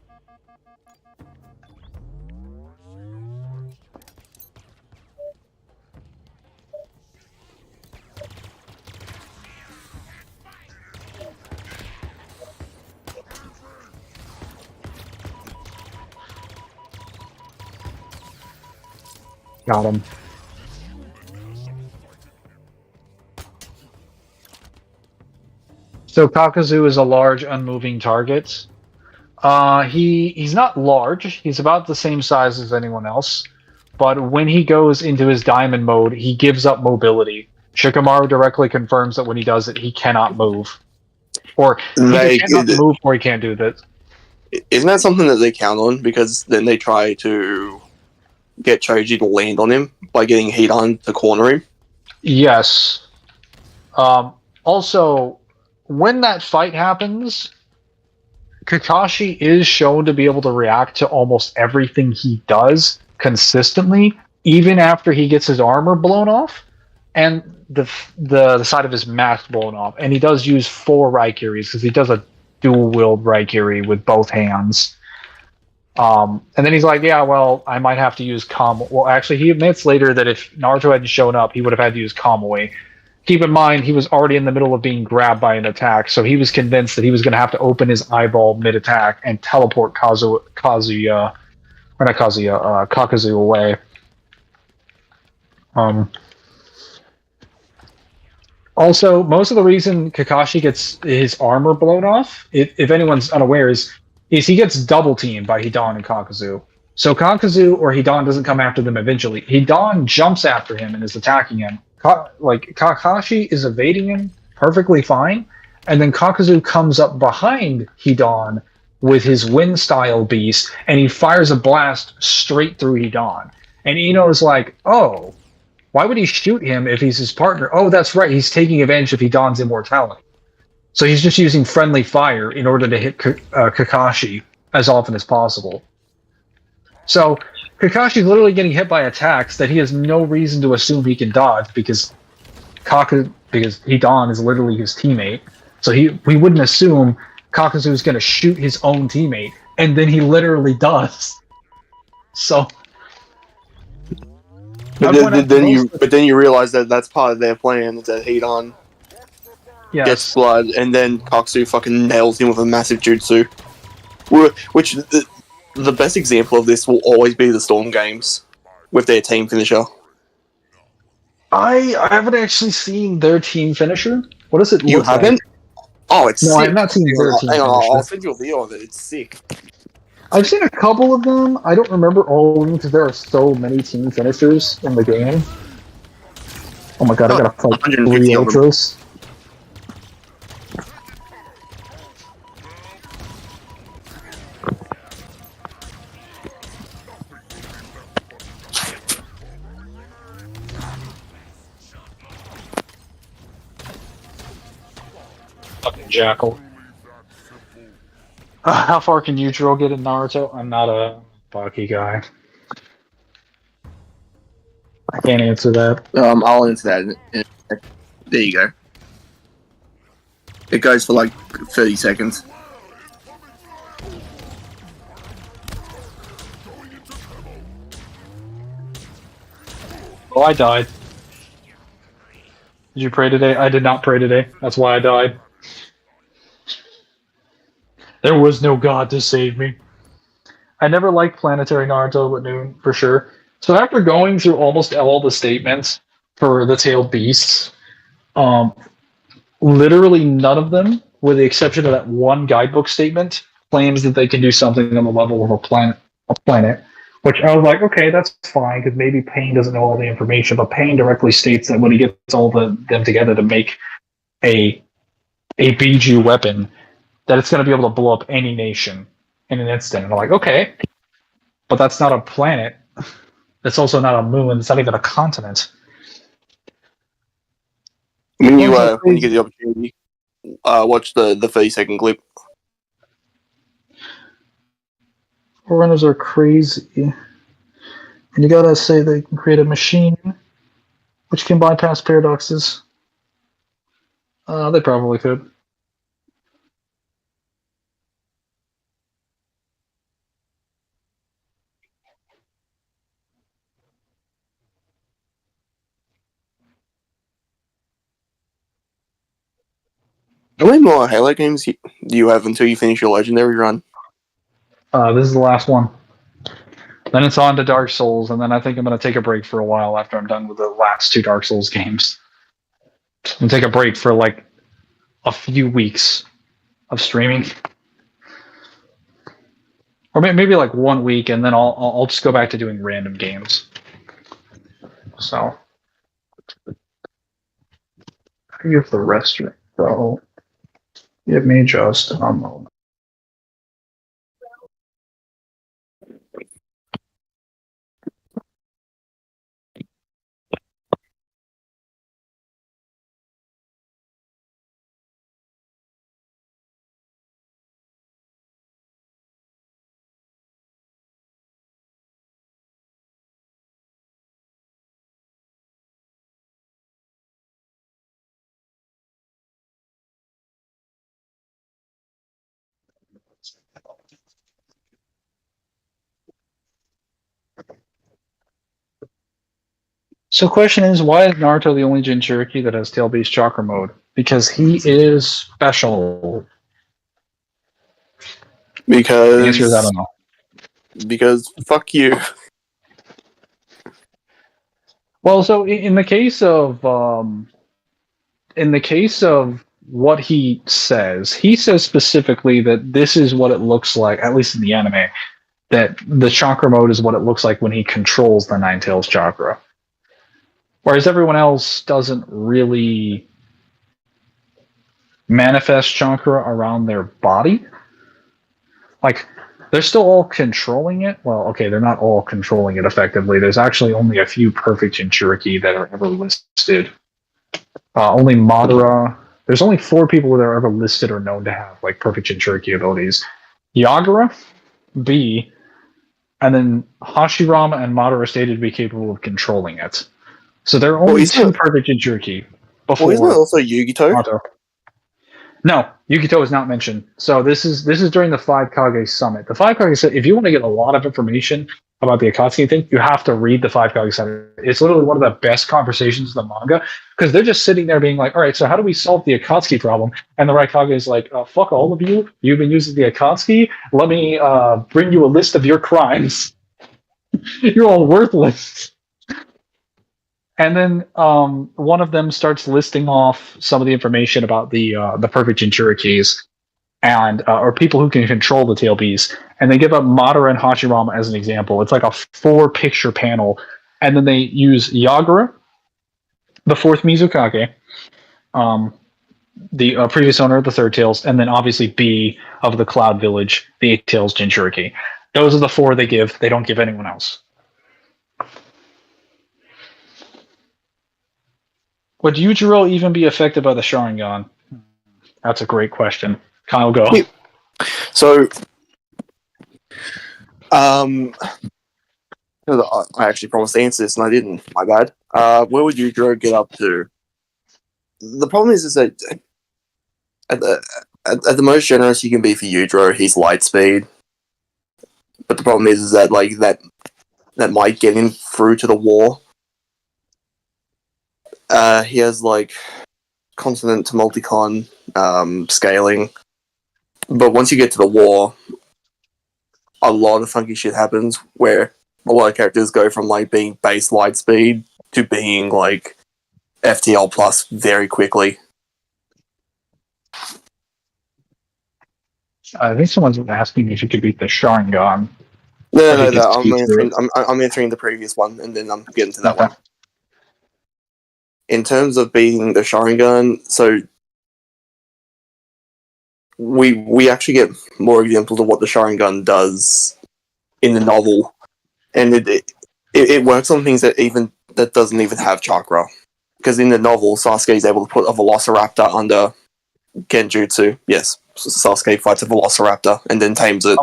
Got him. So Kakuzu is a large, unmoving target. He's not large. He's about the same size as anyone else. But when he goes into his diamond mode, he gives up mobility. Shikamaru directly confirms that when he does it, he cannot move. Or he cannot move, or he can't do this. Isn't that something that they count on? Because then they try to get Choji to land on him by getting Hidan to corner him. Yes. Also, when that fight happens, Kakashi is shown to be able to react to almost everything he does consistently, even after he gets his armor blown off and the side of his mask blown off. And he does use 4 Raikiris because he does a dual wield Raikiri with both hands. And then he's like, yeah, well, I might have to use Kamo. Well, actually, he admits later that if Naruto hadn't shown up, he would have had to use Kamui. Keep in mind, he was already in the middle of being grabbed by an attack, so he was convinced that he was going to have to open his eyeball mid-attack and teleport Kakuzu away. Also, most of the reason Kakashi gets his armor blown off, if anyone's unaware, is he gets double teamed by Hidan and Kakuzu. So Kakuzu or Hidan doesn't come after them eventually. Hidan jumps after him and is attacking him. Kakashi is evading him perfectly fine, and then Kakuzu comes up behind Hidan with his wind style beast, and he fires a blast straight through Hidan. And Ino is like, oh, why would he shoot him if he's his partner? Oh, that's right, he's taking advantage of Hidan's immortality. So he's just using friendly fire in order to hit Kakashi as often as possible. So Kakashi's literally getting hit by attacks that he has no reason to assume he can dodge because Hidan is literally his teammate. So we wouldn't assume Kakuzu is going to shoot his own teammate, and then he literally does. So, but then you realize that that's part of their plan. Is that Hidan gets blood, and then Kakuzu fucking nails him with a massive jutsu. Which the best example of this will always be the Storm games with their team finisher. I haven't actually seen their team finisher. What does it look like? You haven't? Oh, it's no, sick. I've not seen their team finisher. I'll send you a video of it. It's sick. I've seen a couple of them. I don't remember all of them because there are so many team finishers in the game. Oh my god, I gotta fight 3 Ultras. Fucking jackal. How far can Yujiro get in Naruto? I'm not a Baki guy. Can't answer that. I'll answer that. There you go. It goes for like 30 seconds. Oh, I died. Did you pray today? I did not pray today. That's why I died. There was no God to save me. I never liked Planetary Naruto at noon, for sure. So after going through almost all the statements for the tailed beasts, literally none of them, with the exception of that one guidebook statement, claims that they can do something on the level of a planet. Which I was like, okay, that's fine, because maybe Pain doesn't know all the information, but Pain directly states that when he gets all them together to make a BG weapon, that it's going to be able to blow up any nation in an instant. And I'm like, okay, but that's not a planet. It's also not a moon. It's not even a continent. When you get the opportunity, watch the 30-second clip. Forerunners are crazy. And you gotta say they can create a machine which can bypass paradoxes. They probably could. How many more Halo games do you have until you finish your legendary run? This is the last one. Then it's on to Dark Souls, and then I think I'm going to take a break for a while after I'm done with the last 2 Dark Souls games. And take a break for like a few weeks of streaming. Or maybe like 1 week, and then I'll just go back to doing random games. So, give the restaurant, bro. Give me just a moment. So, question is, why is Naruto the only Jinchuriki that has tail-based chakra mode? Because he is special. The answer is I don't know. Because fuck you. Well, so in the case of what he says specifically that this is what it looks like, at least in the anime, that the chakra mode is what it looks like when he controls the Nine Tails chakra. Whereas everyone else doesn't really manifest chakra around their body. Like, they're still all controlling it. Well, okay, they're not all controlling it effectively. There's actually only a few perfect Jinchuriki that are ever listed. Only Madara. There's only 4 people that are ever listed or known to have like perfect Jinchuriki abilities. Yagura, B, and then Hashirama and Madara stated to be capable of controlling it. So there are only 2 perfect Jinchuriki before. Well, isn't it also Yugito? Naruto. No, Yukito is not mentioned. So this is during the 5 Kage Summit. The 5 Kage Summit, if you want to get a lot of information about the Akatsuki thing, you have to read the 5 Kage Summit. It's literally one of the best conversations in the manga, because they're just sitting there being like, all right, so how do we solve the Akatsuki problem? And the Raikage is like, fuck all of you. You've been using the Akatsuki. Let me bring you a list of your crimes. You're all worthless. And then one of them starts listing off some of the information about the perfect Jinchurikis and or people who can control the tail beasts. And they give up Madara and Hashirama as an example. It's like a 4-picture panel. And then they use Yagura, the 4th Mizukage, the previous owner of the 3rd Tails, and then obviously B of the Cloud Village, the 8th Tails Jinchuriki. Those are the 4 they give. They don't give anyone else. Would Yujiro even be affected by the Sharingan? That's a great question. Kyle, go. So, Because I actually promised to answer this and I didn't. My bad. Where would Yujiro get up to? The problem is that at the most generous you can be for Yujiro, he's light speed. But the problem is that like that might get him through to the war. He has like consonant to multicon scaling, but once you get to the war, a lot of funky shit happens where a lot of characters go from like being base light speed to being like FTL plus very quickly. I think someone's asking if you could beat the Sharingan. No. I'm answering the previous one, and then I'm getting to that Okay. one. In terms of beating the Sharingan, so we actually get more examples of what the Sharingan does in the novel, and it works on things that doesn't even have chakra. Because in the novel, Sasuke is able to put a Velociraptor under Genjutsu. Yes, Sasuke fights a Velociraptor and then tames it.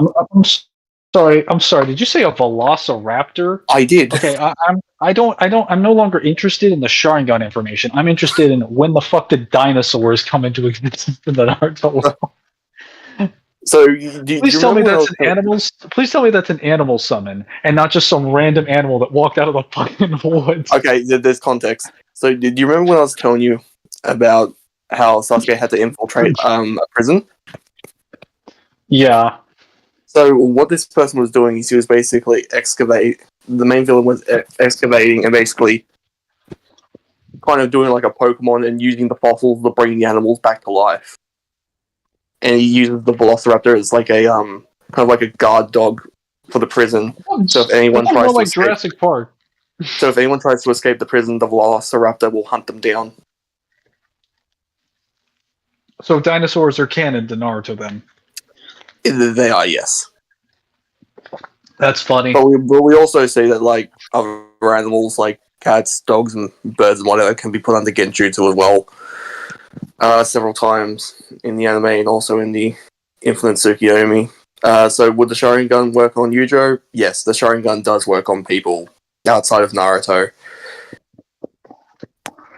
I'm sorry. Did you say a Velociraptor? I did. Okay, I'm no longer interested in the Sharingan information. I'm interested in when the fuck did dinosaurs come into existence in the Naruto world. So, Please tell me that's an animal. Please tell me that's an animal summon, and not just some random animal that walked out of the fucking woods. Okay, there's context. So, did you remember when I was telling you about how Sasuke had to infiltrate a prison? Yeah. So, what this person was doing is he was basically excavate. The main villain was excavating and basically kind of doing like a Pokemon and using the fossils to bring the animals back to life. And he uses the Velociraptor as like a kind of like a guard dog for the prison. So if anyone tries to escape, Jurassic Park. so if anyone tries to escape the prison, the Velociraptor will hunt them down. So dinosaurs are canon to Naruto then. They are, yes. That's funny. But we also see that like other animals like cats, dogs, and birds and whatever can be put under Genjutsu as well. Several times in the anime and also in the Infinite Tsukiyomi. So would the Sharingan work on Yujiro? Yes, the Sharingan does work on people outside of Naruto.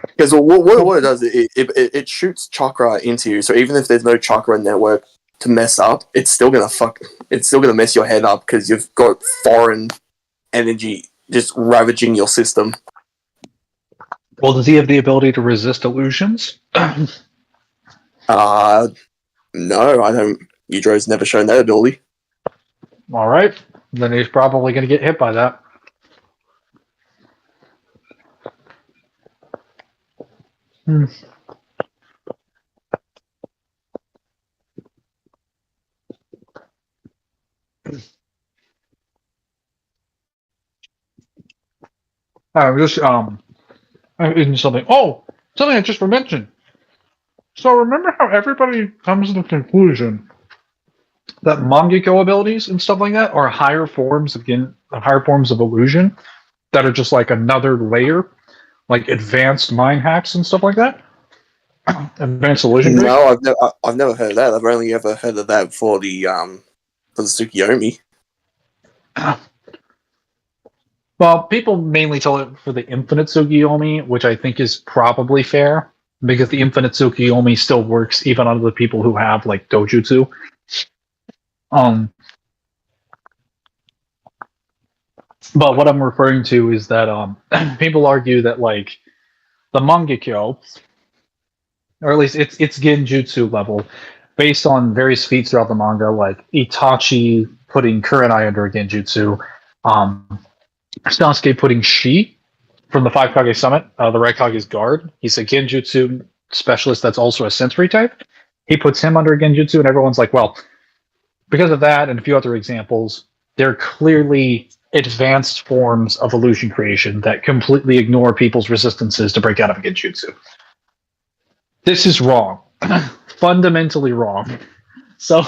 Because what it does, it shoots chakra into you. So even if there's no chakra network to mess up, it's still gonna mess your head up because you've got foreign energy just ravaging your system. Well, does he have the ability to resist illusions? No, I don't. Yujiro's never shown that ability. All right, then he's probably going to get hit by that. Isn't something. Oh, something I just mentioned. So remember how everybody comes to the conclusion that Mangekyo abilities and stuff like that are higher forms of illusion that are just like another layer, like advanced mind hacks and stuff like that. Advanced illusion. No, I've never heard of that. I've only ever heard of that for the Tsukiyomi. Well, people mainly tell it for the Infinite Tsukiyomi, which I think is probably fair, because the Infinite Tsukiyomi still works even on the people who have like Dojutsu. But what I'm referring to is that people argue that like the Mangekyo, or at least it's Genjutsu level, based on various feats throughout the manga, like Itachi putting Kurenai under a Genjutsu, Sasuke putting Shi from the Five Kage Summit, the Red Kage's guard. He's a Genjutsu specialist that's also a sensory type. He puts him under a Genjutsu, and everyone's like, well, because of that and a few other examples, they're clearly advanced forms of illusion creation that completely ignore people's resistances to break out of a Genjutsu. This is wrong. Fundamentally wrong. So,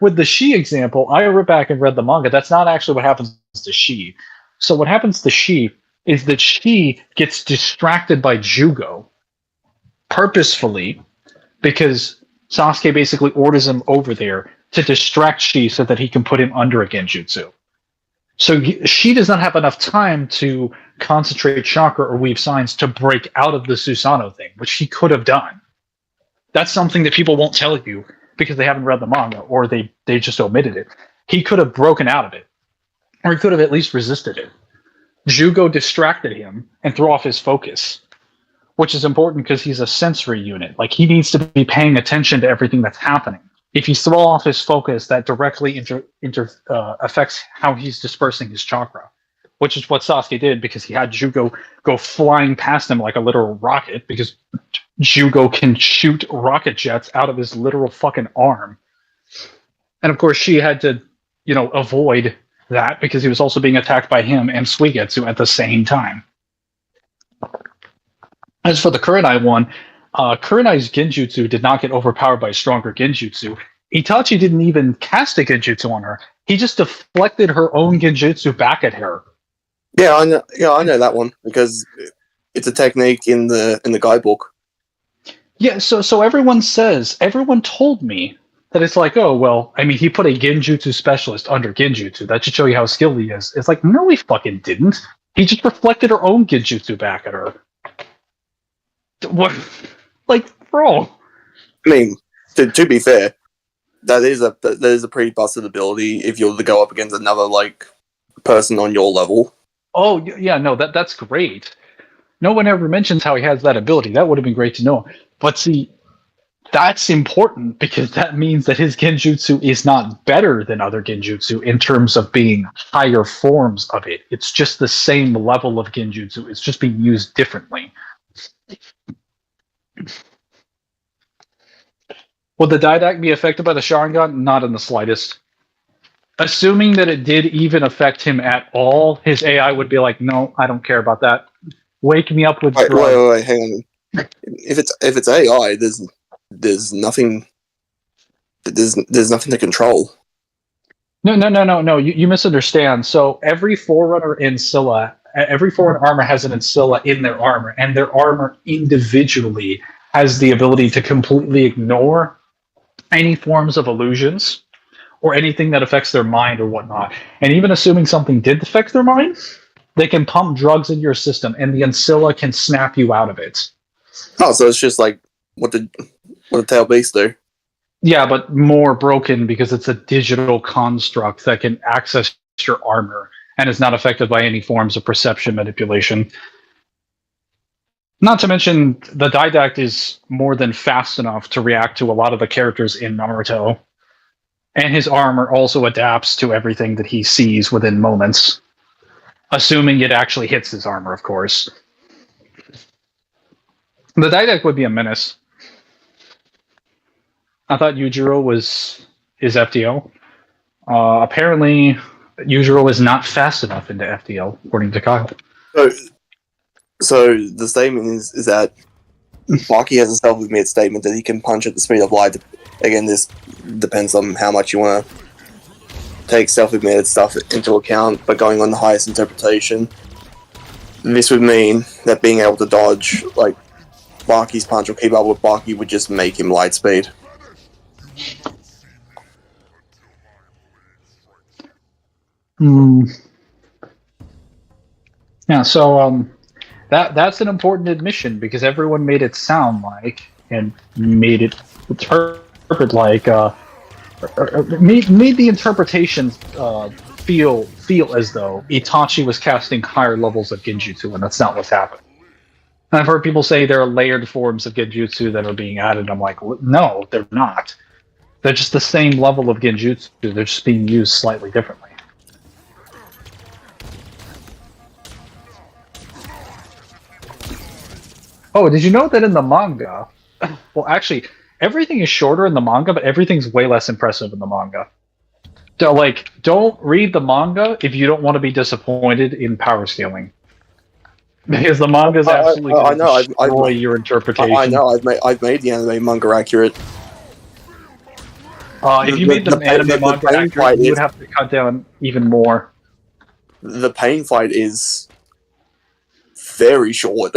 with the Shi example, I went back and read the manga. That's not actually what happens to Shi. So what happens to Shi is that Shi gets distracted by Jugo purposefully because Sasuke basically orders him over there to distract Shi so that he can put him under a Genjutsu. So she does not have enough time to concentrate chakra or weave signs to break out of the Susanoo thing, which she could have done. That's something that people won't tell you because they haven't read the manga or they just omitted it. He could have broken out of it, or he could have at least resisted it. Jugo distracted him and threw off his focus, which is important because he's a sensory unit. Like, he needs to be paying attention to everything that's happening. If you throw off his focus, that directly affects how he's dispersing his chakra, which is what Sasuke did because he had Jugo go flying past him like a literal rocket, because Jugo can shoot rocket jets out of his literal fucking arm. And of course, she had to, avoid that because he was also being attacked by him and Suigetsu at the same time. As for the Kurenai one, Kurenai's genjutsu did not get overpowered by a stronger genjutsu. Itachi didn't even cast a genjutsu on her. He just deflected her own genjutsu back at her. Yeah, I know. Yeah, I know that one because it's a technique in the guidebook. Yeah, so everyone told me that it's like, oh, well, I mean, he put a genjutsu specialist under genjutsu. That should show you how skilled he is. It's like, no, he fucking didn't. He just reflected her own genjutsu back at her. What? Like, bro. I mean, to be fair, that is a pretty busted ability if you're to go up against another person on your level. Oh yeah, no, that's great. No one ever mentions how he has that ability. That would have been great to know. But see, that's important because that means that his genjutsu is not better than other genjutsu in terms of being higher forms of it. It's just the same level of genjutsu. It's just being used differently. Would the Didact be affected by the Sharingan? Not in the slightest. Assuming that it did even affect him at all, his AI would be like, no, I don't care about that. Wake me up with drugs. Wait, hang on. If it's AI, there's nothing. There's nothing to control. No. You misunderstand. So every Forerunner in Scylla, every Forerunner armor has an Ancilla in their armor, and their armor individually has the ability to completely ignore any forms of illusions or anything that affects their mind or whatnot. And even assuming something did affect their mind, they can pump drugs in your system, and the Ancilla can snap you out of it. Oh, so it's just like what the Tail Beast do? Yeah, but more broken because it's a digital construct that can access your armor and is not affected by any forms of perception manipulation. Not to mention, the Didact is more than fast enough to react to a lot of the characters in Naruto. And his armor also adapts to everything that he sees within moments. Assuming it actually hits his armor, of course. The Didact would be a menace. I thought Yujiro is FTL. Apparently, Yujiro is not fast enough into FTL, according to Kyle. So the statement is that Baki has a self-admitted statement that he can punch at the speed of light. Again, this depends on how much you want to take self-admitted stuff into account, but going on the highest interpretation, this would mean that being able to dodge Baki's punch or keep up with Baki would just make him light speed. Yeah, so that's an important admission because everyone made it sound like and made it interpret like made the interpretation feel as though Itachi was casting higher levels of genjutsu, and that's not what's happened. And I've heard people say there are layered forms of genjutsu that are being added. I'm like, no, they're not. They're just the same level of genjutsu. They're just being used slightly differently. Oh, did you know that in the manga? Well, actually, everything is shorter in the manga, but everything's way less impressive in the manga. So, don't read the manga if you don't want to be disappointed in power scaling. Because the manga is absolutely going to destroy your interpretation. I know. I've made the anime manga accurate. If you made the anime manga accurate, you would have to cut down even more. The pain fight is very short.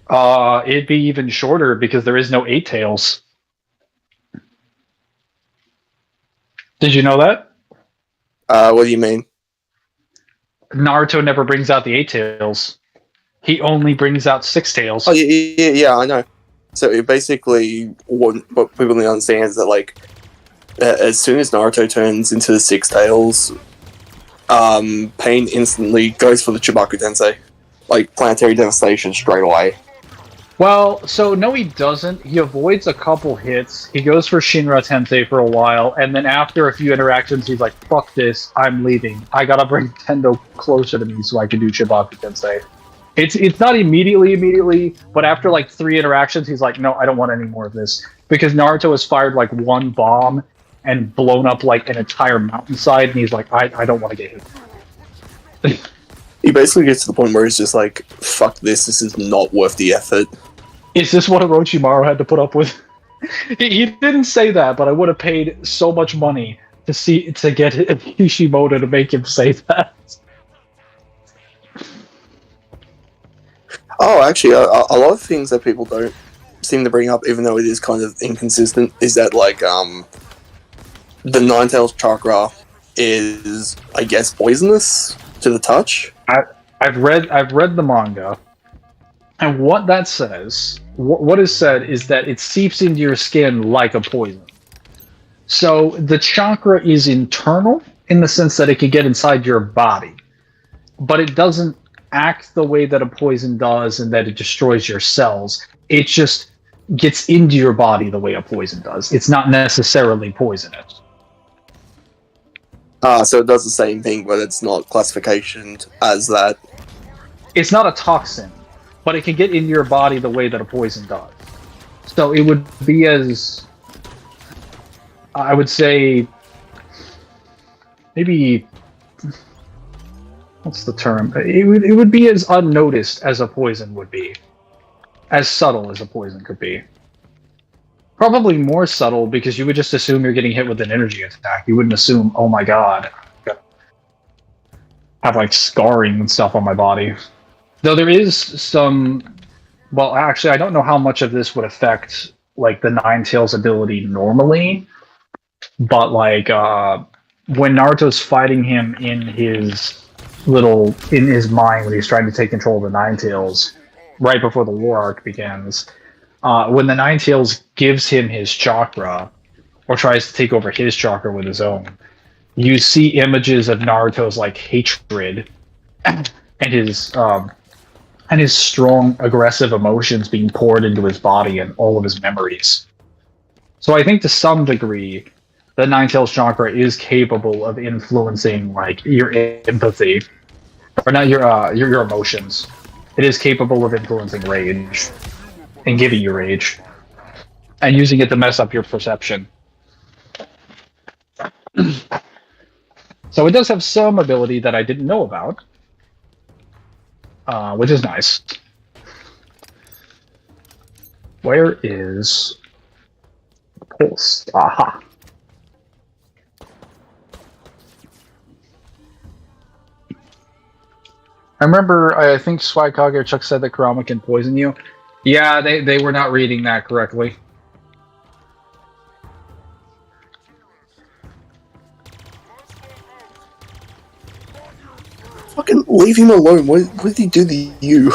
It'd be even shorter because there is no 8 tails. Did you know that? What do you mean? Naruto never brings out the 8 tails. He only brings out 6 tails. Oh yeah, I know. So it basically, what people need to understand is that like, as soon as Naruto turns into the 6 tails, Pain instantly goes for the Chibaku Tensei, like planetary devastation straight away. Well, so no, he doesn't. He avoids a couple hits. He goes for Shinra Tensei for a while, and then after a few interactions, he's like, "Fuck this! I'm leaving. I gotta bring Tendo closer to me so I can do Chibaku Tensei." It's not immediately, but after like 3 interactions, he's like, "No, I don't want any more of this," because Naruto has fired like 1 bomb and blown up like an entire mountainside, and he's like, "I don't want to get hit." He basically gets to the point where he's just like, "Fuck this! This is not worth the effort." Is this what Orochimaru had to put up with? He didn't say that, but I would have paid so much money to get Hishimoto to make him say that. Oh, actually, a lot of things that people don't seem to bring up, even though it is kind of inconsistent, is that like the Nine Tails chakra is, I guess, poisonous to the touch. I've read the manga, and what that says, what is said, is that it seeps into your skin like a poison. So the chakra is internal in the sense that it can get inside your body, but it doesn't act the way that a poison does, and that it destroys your cells. It just gets into your body the way a poison does. It's not necessarily poisonous. So it does the same thing, but it's not classification as that. It's not a toxin, but it can get into your body the way that a poison does. So it would be as, I would say, maybe, what's the term? It would be as unnoticed as a poison would be. As subtle as a poison could be. Probably more subtle, because you would just assume you're getting hit with an energy attack. You wouldn't assume, oh my god, I have like scarring and stuff on my body. Though there is some, well, actually, I don't know how much of this would affect like the Nine Tails ability normally, but like when Naruto's fighting him in his mind when he's trying to take control of the Nine Tails, right before the war arc begins. When the Nine Tails gives him his chakra, or tries to take over his chakra with his own, you see images of Naruto's like hatred and his strong, aggressive emotions being poured into his body and all of his memories. So I think to some degree, the Nine Tails chakra is capable of influencing like your empathy, or not your emotions. It is capable of influencing rage and giving you rage, and using it to mess up your perception. So it does have some ability that I didn't know about, which is nice. Where is Pulse? Aha. I remember, I think Swagkage or Chuck said that Kurama can poison you. Yeah, they were not reading that correctly. Fucking leave him alone. What did he do to you?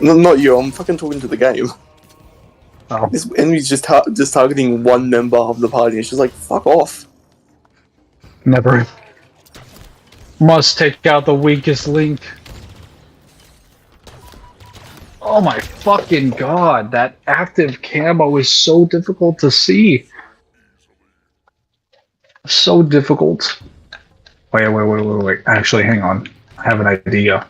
No, not you. I'm fucking talking to the game. Oh. This enemy's just targeting one member of the party. It's just like, fuck off. Never. Must take out the weakest link. Oh my fucking god, that active camo is so difficult to see. So difficult. Wait. Actually, hang on. I have an idea.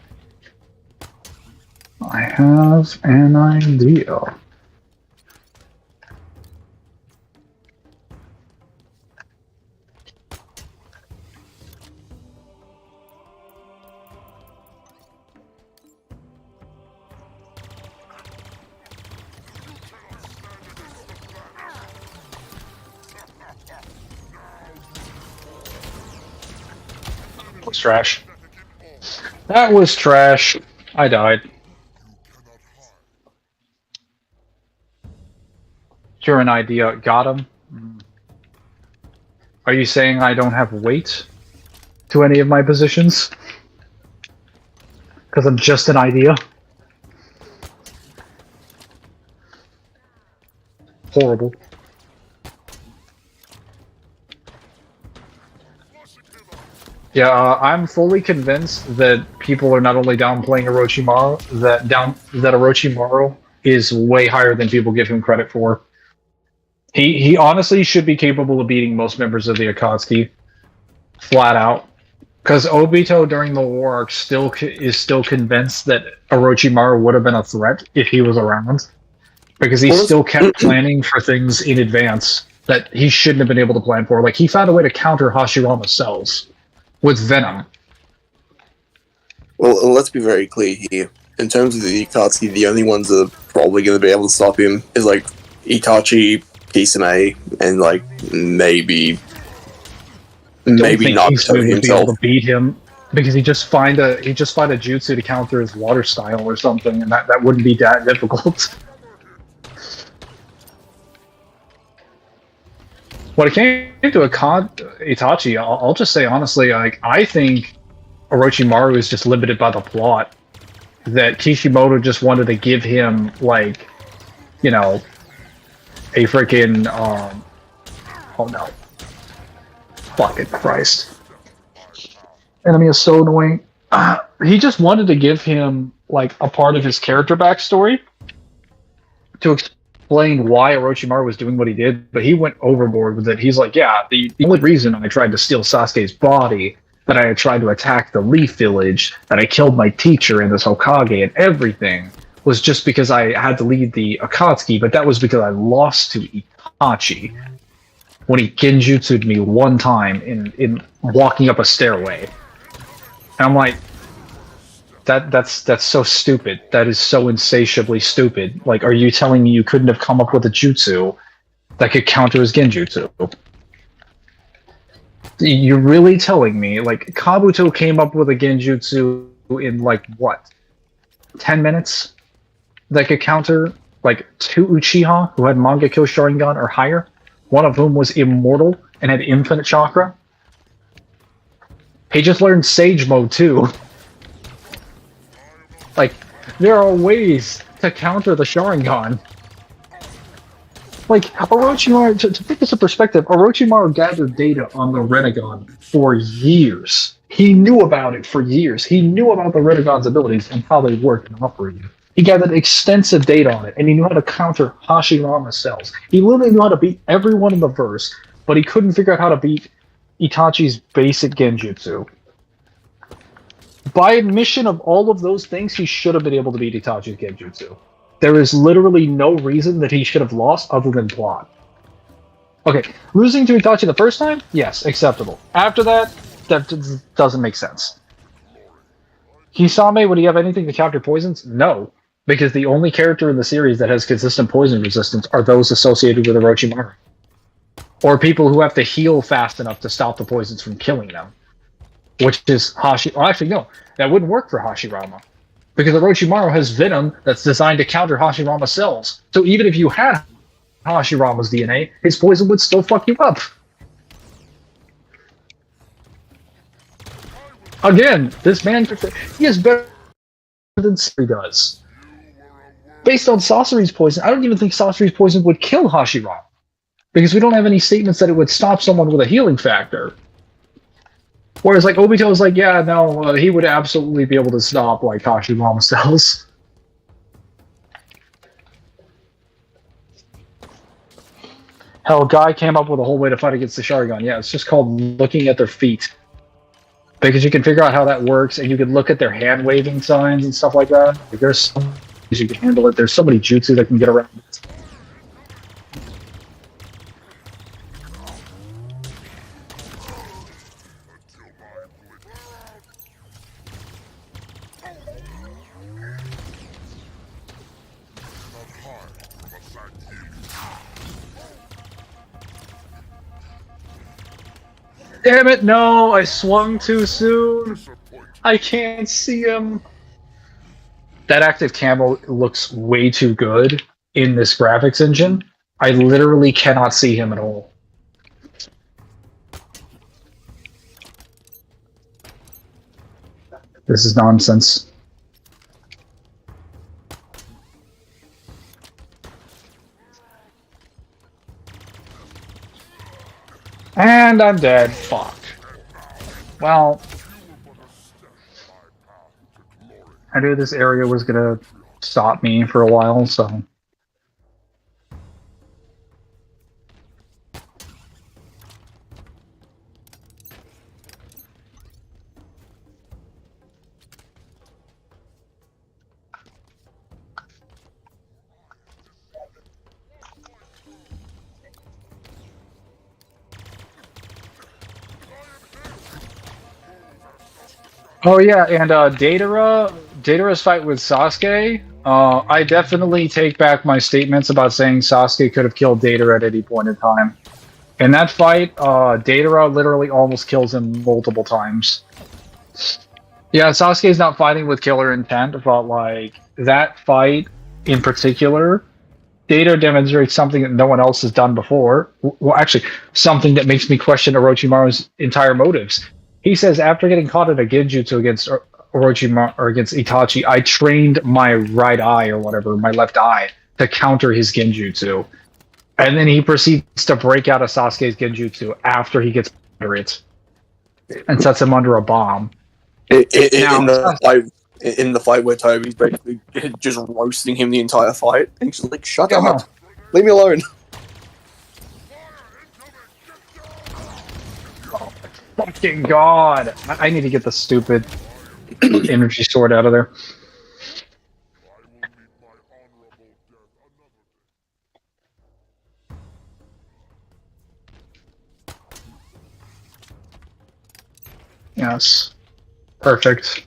That was trash. That was trash. I died. You're an idea. Got him. Are you saying I don't have weight? to any of my positions. Because I'm just an idea. Horrible. Yeah, I'm fully convinced that people are not only downplaying Orochimaru, that Orochimaru is way higher than people give him credit for. He honestly should be capable of beating most members of the Akatsuki, flat out. Because Obito during the war arc is still convinced that Orochimaru would have been a threat if he was around, because he still kept planning for things in advance that he shouldn't have been able to plan for. Like, he found a way to counter Hashirama's cells with venom. Well, let's be very clear here. In terms of the Akatsuki, the only ones that are probably going to be able to stop him is like Itachi, Kisame, and like maybe Naruto would be himself. able to beat him because he just find a jutsu to counter his water style or something, and that wouldn't be that difficult. When it came to Itachi, I'll just say honestly, like, I think Orochimaru is just limited by the plot. That Kishimoto just wanted to give him, like, you know, a freaking oh no. Fucking Christ. Enemy is so annoying. He just wanted to give him, like, a part of his character backstory to explain why Orochimaru was doing what he did, but he went overboard with it. He's like, yeah, the only reason I tried to steal Sasuke's body, that I had tried to attack the Leaf Village, that I killed my teacher and this Hokage and everything, was just because I had to lead the Akatsuki, but that was because I lost to Itachi when he genjutsu'd me one time in walking up a stairway. And I'm like, that's so stupid. That is so insatiably stupid. Like, are you telling me you couldn't have come up with a jutsu that could counter his genjutsu? You're really telling me, like, Kabuto came up with a genjutsu in, like, what? 10 minutes? That could counter, like, 2 Uchiha who had Mangekyo Sharingan or higher? One of whom was immortal and had infinite chakra? He just learned Sage Mode, too. Like, there are ways to counter the Sharingan. Like, Orochimaru, to put this in perspective, Orochimaru gathered data on the Rinnegan for years. He knew about it for years. He knew about the Rinnegan's abilities and how they work and operate. He gathered extensive data on it, and he knew how to counter Hashirama's cells. He literally knew how to beat everyone in the verse, but he couldn't figure out how to beat Itachi's basic genjutsu. By admission of all of those things, he should have been able to beat Itachi's genjutsu. There is literally no reason that he should have lost other than plot. Okay, losing to Itachi the first time? Yes, acceptable. After that, that doesn't make sense. Kisame, would he have anything to counter poisons? No, because the only character in the series that has consistent poison resistance are those associated with Orochimaru. Or people who have to heal fast enough to stop the poisons from killing them. Which is actually, no, that wouldn't work for Hashirama. Because Orochimaru has venom that's designed to counter Hashirama's cells. So even if you had Hashirama's DNA, his poison would still fuck you up. Again, this man, he is better than Sasori does. Based on Sasori's poison, I don't even think Sasori's poison would kill Hashirama. Because we don't have any statements that it would stop someone with a healing factor. Whereas, like, Obito is like, yeah, no, he would absolutely be able to stop, like, Hashirama's cells. Hell, Guy came up with a whole way to fight against the Sharingan. Yeah, it's just called looking at their feet. Because you can figure out how that works, and you can look at their hand-waving signs and stuff like that. Like, there's so many ways you can handle it. There's so many jutsu that can get around it. Damn it, no! I swung too soon! I can't see him! That active camo looks way too good in this graphics engine. I literally cannot see him at all. This is nonsense. And I'm dead. Fuck. Well, I knew this area was gonna stop me for a while, so... Oh yeah, and Datara's fight with Sasuke, I definitely take back my statements about saying Sasuke could have killed Datara at any point in time. In that fight, Datara literally almost kills him multiple times. Yeah, Sasuke's not fighting with killer intent, but like that fight in particular, Datara demonstrates something that no one else has done before. Well, actually, something that makes me question Orochimaru's entire motives. He says after getting caught in a genjutsu against Orochimaru or against Itachi, I trained my right eye or whatever, my left eye, to counter his genjutsu. And then he proceeds to break out of Sasuke's genjutsu after he gets under it and sets him under a bomb. In the fight where Toby's basically just roasting him the entire fight, and he's like, "Shut up, no. leave me alone." Fucking god! I need to get the stupid energy sword out of there. Yes. Perfect.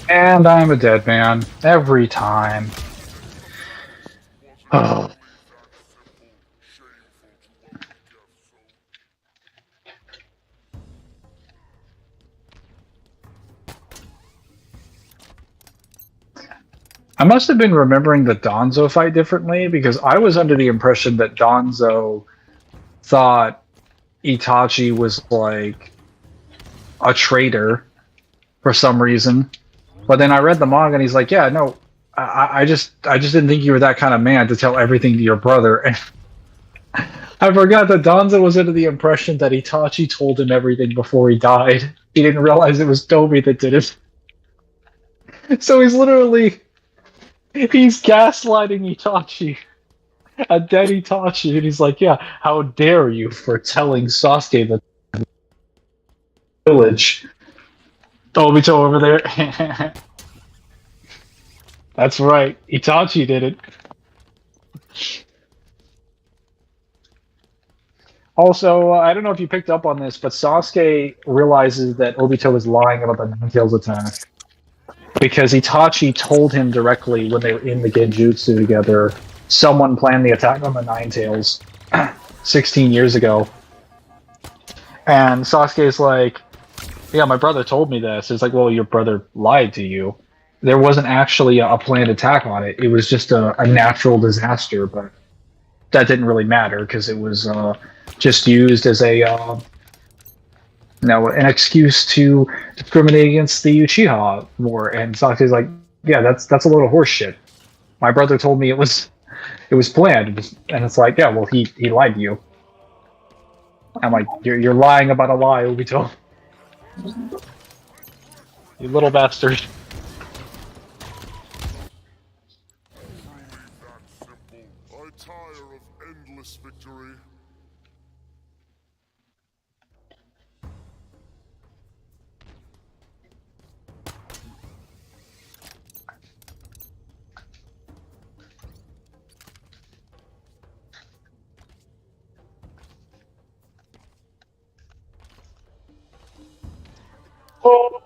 And I'm a dead man. Every time. Oh. I must have been remembering the Danzo fight differently because I was under the impression that Danzo thought Itachi was like a traitor for some reason. But then I read the manga and he's like, yeah, no, I just didn't think you were that kind of man to tell everything to your brother. And I forgot that Danzo was under the impression that Itachi told him everything before he died. He didn't realize it was Toby that did it. So he's gaslighting Itachi. A dead Itachi. And he's like, yeah, how dare you for telling Sasuke the village. Obito over there. That's right. Itachi did it. Also, I don't know if you picked up on this, but Sasuke realizes that Obito is lying about the Nine-Tails attack. Because Itachi told him directly when they were in the Genjutsu together, someone planned the attack on the Nine-Tails 16 years ago. And Sasuke's like, yeah, my brother told me this. It's like, well, your brother lied to you. There wasn't actually a planned attack on it. It was just a natural disaster, but that didn't really matter because it was just used as an excuse to discriminate against the Uchiha more. And Sasuke's like, yeah, that's a little horse shit. My brother told me it was planned, and it's like, yeah, well, he lied to you. I'm like, you're lying about a lie, Obito. You little bastard. I tire of endless victory. Oh.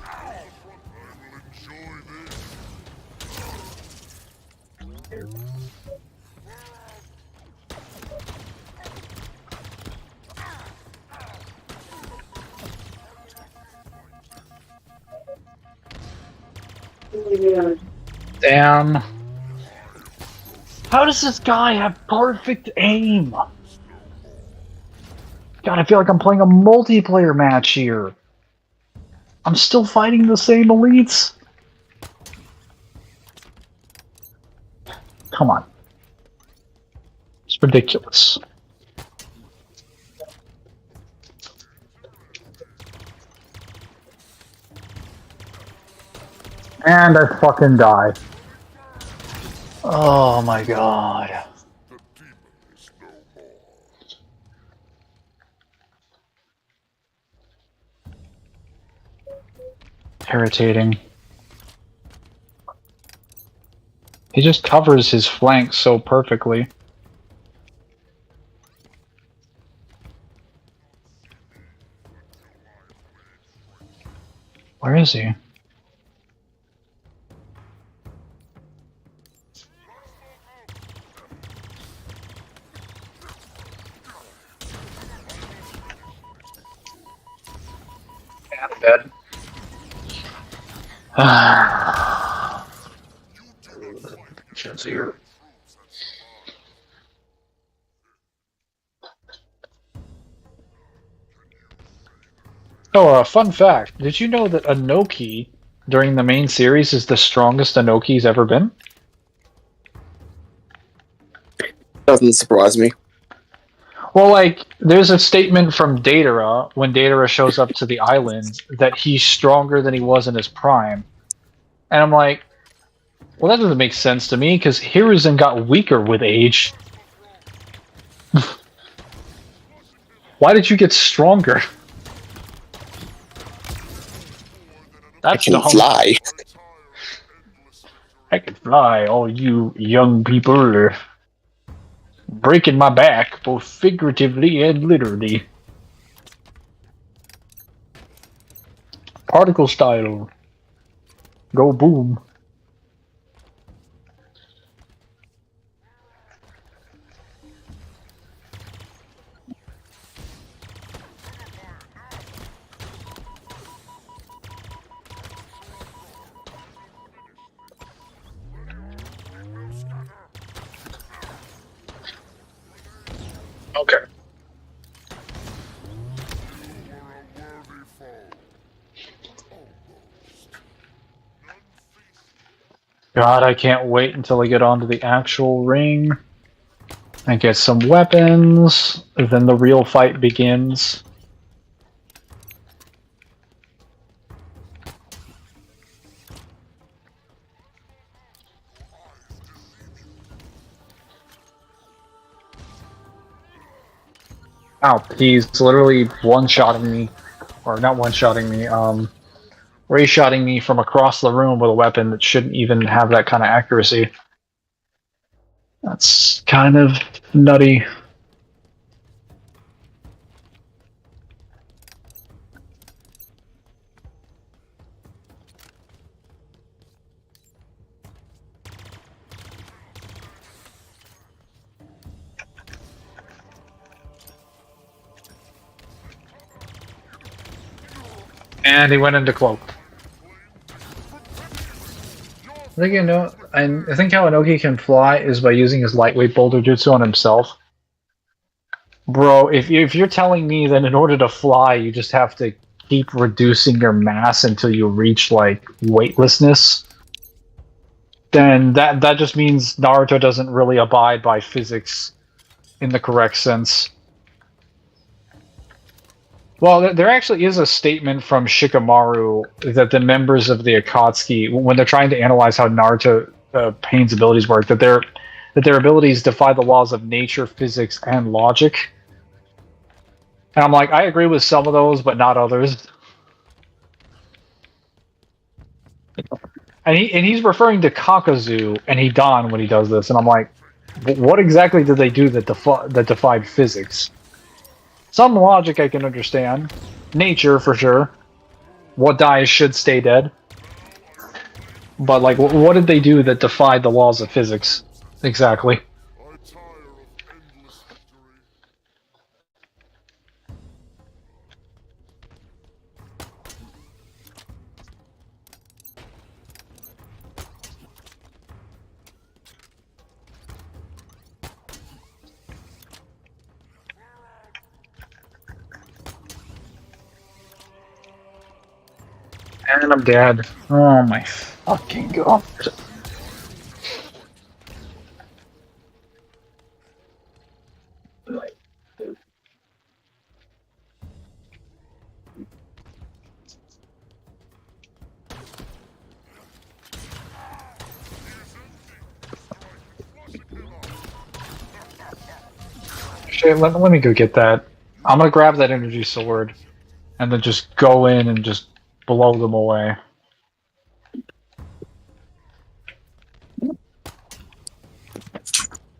I will enjoy this. Damn. How does this guy have perfect aim? God, I feel like I'm playing a multiplayer match here. I'm still fighting the same elites. Come on. It's ridiculous. And I fucking die. Oh my god. Irritating. He just covers his flanks so perfectly. Where is he? I'm dead. Chance here. Oh, fun fact. Did you know that Anoki during the main series is the strongest Anoki's ever been? Doesn't surprise me. Well, like, there's a statement from Datara when Datara shows up to the island that he's stronger than he was in his prime. And I'm like, well, that doesn't make sense to me, because Hiruzen got weaker with age. Why did you get stronger? I That's can dumb. fly. I can fly, all you young people are breaking my back, both figuratively and literally. Particle style. Go boom. Okay. God, I can't wait until I get onto the actual ring and get some weapons. Then the real fight begins. Ow, he's literally one-shotting me. Or not one-shotting me, ray-shotting me from across the room with a weapon that shouldn't even have that kind of accuracy. That's kind of nutty. And he went into cloak. I think I think how Inoki can fly is by using his lightweight boulder jutsu on himself. Bro, if you're telling me that in order to fly, you just have to keep reducing your mass until you reach like weightlessness, then that just means Naruto doesn't really abide by physics in the correct sense. Well, there actually is a statement from Shikamaru that the members of the Akatsuki, when they're trying to analyze how Naruto Pain's abilities work, that their abilities defy the laws of nature, physics, and logic. And I'm like, I agree with some of those, but not others. And he's referring to Kakazu and Hidan when he does this, and I'm like, what exactly did they do that defied physics? Some logic I can understand. Nature, for sure. What dies should stay dead. But, like, what did they do that defied the laws of physics? Exactly. I tire of endless victory. And I'm dead. Oh my fucking god. Shit, let me go get that. I'm gonna grab that energy sword and then just go in and just blow them away.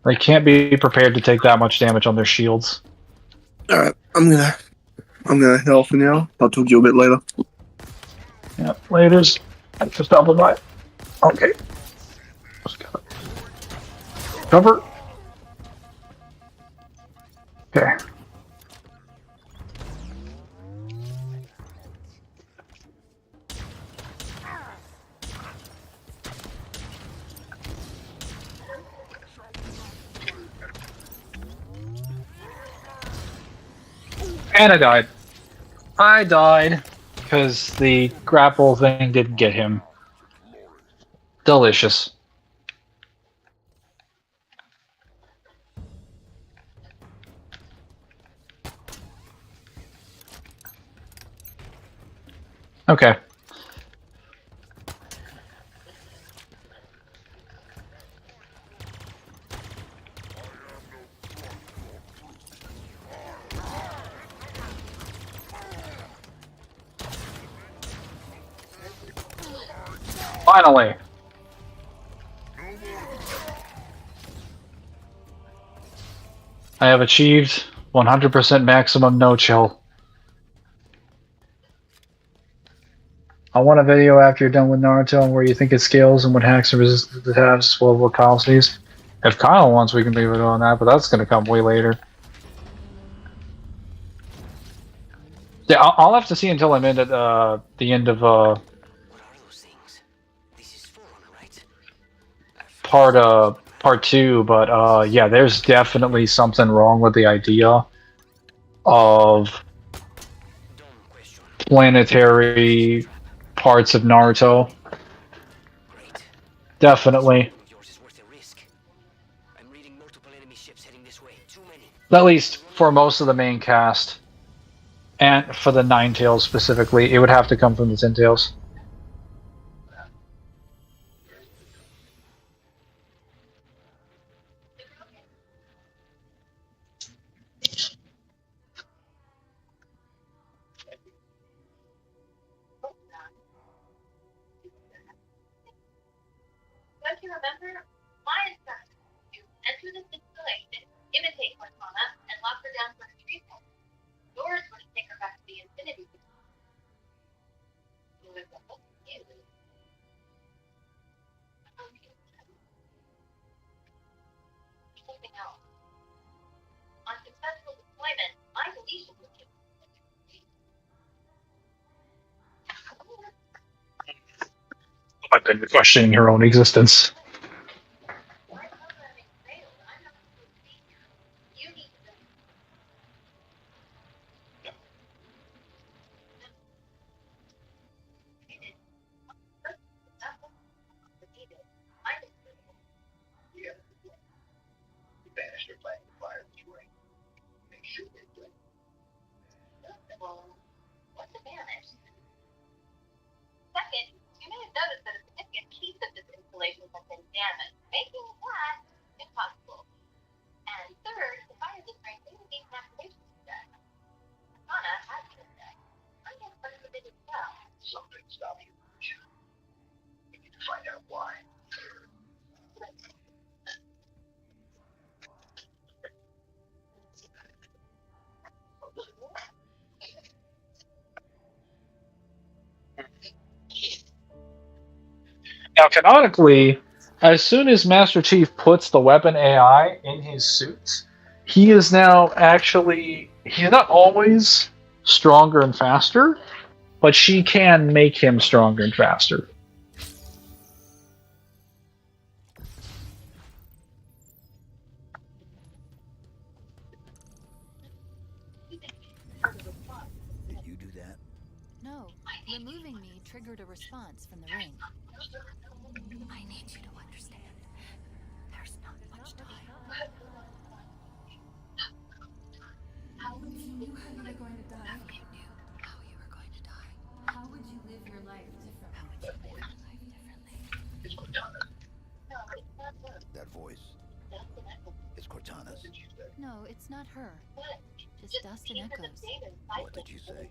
They can't be prepared to take that much damage on their shields. Alright, I'm gonna head off for now. I'll talk to you a bit later. Yep, laters. I just doubled my. Okay. Cover. Okay. And I died. I died because the grapple thing didn't get him. Delicious. Okay. Finally. I have achieved 100% maximum no chill. I want a video after you're done with Naruto and where you think it scales and what hacks and resistance it has, as well as what Kyle sees. If Kyle wants, we can leave it on that, but that's going to come way later. Yeah, I'll have to see until I'm in at the end of What are those things? This is Forerunner, right? part 2, but yeah, there's definitely something wrong with the idea of Dumb question. planetary parts of Naruto. Great. Definitely. Yours is worth a risk. I'm reading multiple enemy ships heading this way. Too many. At least for most of the main cast. And for the Nine Tails specifically, it would have to come from the Ten Tails. Don't you remember? My instructions to enter this installation, imitate Cortana, and lock her down for retrieval. Yours were to take her back to the Infinity. Something else. On successful deployment, my deletion was given. I've been questioning your own existence. My programming failed. I'm not supposed to be here. You need to. What's advantage? Second, you may have noticed that a significant piece of this installation has been damaged, making that impossible. And third, the fire district didn't need an activation check. Katana has been checked. I guess part of it as well. Something stopped you. We need to find out why. Now, canonically, as soon as Master Chief puts the weapon AI in his suit, he is now actually. He's not always stronger and faster, but she can make him stronger and faster. Did you do that? No, Removing me triggered a response from the ring. I need you to understand. There's not much time. If you knew how you were going to die, If you knew how you were going to die, how would you live your life differently? how would you live your life differently? That voice is Cortana's. No, it's not her. Just dust and echoes. What did you say?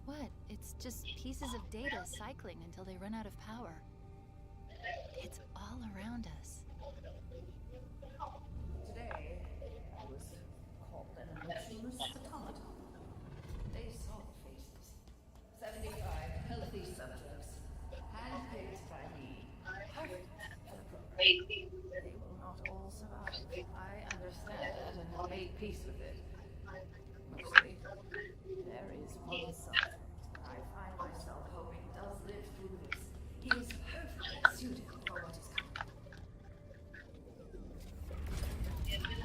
What? It's just pieces of data cycling until they run out of power. It's all around us. Today, I was called an emotionless automaton. They saw faces. 75 healthy subjects, handpicked by me. Perfect for the program. They will not all survive. I understand that and have made peace with it. Mostly. There is one subject I find myself hoping does live through this. He is perfectly suited for what is coming. He has been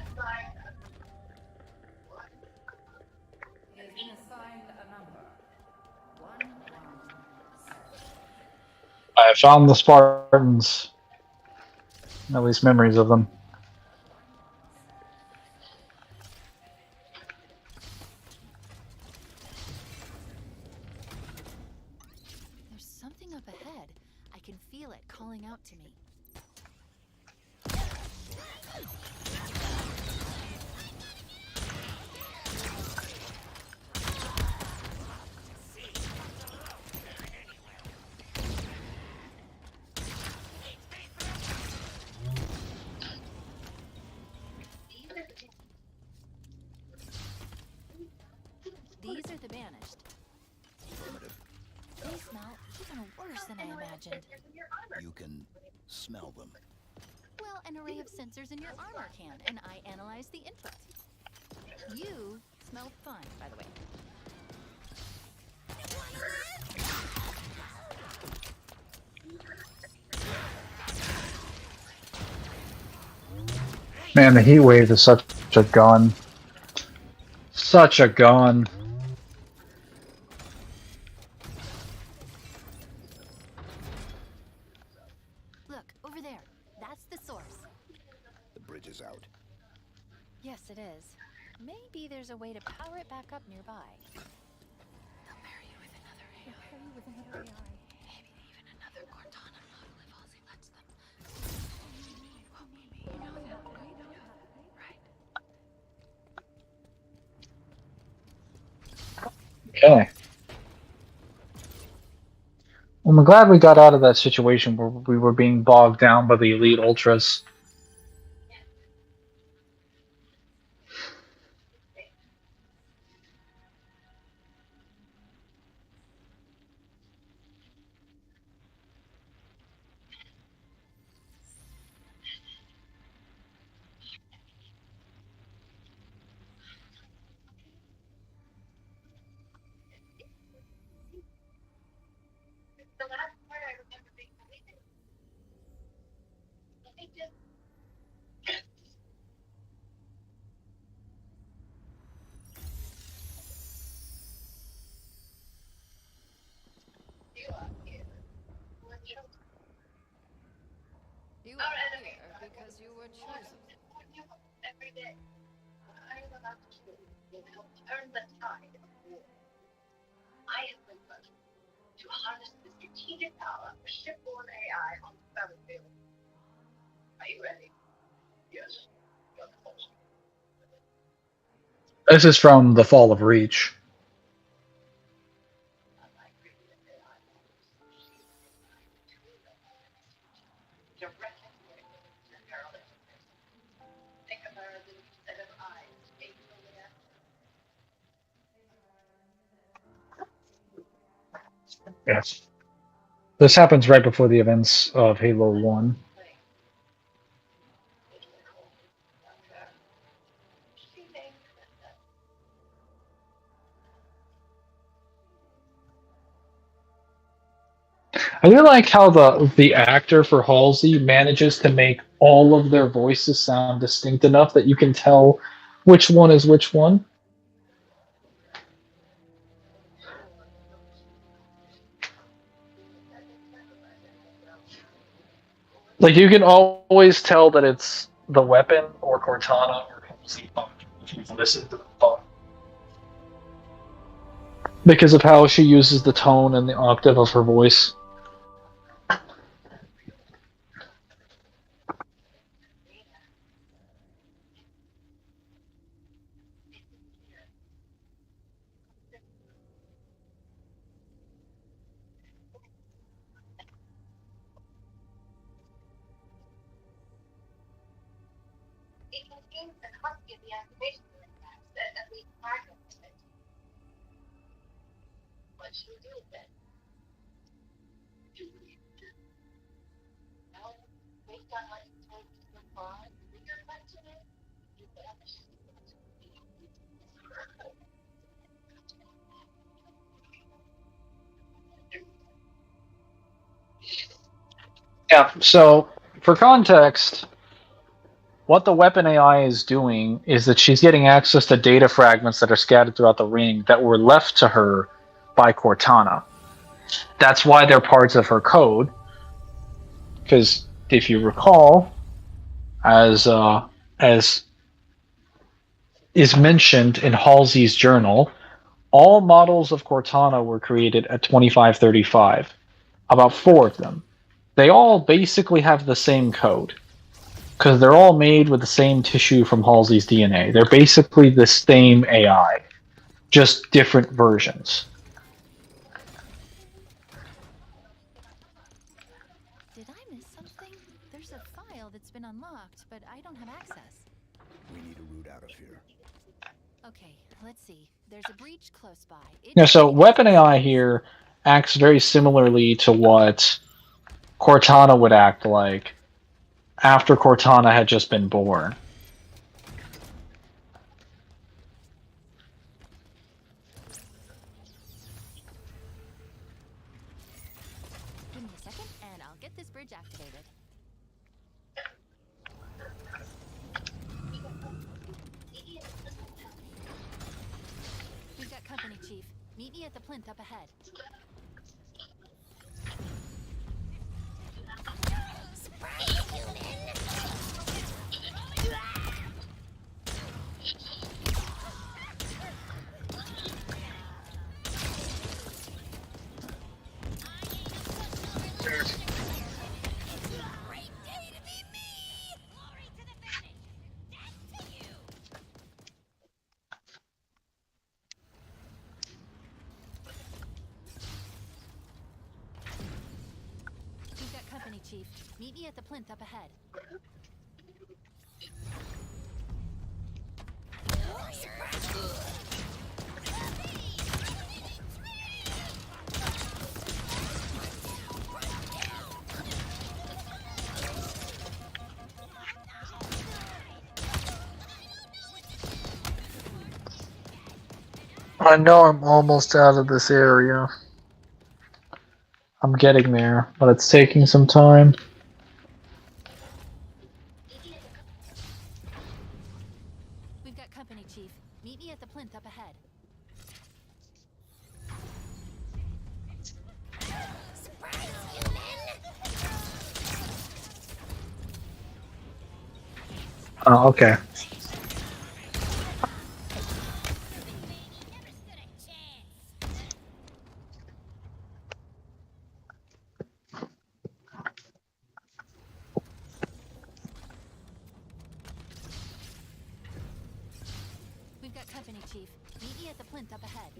assigned a number. 117. I found the Spartans. At least memories of them. There's something up ahead. I can feel it calling out to me. These are the banished. Affirmative. They smell even worse than I imagined. You can smell them. Well, an array of sensors in your armor can, and I analyze the input. You smell fine, by the way. Man, the heat wave is such a gun. Such a gun. Look, over there. That's the source. The bridge is out. Yes, it is. Maybe there's a way to power it back up nearby. They'll pair you with another AI. Maybe even another Cortana model if Halsey lets them. It won't be me. You know that, right? You know that, right? Okay. Well, I'm glad we got out of that situation where we were being bogged down by the Elite Ultras. The last part I remember being deleted. I think just you are here. We're chosen. You Our are enemy. here because you were chosen. Every day. I am about to turn the tide of war. I have been blessed to harness the strategic power of shipborne AI on the battlefield. Are you ready? Yes. You're close. This is from The Fall of Reach. Unlike previous AI models, she is designed between the lines, directly connected to neural interface. Think of her as a new set of eyes aimed from the end. Yes. This happens right before the events of Halo 1. She named Princess. I do like how the actor for Halsey manages to make all of their voices sound distinct enough that you can tell which one is which one. Like, you can always tell that it's the weapon or Cortana or Halsey if you listen to the phone. Because of how she uses the tone and the octave of her voice. It contains a copy of the activation syntax that at least fragments it. What should we do with it? Well, based on what you told me so far, the bigger question is that Yeah, so for context, what the weapon AI is doing is that she's getting access to data fragments that are scattered throughout the ring that were left to her by Cortana. That's why they're parts of her code. Because if you recall, as is mentioned in Halsey's journal, all models of Cortana were created at 2535. About 4 of them. They all basically have the same code. Because they're all made with the same tissue from Halsey's DNA. They're basically the same AI, just different versions. Did I miss something? There's a file that's been unlocked, but I don't have access. We need a route out of here. Okay, let's see. There's a breach close by. Yeah, so weapon AI here acts very similarly to what Cortana would act like after Cortana had just been born. Give me a second, and I'll get this bridge activated. We've got company, Chief. Meet me at the plinth up ahead. We've got company, Chief. Meet me at the plinth up ahead. I know I'm almost out of this area. I'm getting there, but it's taking some time. We've got company, Chief. Meet me at the plinth up ahead. Oh, okay. We've got company, Chief. Meet me at the plinth up ahead.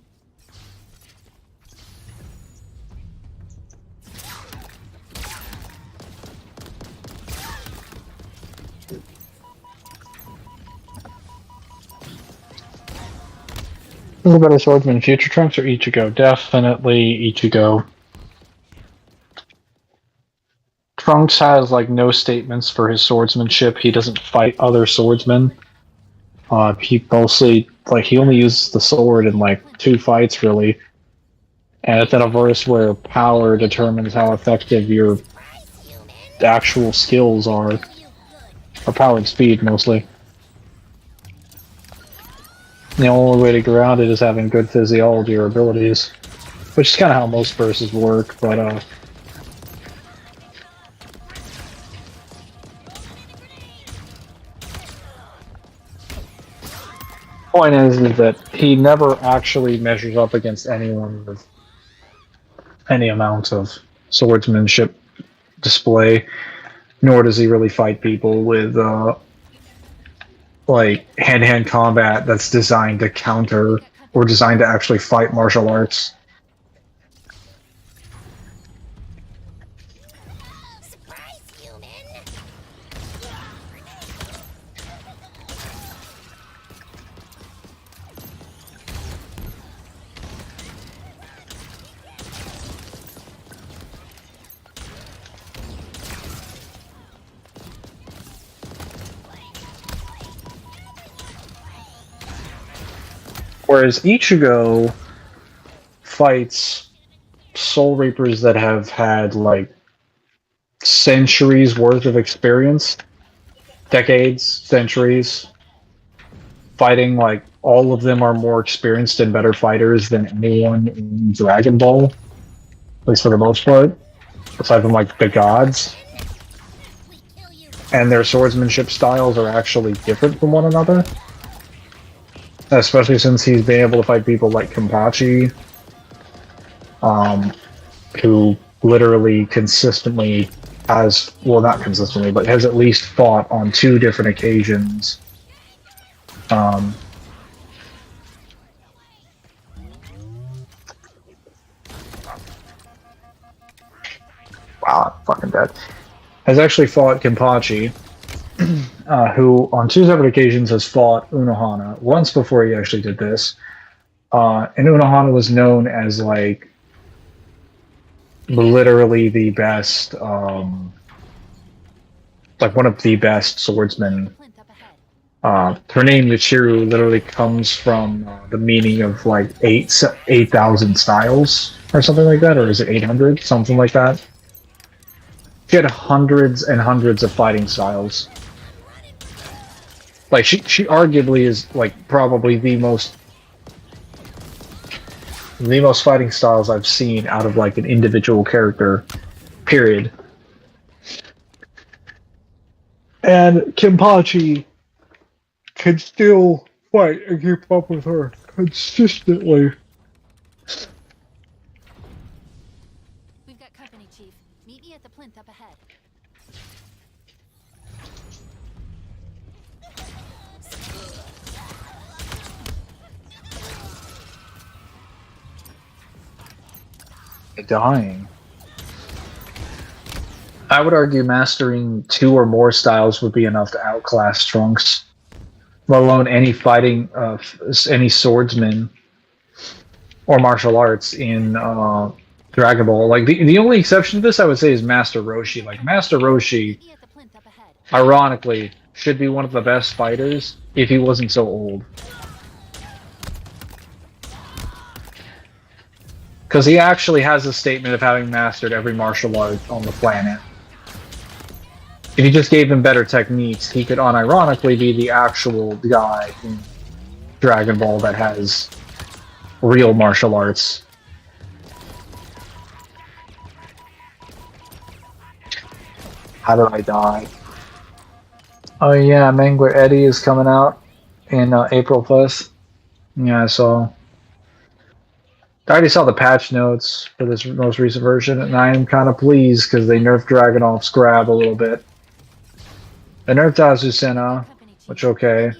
Who's a better swordsman, Future Trunks or Ichigo? Definitely Ichigo. Trunks has like no statements for his swordsmanship. He doesn't fight other swordsmen. He mostly he only uses the sword in like 2 fights really. And it's in a verse where power determines how effective your actual skills are. Or power and speed mostly. The only way to get around it is having good physiology or abilities. Which is kind of how most verses work, but point is that he never actually measures up against anyone with any amount of swordsmanship display, nor does he really fight people with like hand-to-hand combat that's designed to counter or designed to actually fight martial arts. Surprise, human! Whereas Ichigo fights Soul Reapers that have had like centuries worth of experience, decades, centuries, fighting. Like all of them are more experienced and better fighters than anyone in Dragon Ball, at least for the most part, aside from like the gods. And their swordsmanship styles are actually different from one another. Especially since he's been able to fight people like Kenpachi, who literally consistently has, well, not consistently, but has at least fought on 2 different occasions. Wow, I'm fucking dead. Has actually fought Kenpachi, who on 2 separate occasions has fought Unohana, once before he actually did this. And Unohana was known as like literally the best, like one of the best swordsmen. Her name Michiru literally comes from the meaning of like 8,000 styles or something like that, or is it 800? Something like that. She had hundreds and hundreds of fighting styles. Like she arguably is like probably the most fighting styles I've seen out of like an individual character, period. And Kenpachi can still fight and keep up with her consistently. We've got company, Chief. Meet me at the plinth up ahead. Dying. I would argue mastering 2 or more styles would be enough to outclass Trunks, let alone any fighting, any swordsman or martial arts in Dragon Ball. Like the only exception to this, I would say, is Master Roshi. Like Master Roshi, ironically, should be one of the best fighters if he wasn't so old. Because he actually has a statement of having mastered every martial art on the planet. If you just gave him better techniques, he could unironically be the actual guy in Dragon Ball that has real martial arts. How did I die? Oh yeah, Mangler Eddie is coming out in April 1st. Yeah, I saw. I already saw the patch notes for this most recent version, and I am kind of pleased because they nerfed Dragunov's grab a little bit. They nerfed Azucena, which okay.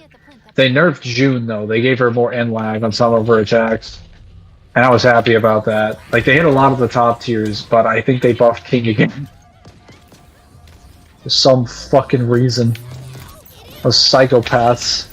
They nerfed June though. They gave her more end lag on some of her attacks, and I was happy about that. Like they hit a lot of the top tiers, but I think they buffed King again for some fucking reason. Those psychopaths.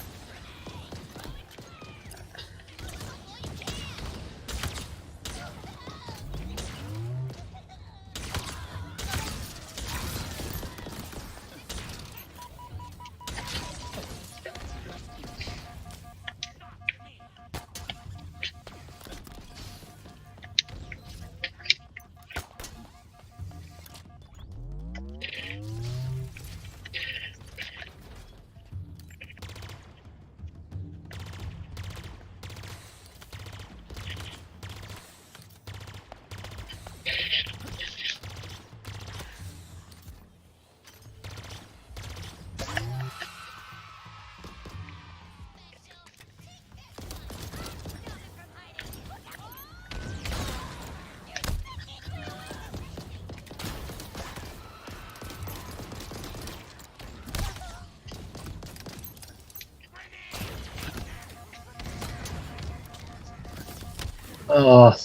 Oh,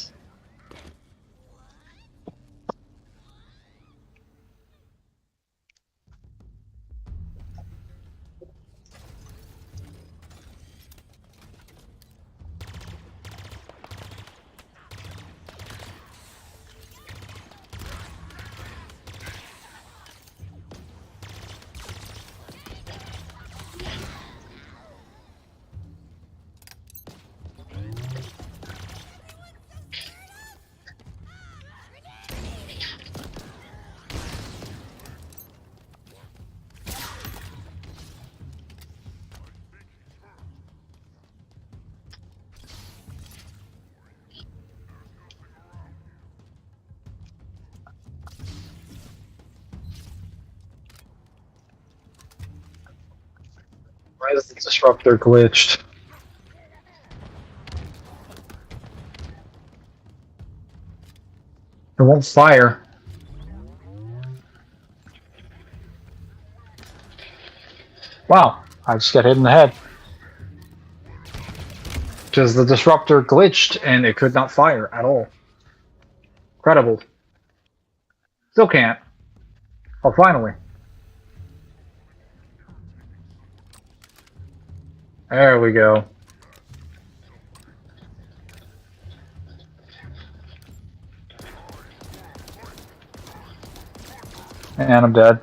why is the disruptor glitched? It won't fire. Wow, I just got hit in the head. Because the disruptor glitched and it could not fire at all. Incredible. Still can't. Oh, finally. There we go. And I'm dead.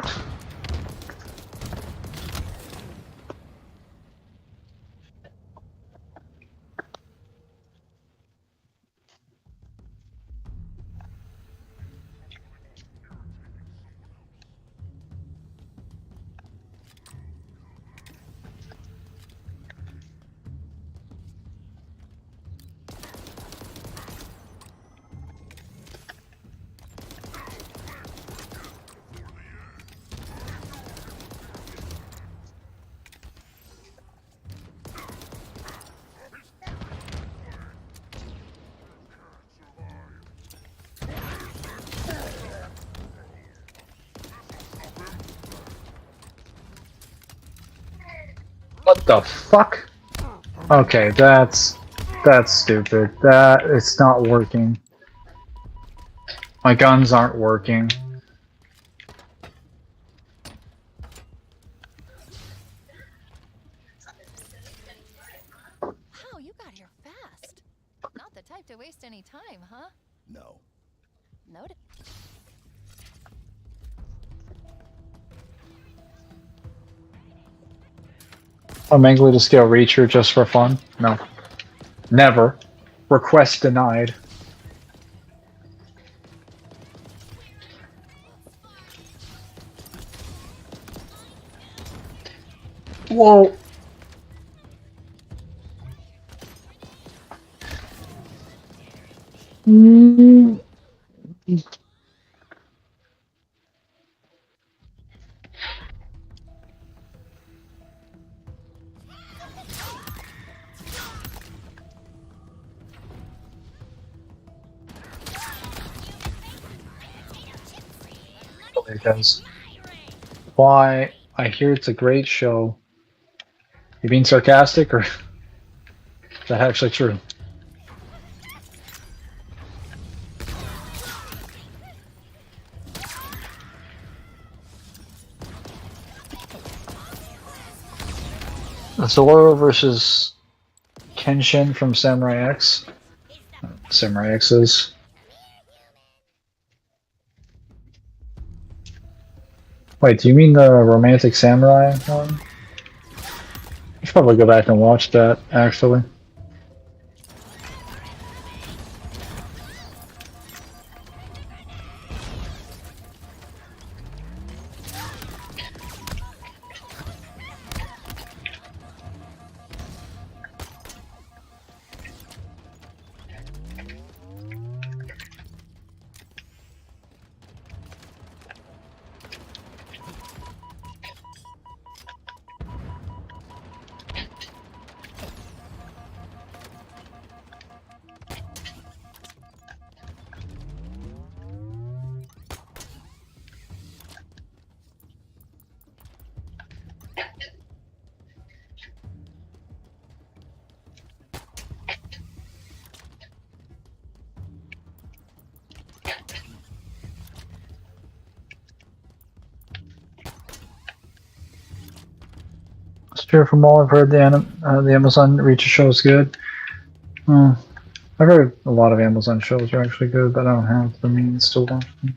What the fuck? Okay, that's stupid. That it's not working. My guns aren't working. Wow, you got here fast. Not the type to waste any time, huh? No. Noted. A Mangler to scale Reacher just for fun? No. Never. Request denied. Whoa. It does. Why? I hear it's a great show. You being sarcastic, or is that actually true? Zoro versus Kenshin from Samurai X. Samurai X's. Wait, do you mean the Romantic Samurai one? I should probably go back and watch that, actually. It's true from all I've heard. The Amazon Reacher show is good. I've heard a lot of Amazon shows are actually good, but I don't have the means to watch them.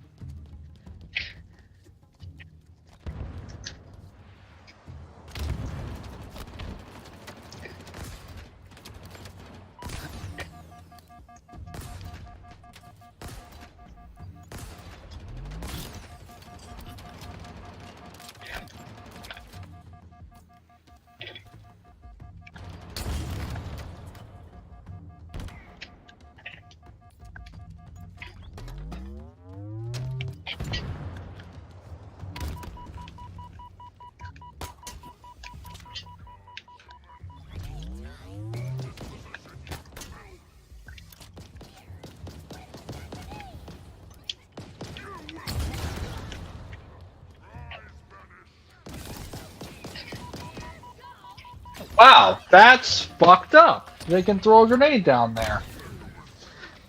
Wow, that's fucked up. They can throw a grenade down there.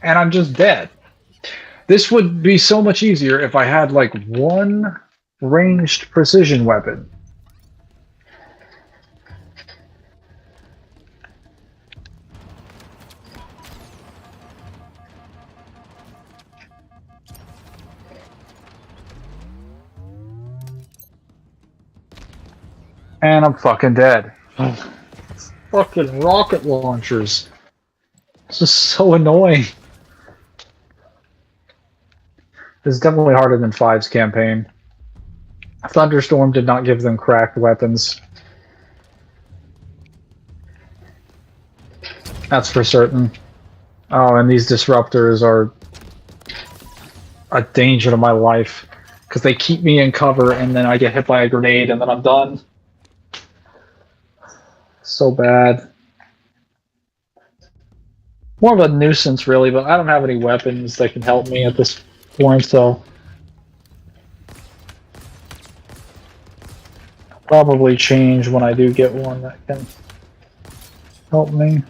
And I'm just dead. This would be so much easier if I had like one ranged precision weapon. And I'm fucking dead. Fucking rocket launchers. This is so annoying. This is definitely harder than 5's campaign. Thunderstorm did not give them cracked weapons. That's for certain. Oh, and these disruptors are a danger to my life. Because they keep me in cover and then I get hit by a grenade and then I'm done. So bad. More of a nuisance, really, but I don't have any weapons that can help me at this point, so I'll probably change when I do get one that can help me.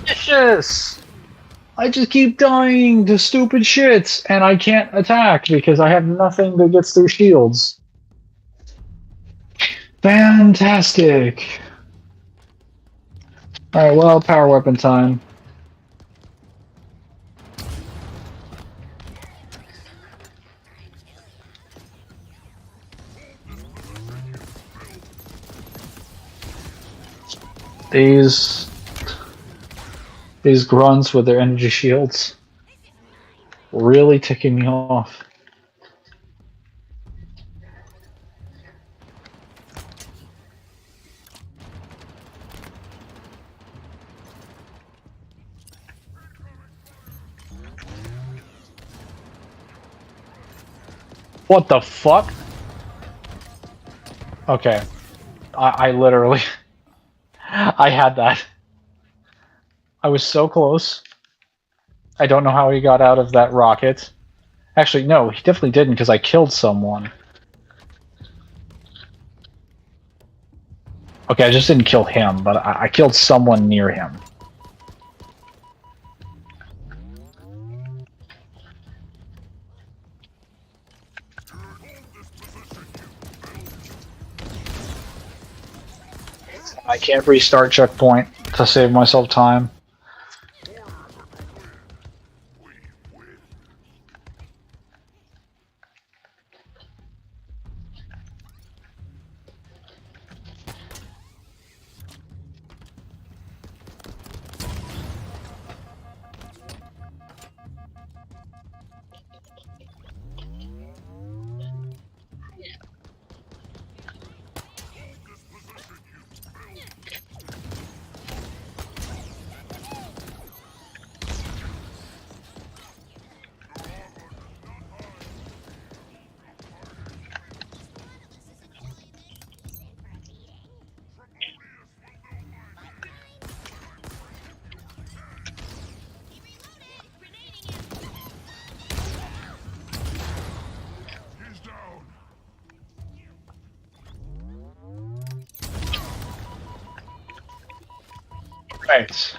Vicious! I just keep dying to stupid shit, and I can't attack because I have nothing that gets through shields. Fantastic! Alright, well, power weapon time. These grunts with their energy shields really ticking me off. What the fuck? Okay. I literally... I had that. I was so close. I don't know how he got out of that rocket. Actually, no, he definitely didn't because I killed someone. Okay, I just didn't kill him, but I killed someone near him. I can't restart checkpoint to save myself time. Right.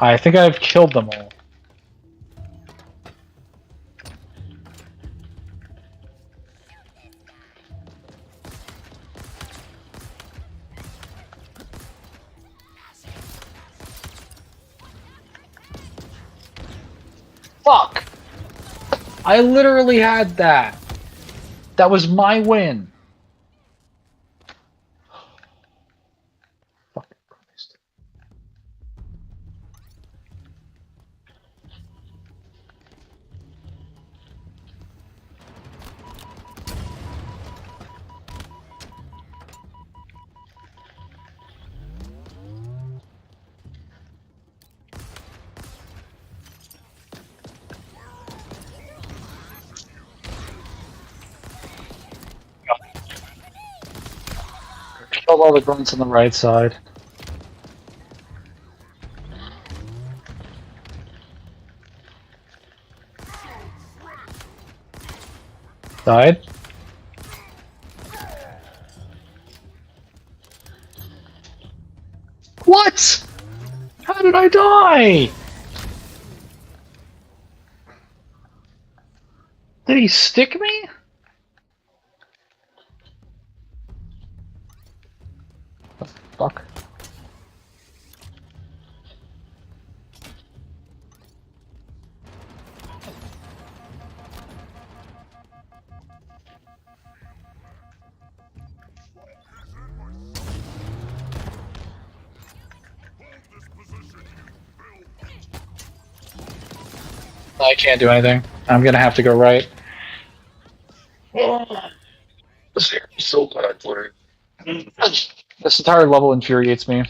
I think I've killed them all. Fuck! I literally had that. That was my win. Fucking Christ. Killed all the grunts on the right side. Died. What? How did I die? Did he stick me? What the fuck? I can't do anything. I'm gonna have to go right. This is so bad for it. This entire level infuriates me.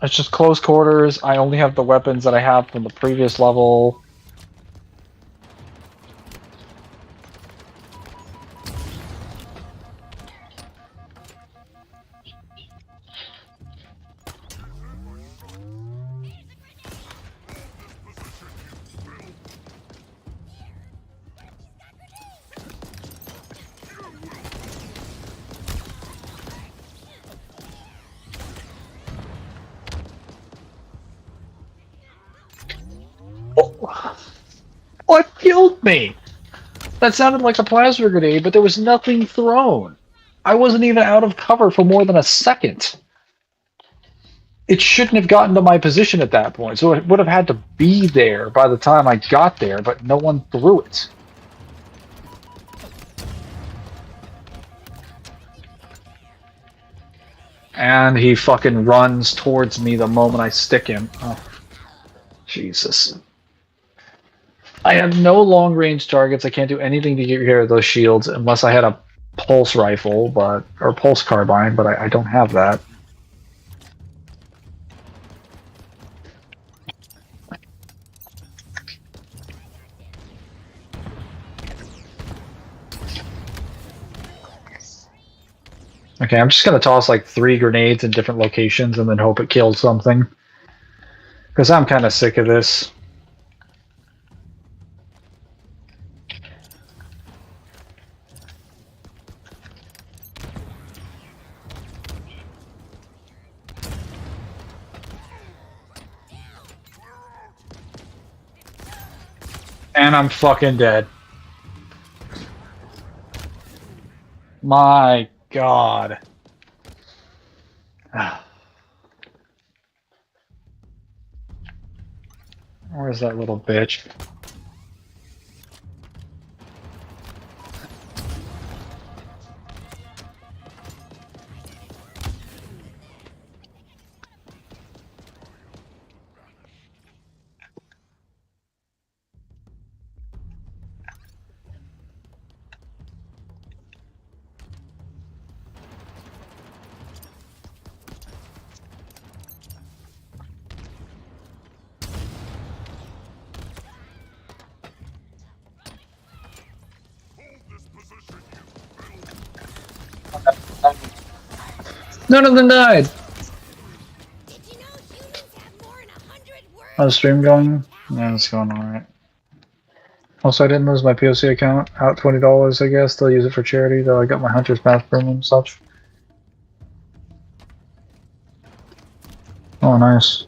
It's just close quarters. I only have the weapons that I have from the previous level. What killed me? That sounded like a plasma grenade, but there was nothing thrown. I wasn't even out of cover for more than a second. It shouldn't have gotten to my position at that point, so it would have had to be there by the time I got there, but no one threw it. And he fucking runs towards me the moment I stick him. Oh, Jesus. I have no long-range targets. I can't do anything to get rid of those shields unless I had a pulse rifle, or pulse carbine, but I don't have that. Okay, I'm just gonna toss like 3 grenades in different locations and then hope it kills something. Because I'm kind of sick of this. And I'm fucking dead. My God. Where's that little bitch? None of them died. Did you know humans have more than 100 words? How's the stream going? Yeah, it's going alright. Also, I didn't lose my POC account. Out $20, I guess. Still use it for charity, though I got my Hunter's Path Premium and such. Oh, nice.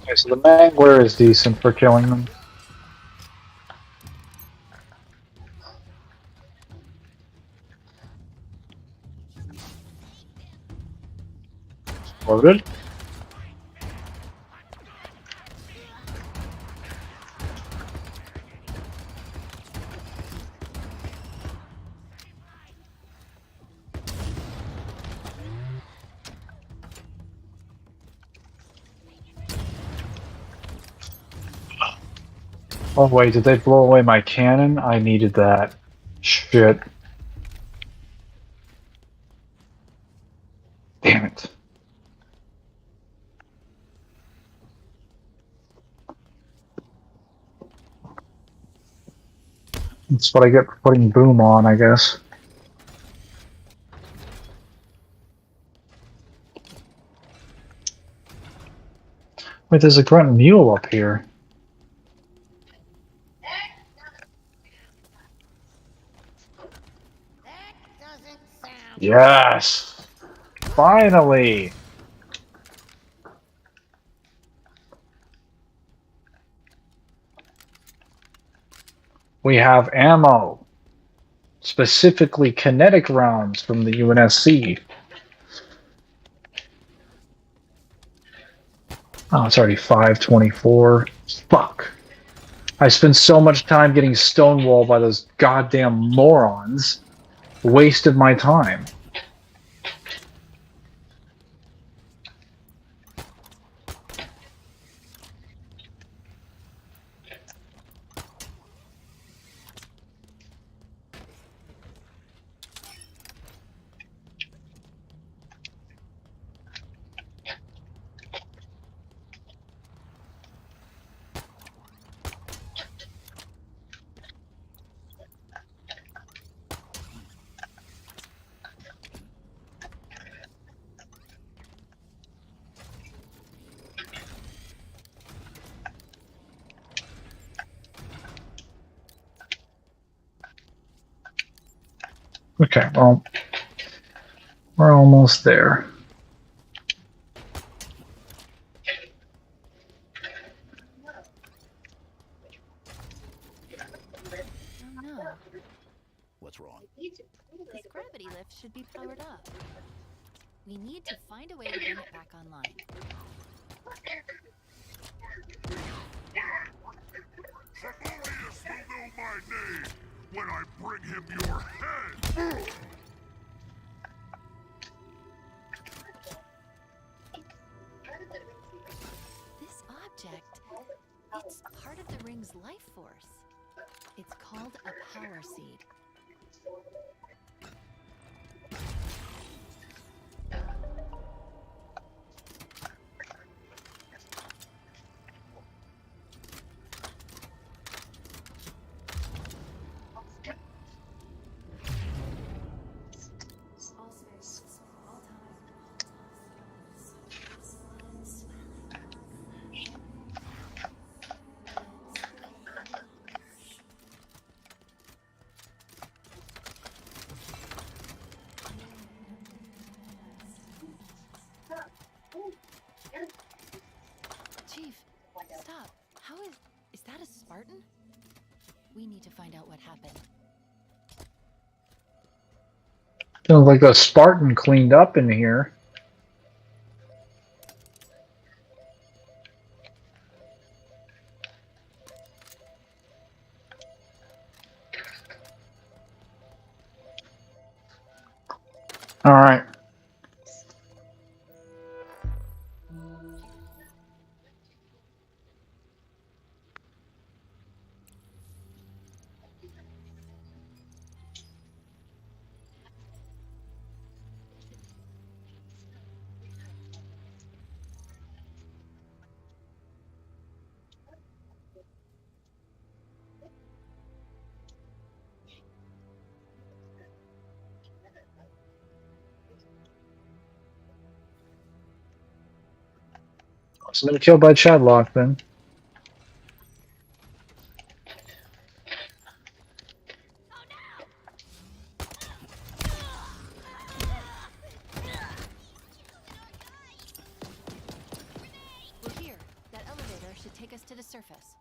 Okay, so the Mangler is decent for killing them. Loaded. Oh wait, did they blow away my cannon? I needed that. Shit. Damn it. That's what I get for putting boom on, I guess. Wait, there's a grunt mule up here. Yes! Finally! We have ammo. Specifically kinetic rounds from the UNSC. Oh, it's already 5:24. Fuck. I spent so much time getting stonewalled by those goddamn morons. Wasted my time. Okay, well, we're almost there. Oh no. What's wrong? This gravity lift should be powered up. We need to find a way to bring it back online. Safarius will know my name when I bring him your head! This object, it's part of the ring's life force. It's called a power seed. Spartan? We need to find out what happened. Sounds like the Spartan cleaned up in here. All right. Must have been killed by Chadlock then. We're here. That elevator should take us to the surface.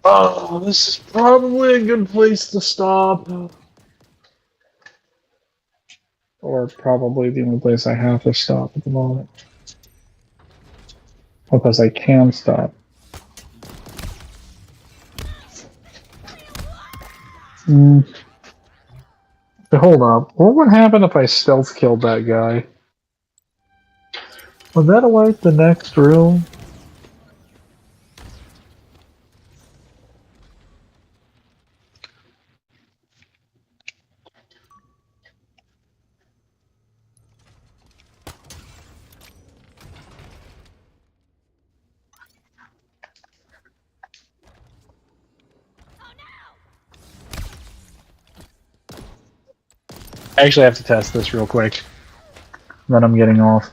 Oh, this is probably a good place to stop. Or probably the only place I have to stop at the moment. Because I can stop. But hold up. What would happen if I stealth killed that guy? Would that alert the next room? I actually have to test this real quick. Then I'm getting off.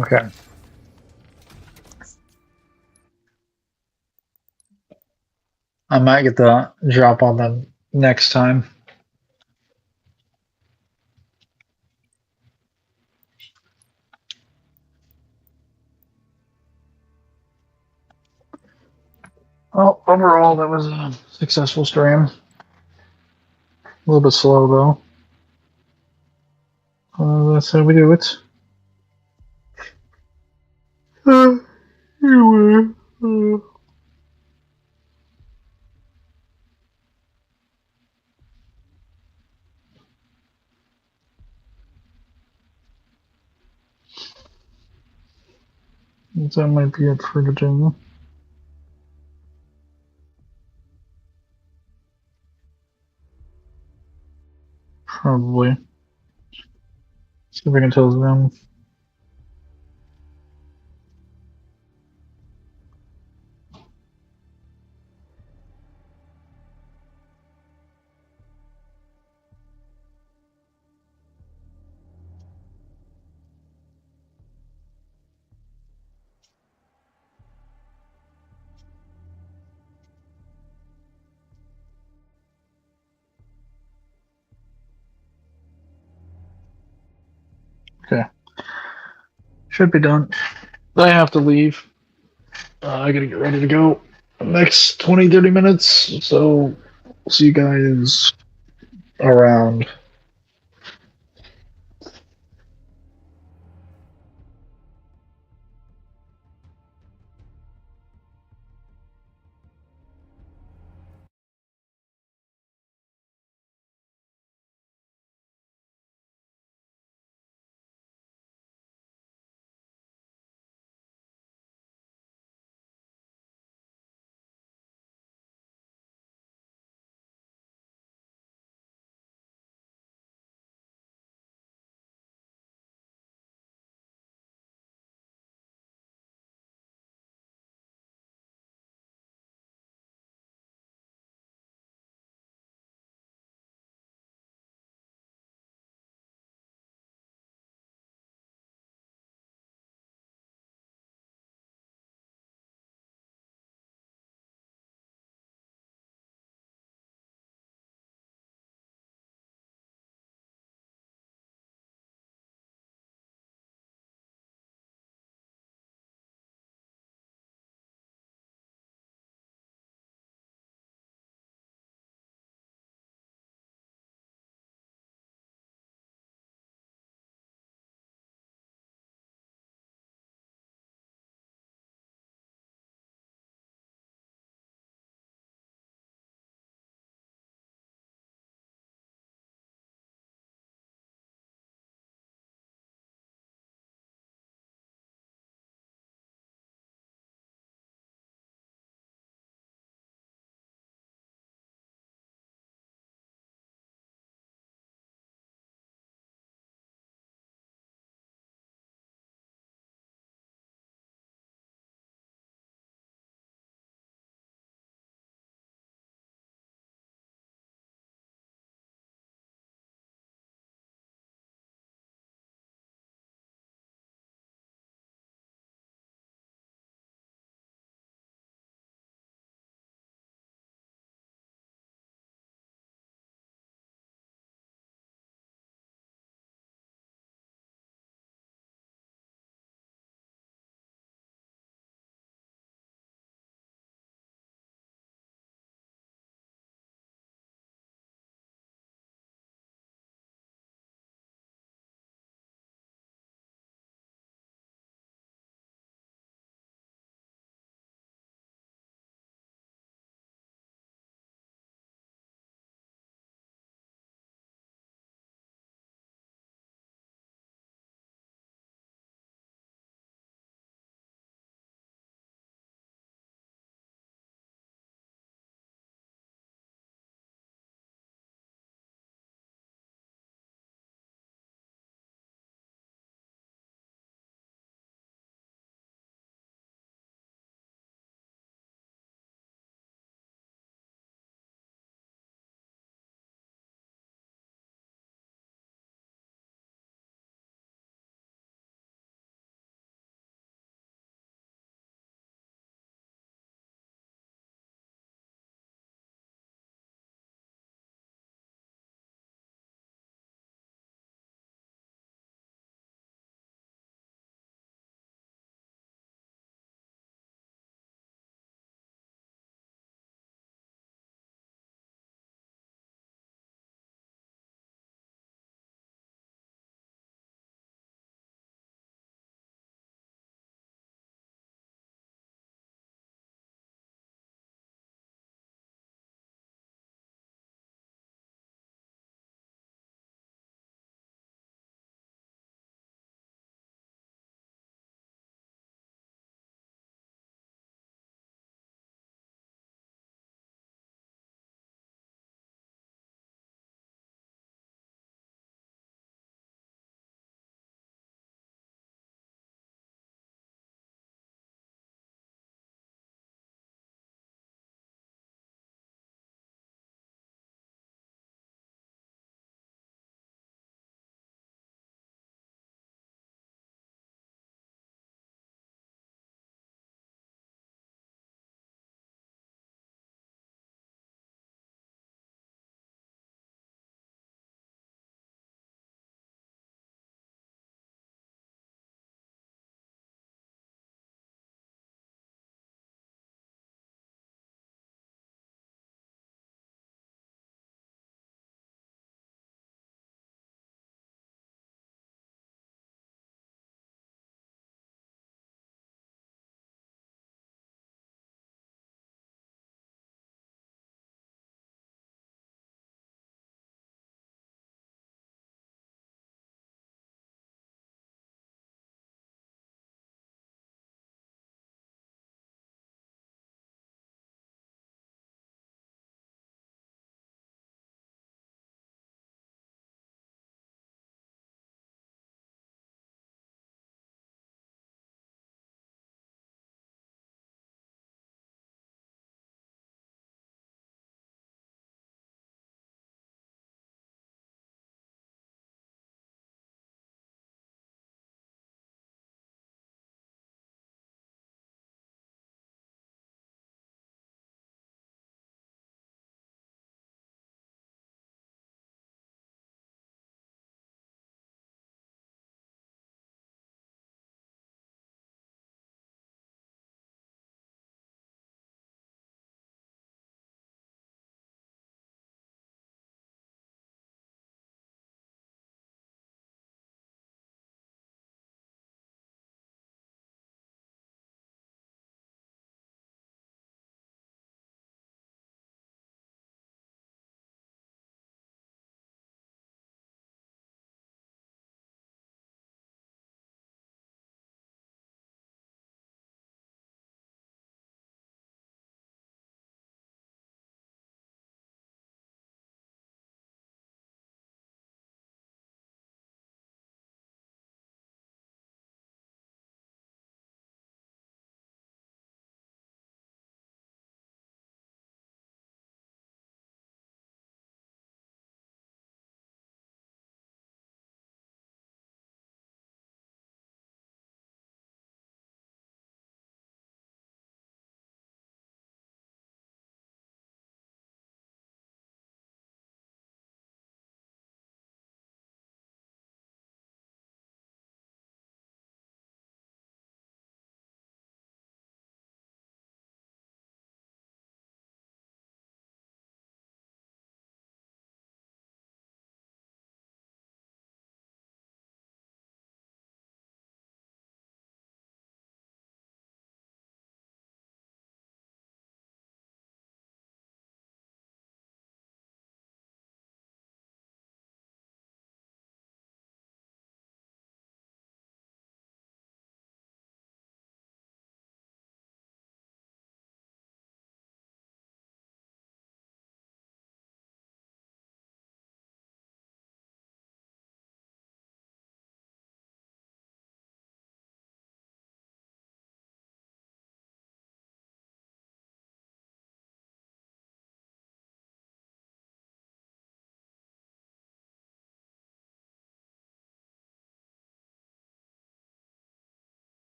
Okay. I might get the drop on them next time. Well, overall, that was a successful stream. A little bit slow, though. That's how we do it. Anyway. That might be it for today. Probably. See if I can tell them. Okay. Should be done. I have to leave. I gotta get ready to go. Next 20-30 minutes. So, see you guys around.